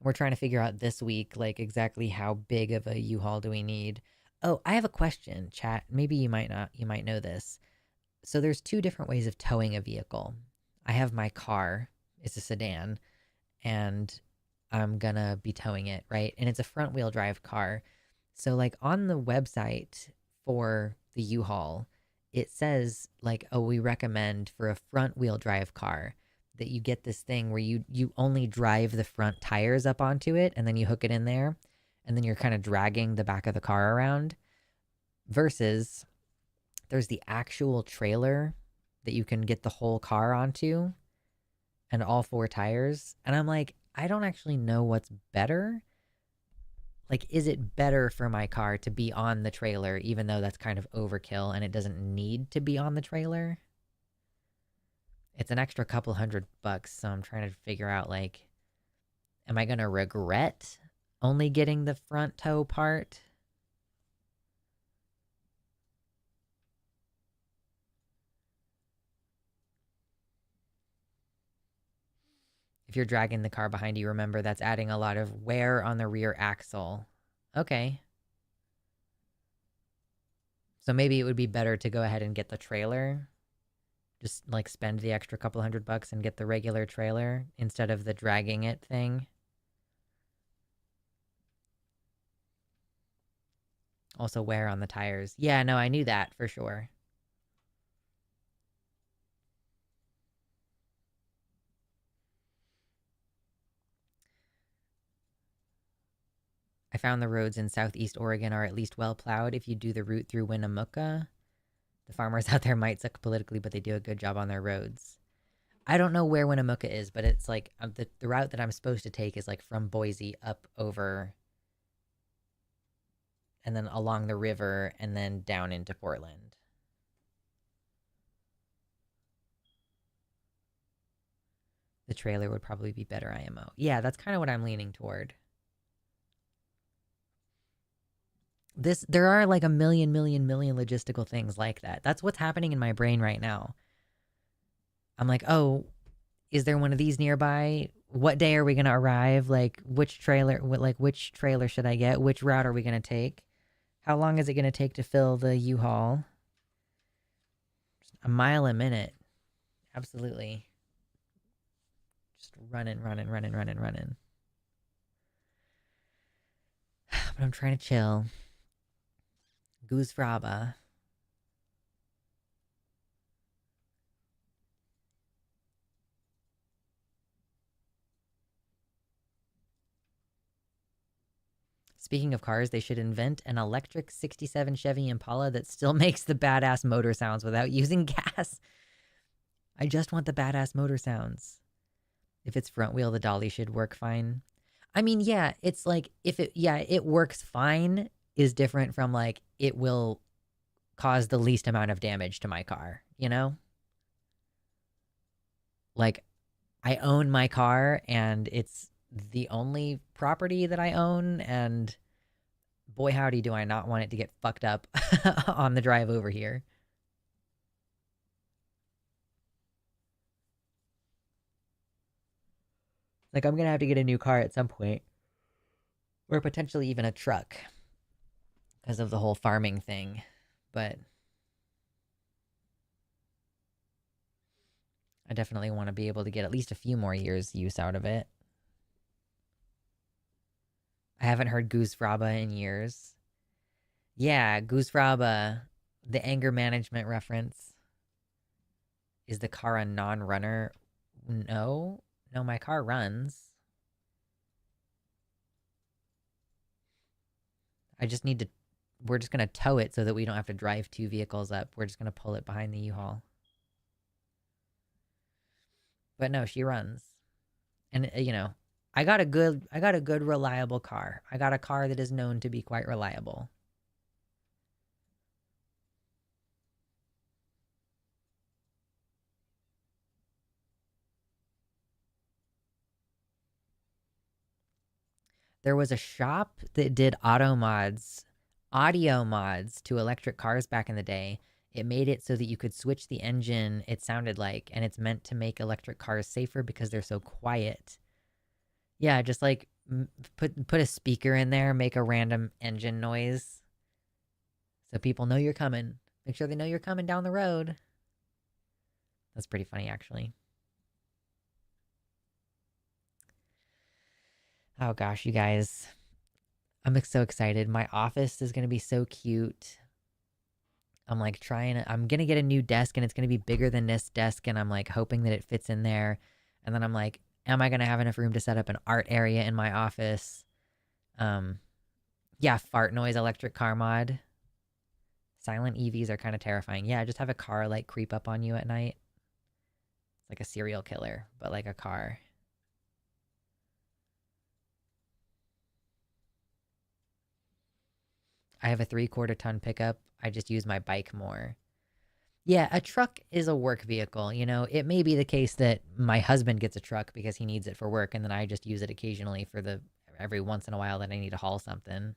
We're trying to figure out this week like exactly how big of a U-Haul do we need. Oh, I have a question, chat. Maybe you might not, you might know this. So there's two different ways of towing a vehicle. I have my car, it's a sedan, and I'm gonna be towing it, right? And it's a front wheel drive car. So like on the website for the U-Haul, it says like, oh, we recommend for a front wheel drive car that you get this thing where you only drive the front tires up onto it and then you hook it in there and then you're kind of dragging the back of the car around, versus there's the actual trailer that you can get the whole car onto and all four tires. And I'm like, I don't actually know what's better. Like, is it better for my car to be on the trailer, even though that's kind of overkill and it doesn't need to be on the trailer? It's an extra couple $100, so I'm trying to figure out, like, am I going to regret only getting the front tow part? If you're dragging the car behind you, remember that's adding a lot of wear on the rear axle. Okay. So maybe it would be better to go ahead and get the trailer. Just like spend the extra couple $100 and get the regular trailer instead of the dragging it thing. Also wear on the tires. Yeah, no, I knew that for sure. I found the roads in southeast Oregon are at least well plowed if you do the route through Winnemucca. The farmers out there might suck politically, but they do a good job on their roads. I don't know where Winnemucca is, but it's like the route that I'm supposed to take is like from Boise up over and then along the river and then down into Portland. The trailer would probably be better IMO. Yeah, that's kind of what I'm leaning toward. There are like a million logistical things like that. That's what's happening in my brain right now. I'm like, oh, is there one of these nearby? What day are we gonna arrive? Like, which trailer should I get? Which route are we gonna take? How long is it gonna take to fill the U-Haul? A mile a minute. Absolutely. Just running. But I'm trying to chill. Goose Fraba. Speaking of cars, they should invent an electric 67 Chevy Impala that still makes the badass motor sounds without using gas. I just want the badass motor sounds. If it's front wheel, the dolly should work fine. I mean, yeah, it's like it works fine is different from like it will cause the least amount of damage to my car, you know? Like I own my car and it's the only property that I own, and boy howdy do I not want it to get fucked up on the drive over here. Like I'm gonna have to get a new car at some point. Or potentially even a truck. Because of the whole farming thing. But I definitely want to be able to get at least a few more years use out of it. I haven't heard Goose Fraba in years. Yeah, Goose Fraba, the anger management reference. Is the car a non-runner? No. No, my car runs. I just need to... We're just going to tow it so that we don't have to drive two vehicles up. We're just going to pull it behind the U-Haul. But no, she runs. And, you know, I got a good, reliable car. I got a car that is known to be quite reliable. There was a shop that did audio mods to electric cars back in the day. It made it so that you could switch the engine, it sounded like, and it's meant to make electric cars safer because they're so quiet. Yeah, just like put a speaker in there, make a random engine noise so people know you're coming. Make sure they know you're coming down the road. That's pretty funny, actually. Oh gosh, you guys. I'm so excited. My office is going to be so cute. I'm like I'm going to get a new desk and it's going to be bigger than this desk, and I'm like hoping that it fits in there. And then I'm like, am I going to have enough room to set up an art area in my office? Yeah, fart noise electric car mod. Silent EVs are kind of terrifying. Yeah, just have a car like creep up on you at night. It's like a serial killer, but like a car. I have a 3/4 ton pickup. I just use my bike more. Yeah, a truck is a work vehicle. You know, it may be the case that my husband gets a truck because he needs it for work, and then I just use it occasionally for every once in a while that I need to haul something.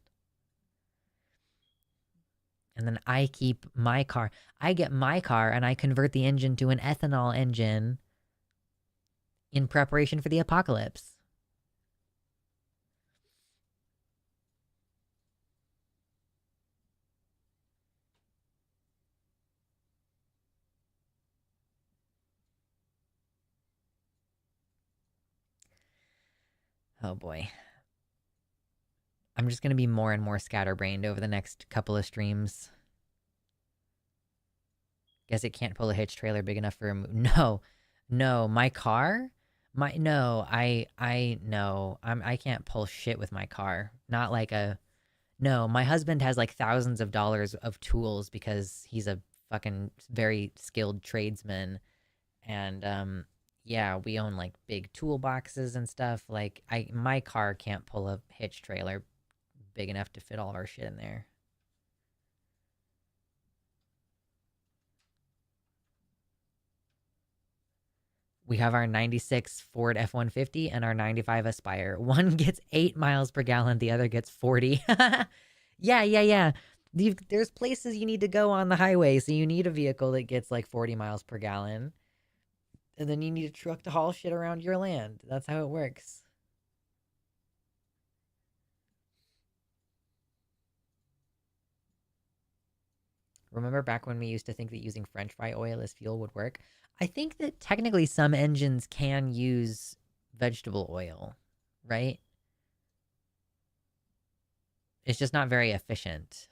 And then I keep my car. I get my car and I convert the engine to an ethanol engine in preparation for the apocalypse. Oh boy. I'm just going to be more and more scatterbrained over the next couple of streams. Guess it can't pull a hitch trailer big enough for a... No. My car My no, I no. I can't pull shit with my car. Not like a no, my husband has like thousands of dollars of tools because he's a fucking very skilled tradesman. And yeah, we own like big toolboxes and stuff. Like my car can't pull a hitch trailer big enough to fit all of our shit in there. We have our 96 Ford F-150 and our 95 Aspire. One gets 8 miles per gallon, the other gets 40. Yeah, yeah, yeah. There's places you need to go on the highway, so you need a vehicle that gets like 40 miles per gallon. And then you need a truck to haul shit around your land. That's how it works. Remember back when we used to think that using French fry oil as fuel would work? I think that technically some engines can use vegetable oil, right? It's just not very efficient.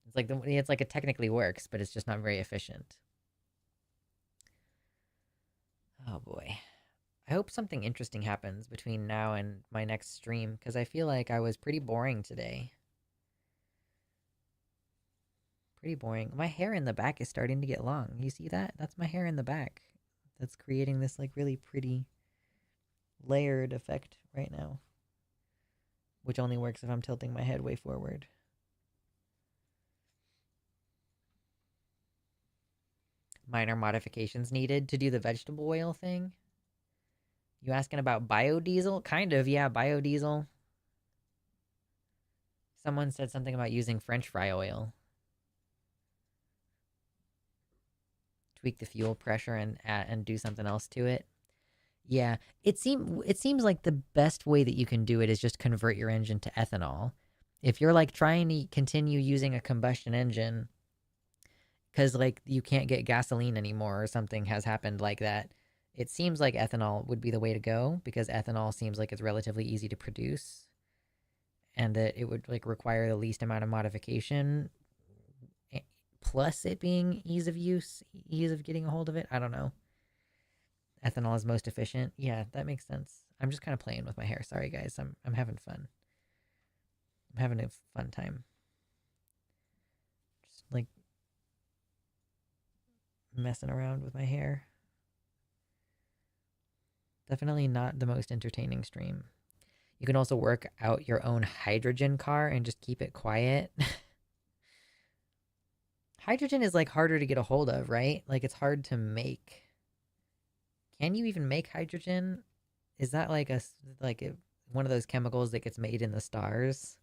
It's like it technically works, but it's just not very efficient. Oh boy. I hope something interesting happens between now and my next stream because I feel like I was pretty boring today. Pretty boring. My hair in the back is starting to get long. You see that? That's my hair in the back. That's creating this like really pretty layered effect right now, which only works if I'm tilting my head way forward. Minor modifications needed to do the vegetable oil thing. You asking about biodiesel? Kind of, yeah, biodiesel. Someone said something about using French fry oil. Tweak the fuel pressure and do something else to it. Yeah, it seems like the best way that you can do it is just convert your engine to ethanol. If you're like trying to continue using a combustion engine because like you can't get gasoline anymore or something has happened like that, it seems like ethanol would be the way to go because ethanol seems like it's relatively easy to produce and that it would like require the least amount of modification plus it being ease of use, ease of getting a hold of it. I don't know. Ethanol is most efficient. Yeah, that makes sense. I'm just kind of playing with my hair. Sorry guys. I'm having fun. I'm having a fun time. Just like messing around with my hair. Definitely not the most entertaining stream. You can also work out your own hydrogen car and just keep it quiet. Hydrogen is like harder to get a hold of, right? Like it's hard to make. Can you even make hydrogen? Is that one of those chemicals that gets made in the stars?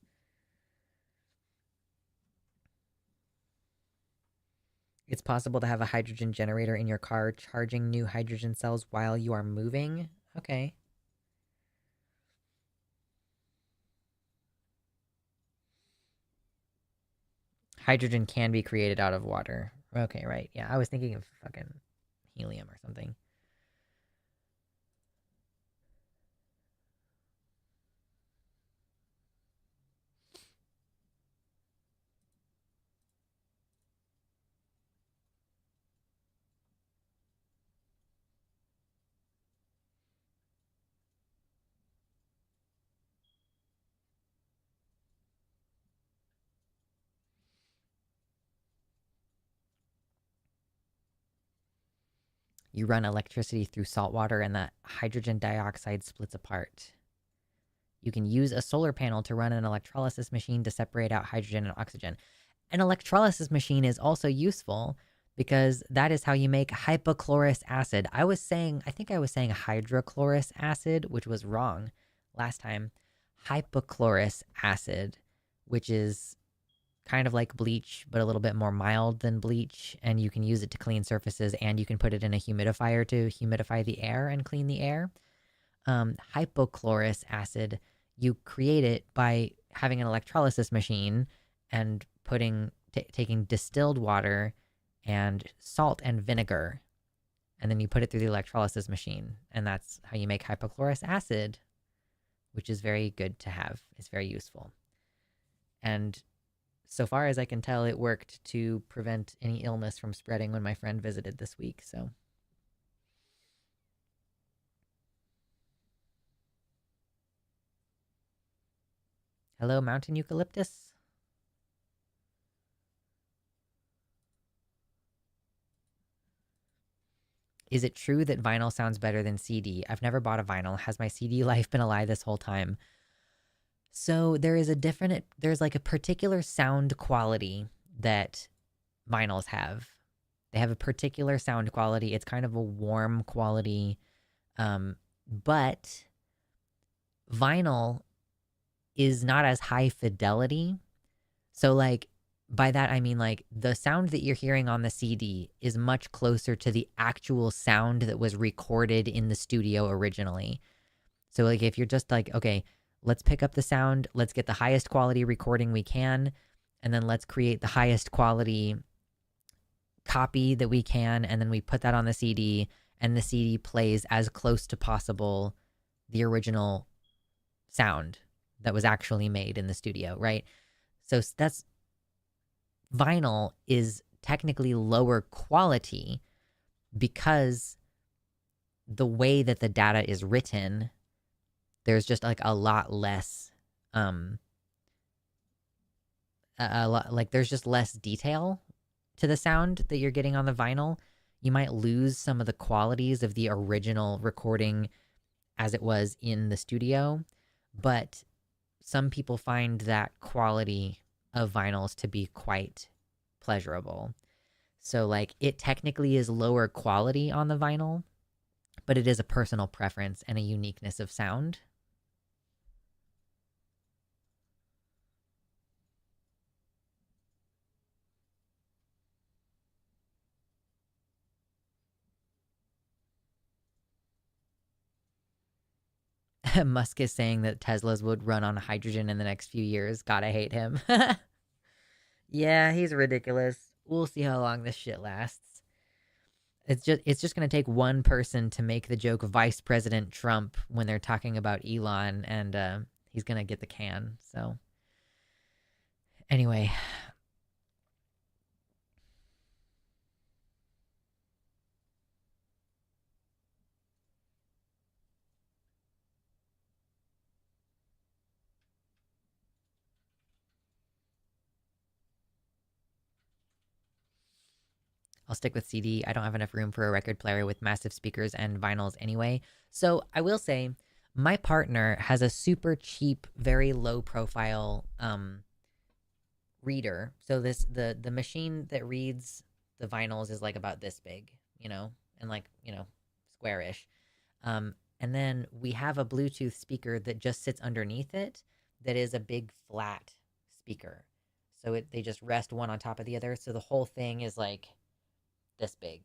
It's possible to have a hydrogen generator in your car charging new hydrogen cells while you are moving. Okay. Hydrogen can be created out of water. Okay, right. Yeah, I was thinking of fucking helium or something. You run electricity through salt water and the hydrogen dioxide splits apart. You can use a solar panel to run an electrolysis machine to separate out hydrogen and oxygen. An electrolysis machine is also useful because that is how you make hypochlorous acid. I think I was saying hydrochlorous acid, which was wrong last time. Hypochlorous acid, which is kind of like bleach, but a little bit more mild than bleach. And you can use it to clean surfaces and you can put it in a humidifier to humidify the air and clean the air. Hypochlorous acid, you create it by having an electrolysis machine and taking distilled water and salt and vinegar, and then you put it through the electrolysis machine, and that's how you make hypochlorous acid, which is very good to have. It's very useful. And so far as I can tell, it worked to prevent any illness from spreading when my friend visited this week, so Hello, mountain eucalyptus. Is it true that vinyl sounds better than CD? I've never bought a vinyl. Has my CD life been a lie this whole time? So there's like a particular sound quality that vinyls have. They have a particular sound quality. It's kind of a warm quality. But vinyl is not as high fidelity. So, like, by that, I mean, like, the sound that you're hearing on the CD is much closer to the actual sound that was recorded in the studio originally. So, like, if you're just like, okay, let's pick up the sound, let's get the highest quality recording we can, and then let's create the highest quality copy that we can, and then we put that on the CD, and the CD plays as close to possible the original sound that was actually made in the studio, right? So that's vinyl is technically lower quality because the way that the data is written, there's just like a lot less a lot like there's just less detail to the sound that you're getting on the vinyl. You might lose some of the qualities of the original recording as it was in the studio, but some people find that quality of vinyls to be quite pleasurable. So, like, it technically is lower quality on the vinyl, but it is a personal preference and a uniqueness of sound. Musk is saying that Teslas would run on hydrogen in the next few years. God, I hate him. Yeah, he's ridiculous. We'll see how long this shit lasts. It's just going to take one person to make the joke Vice President Trump when they're talking about Elon, and he's going to get the can. So anyway, I'll stick with CD. I don't have enough room for a record player with massive speakers and vinyls anyway. So I will say, my partner has a super cheap, very low profile reader. So the machine that reads the vinyls is like about this big, and like, squarish. And then we have a Bluetooth speaker that just sits underneath it that is a big flat speaker. So they just rest one on top of the other. So the whole thing is like this big,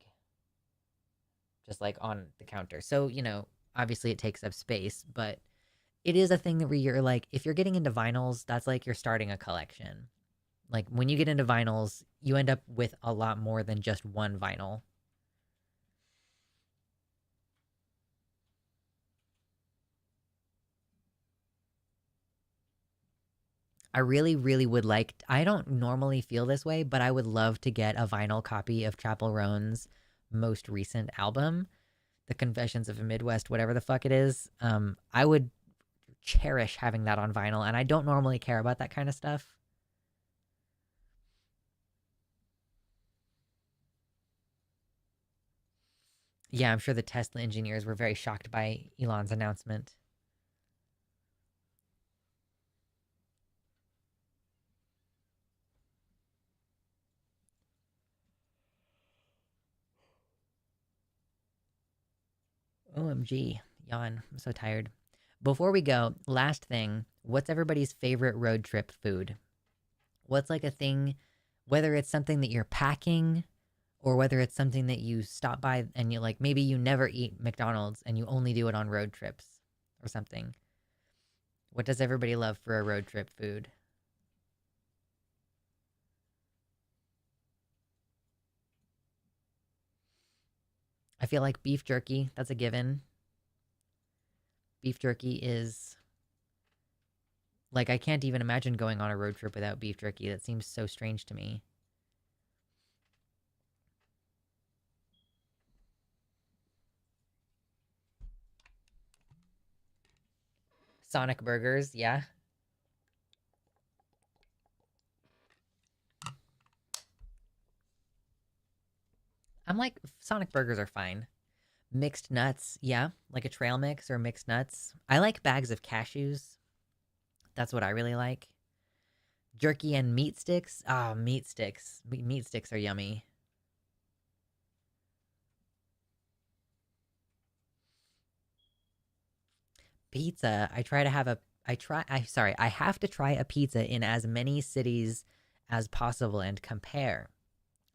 just like on the counter. So, obviously it takes up space, but it is a thing where you're like, if you're getting into vinyls, that's like you're starting a collection. Like when you get into vinyls, you end up with a lot more than just one vinyl. I really, really would like. I don't normally feel this way, but I would love to get a vinyl copy of Chapel Roan's most recent album, The Confessions of a Midwest, whatever the fuck it is. I would cherish having that on vinyl, and I don't normally care about that kind of stuff. Yeah, I'm sure the Tesla engineers were very shocked by Elon's announcement. OMG, yawn. I'm so tired. Before we go, last thing, what's everybody's favorite road trip food? What's like a thing, whether it's something that you're packing or whether it's something that you stop by and you like, maybe you never eat McDonald's and you only do it on road trips or something. What does everybody love for a road trip food? I feel like beef jerky, that's a given. Beef jerky is like, I can't even imagine going on a road trip without beef jerky. That seems so strange to me. Sonic burgers, yeah. I'm like, Sonic burgers are fine. Mixed nuts, yeah, like a trail mix or mixed nuts. I like bags of cashews. That's what I really like. Jerky and meat sticks. Ah, meat sticks. Meat sticks are yummy. Pizza. I try to have a. I try. I sorry. I have to try a pizza in as many cities as possible and compare.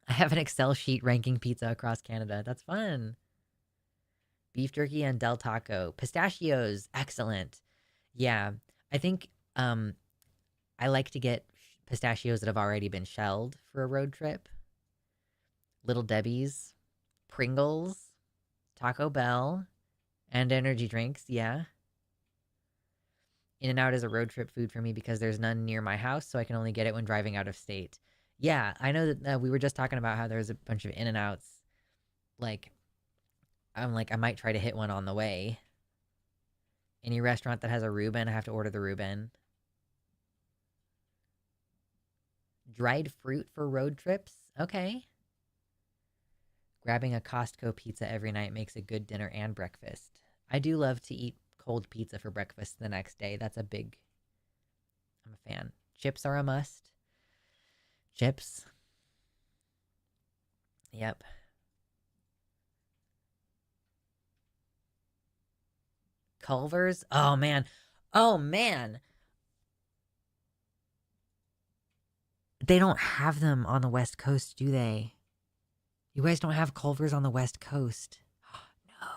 I have an Excel sheet ranking pizza across Canada. That's fun. Beef jerky and Del Taco. Pistachios. Excellent. Yeah. I think I like to get pistachios that have already been shelled for a road trip. Little Debbie's, Pringles, Taco Bell, and energy drinks. Yeah. In and Out is a road trip food for me because there's none near my house, so I can only get it when driving out of state. Yeah, I know that we were just talking about how there's a bunch of In and Outs. Like, I'm like, I might try to hit one on the way. Any restaurant that has a Reuben, I have to order the Reuben. Dried fruit for road trips? Okay. Grabbing a Costco pizza every night makes a good dinner and breakfast. I do love to eat cold pizza for breakfast the next day. That's a big. I'm a fan. Chips are a must. Chips. Yep. Culver's? Oh man. Oh man. They don't have them on the West Coast, do they? You guys don't have Culver's on the West Coast. No.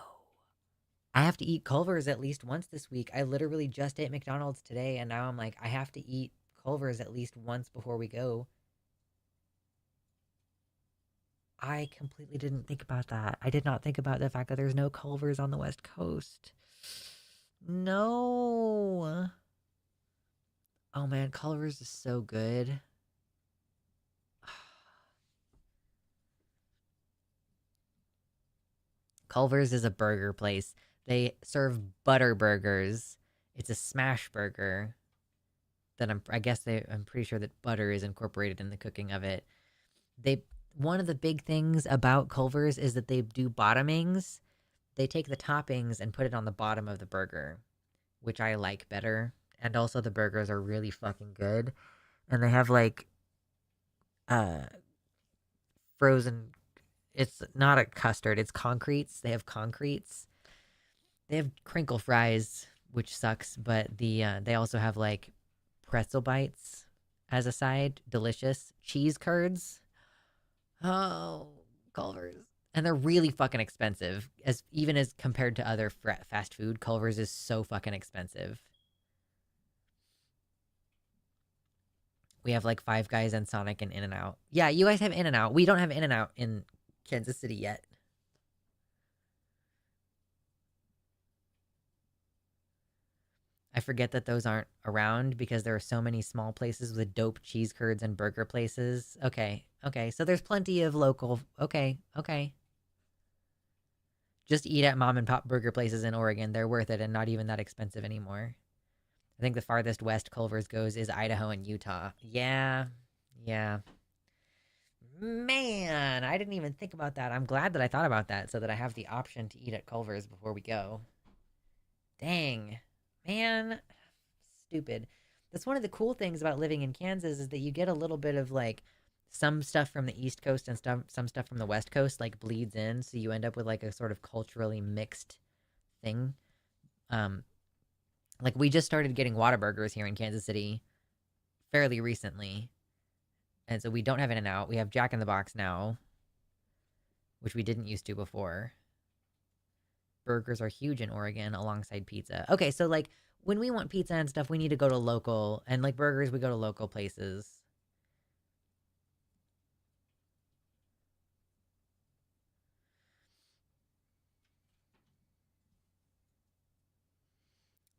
I have to eat Culver's at least once this week. I literally just ate McDonald's today, and now I'm like, I have to eat Culver's at least once before we go. I completely didn't think about that. I did not think about the fact that there's no Culver's on the West Coast. No. Oh man, Culver's is so good. Culver's is a burger place. They serve butter burgers. It's a smash burger that I'm pretty sure that butter is incorporated in the cooking of it. They One of the big things about Culver's is that they do bottomings. They take the toppings and put it on the bottom of the burger, which I like better. And also the burgers are really fucking good. And they have like uh frozen, it's not a custard, it's concretes. They have concretes. They have crinkle fries, which sucks, but they also have like pretzel bites as a side, delicious. Cheese curds. Oh, Culver's. And they're really fucking expensive, as even as compared to other fast food. Culver's is so fucking expensive. We have like Five Guys and Sonic and In and Out. Yeah, you guys have In and Out. We don't have In and Out in Kansas City yet. I forget that those aren't around because there are so many small places with dope cheese curds and burger places. Okay, okay. So there's plenty of local. Okay, okay. Just eat at mom and pop burger places in Oregon. They're worth it and not even that expensive anymore. I think the farthest west Culver's goes is Idaho and Utah. Yeah, yeah. Man, I didn't even think about that. I'm glad that I thought about that so that I have the option to eat at Culver's before we go. Dang. Man, stupid. That's one of the cool things about living in Kansas is that you get a little bit of like some stuff from the East Coast and some stuff from the West Coast like bleeds in, so you end up with like a sort of culturally mixed thing. Um like we just started getting Whataburgers here in Kansas City fairly recently. And so we don't have In-N-Out. We have Jack in the Box now, which we didn't used to before. Burgers are huge in Oregon alongside pizza. Okay, so like when we want pizza and stuff, we need to go to local, and like burgers, we go to local places.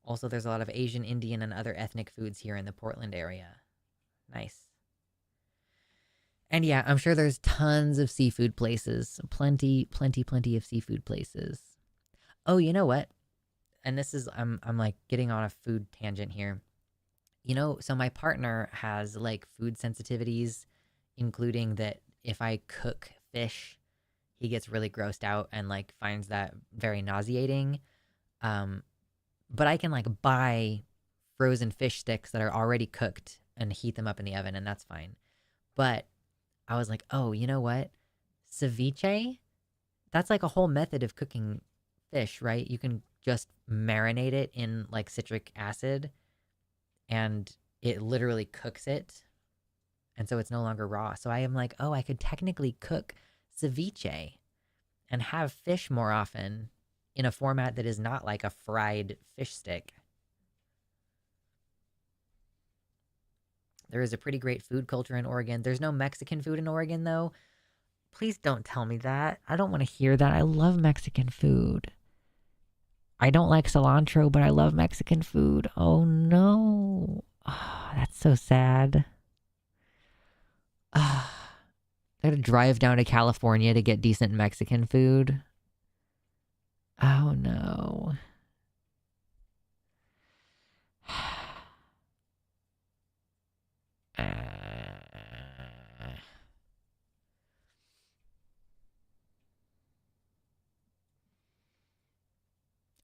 Also, there's a lot of Asian, Indian, and other ethnic foods here in the Portland area. Nice. And yeah, I'm sure there's tons of seafood places. Plenty, plenty, plenty of seafood places. Oh, you know what? And this is I'm like getting on a food tangent here. You know, so my partner has like food sensitivities, including that if I cook fish he gets really grossed out and like finds that very nauseating. Um, but I can like buy frozen fish sticks that are already cooked and heat them up in the oven, and that's fine. But I was like, oh, you know what? Ceviche? That's like a whole method of cooking fish, right? You can just marinate it in like citric acid and it literally cooks it. And so it's no longer raw. So I am like, oh, I could technically cook ceviche and have fish more often in a format that is not like a fried fish stick. There is a pretty great food culture in Oregon. There's no Mexican food in Oregon, though. Please don't tell me that. I don't want to hear that. I love Mexican food. I don't like cilantro, but I love Mexican food. Oh no. Oh, that's so sad. I gotta drive down to California to get decent Mexican food. Oh no.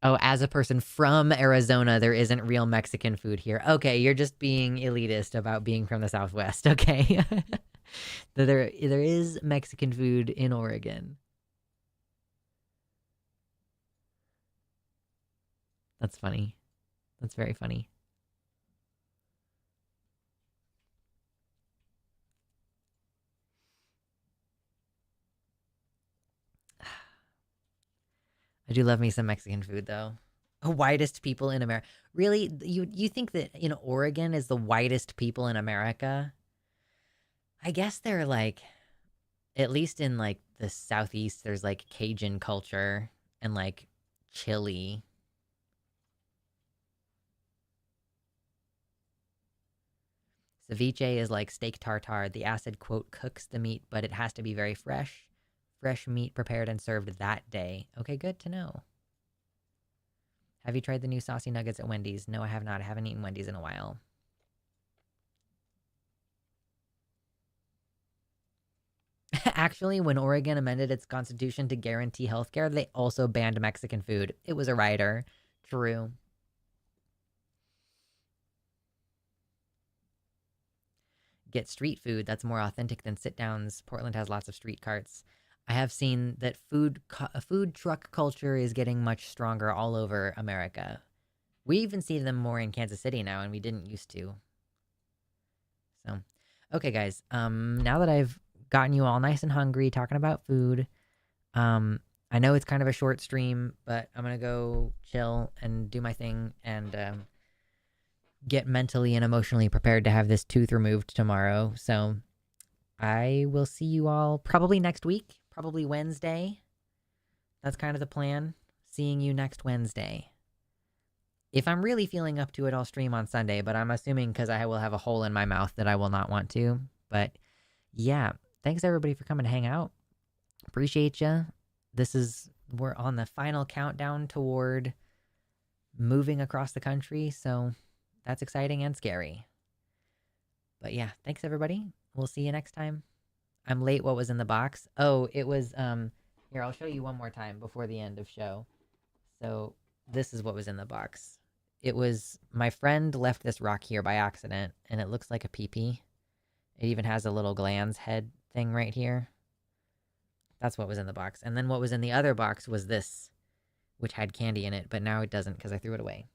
Oh, as a person from Arizona, there isn't real Mexican food here. Okay, you're just being elitist about being from the Southwest. Okay. there is Mexican food in Oregon. That's funny. That's very funny. I do love me some Mexican food though. Whitest people in America. Really? You think that Oregon is the whitest people in America? I guess they're like, at least in like the southeast, there's like Cajun culture and like chili. Ceviche is like steak tartare. The acid, quote, cooks the meat, but it has to be very fresh. Fresh meat prepared and served that day. Okay, good to know. Have you tried the new saucy nuggets at Wendy's? No, I have not. I haven't eaten Wendy's in a while. Actually, when Oregon amended its constitution to guarantee healthcare, they also banned Mexican food. It was a rider. True. Get street food that's more authentic than sit downs. Portland has lots of street carts. I have seen that food truck culture is getting much stronger all over America. We even see them more in Kansas City now, and we didn't used to. So, okay, guys. Now that I've gotten you all nice and hungry talking about food, I know it's kind of a short stream, but I'm gonna go chill and do my thing and get mentally and emotionally prepared to have this tooth removed tomorrow. So I will see you all probably next week, probably Wednesday. That's kind of the plan. Seeing you next Wednesday. If I'm really feeling up to it, I'll stream on Sunday, but I'm assuming because I will have a hole in my mouth that I will not want to. But yeah, thanks everybody for coming to hang out. Appreciate you. We're on the final countdown toward moving across the country, so that's exciting and scary. But yeah, thanks everybody. We'll see you next time. I'm late. What was in the box? Oh, it was here, I'll show you one more time before the end of show. So this is what was in the box. It was, my friend left this rock here by accident, and it looks like a pee-pee. It even has a little gland's head thing right here. That's what was in the box. And then what was in the other box was this, which had candy in it, but now it doesn't because I threw it away.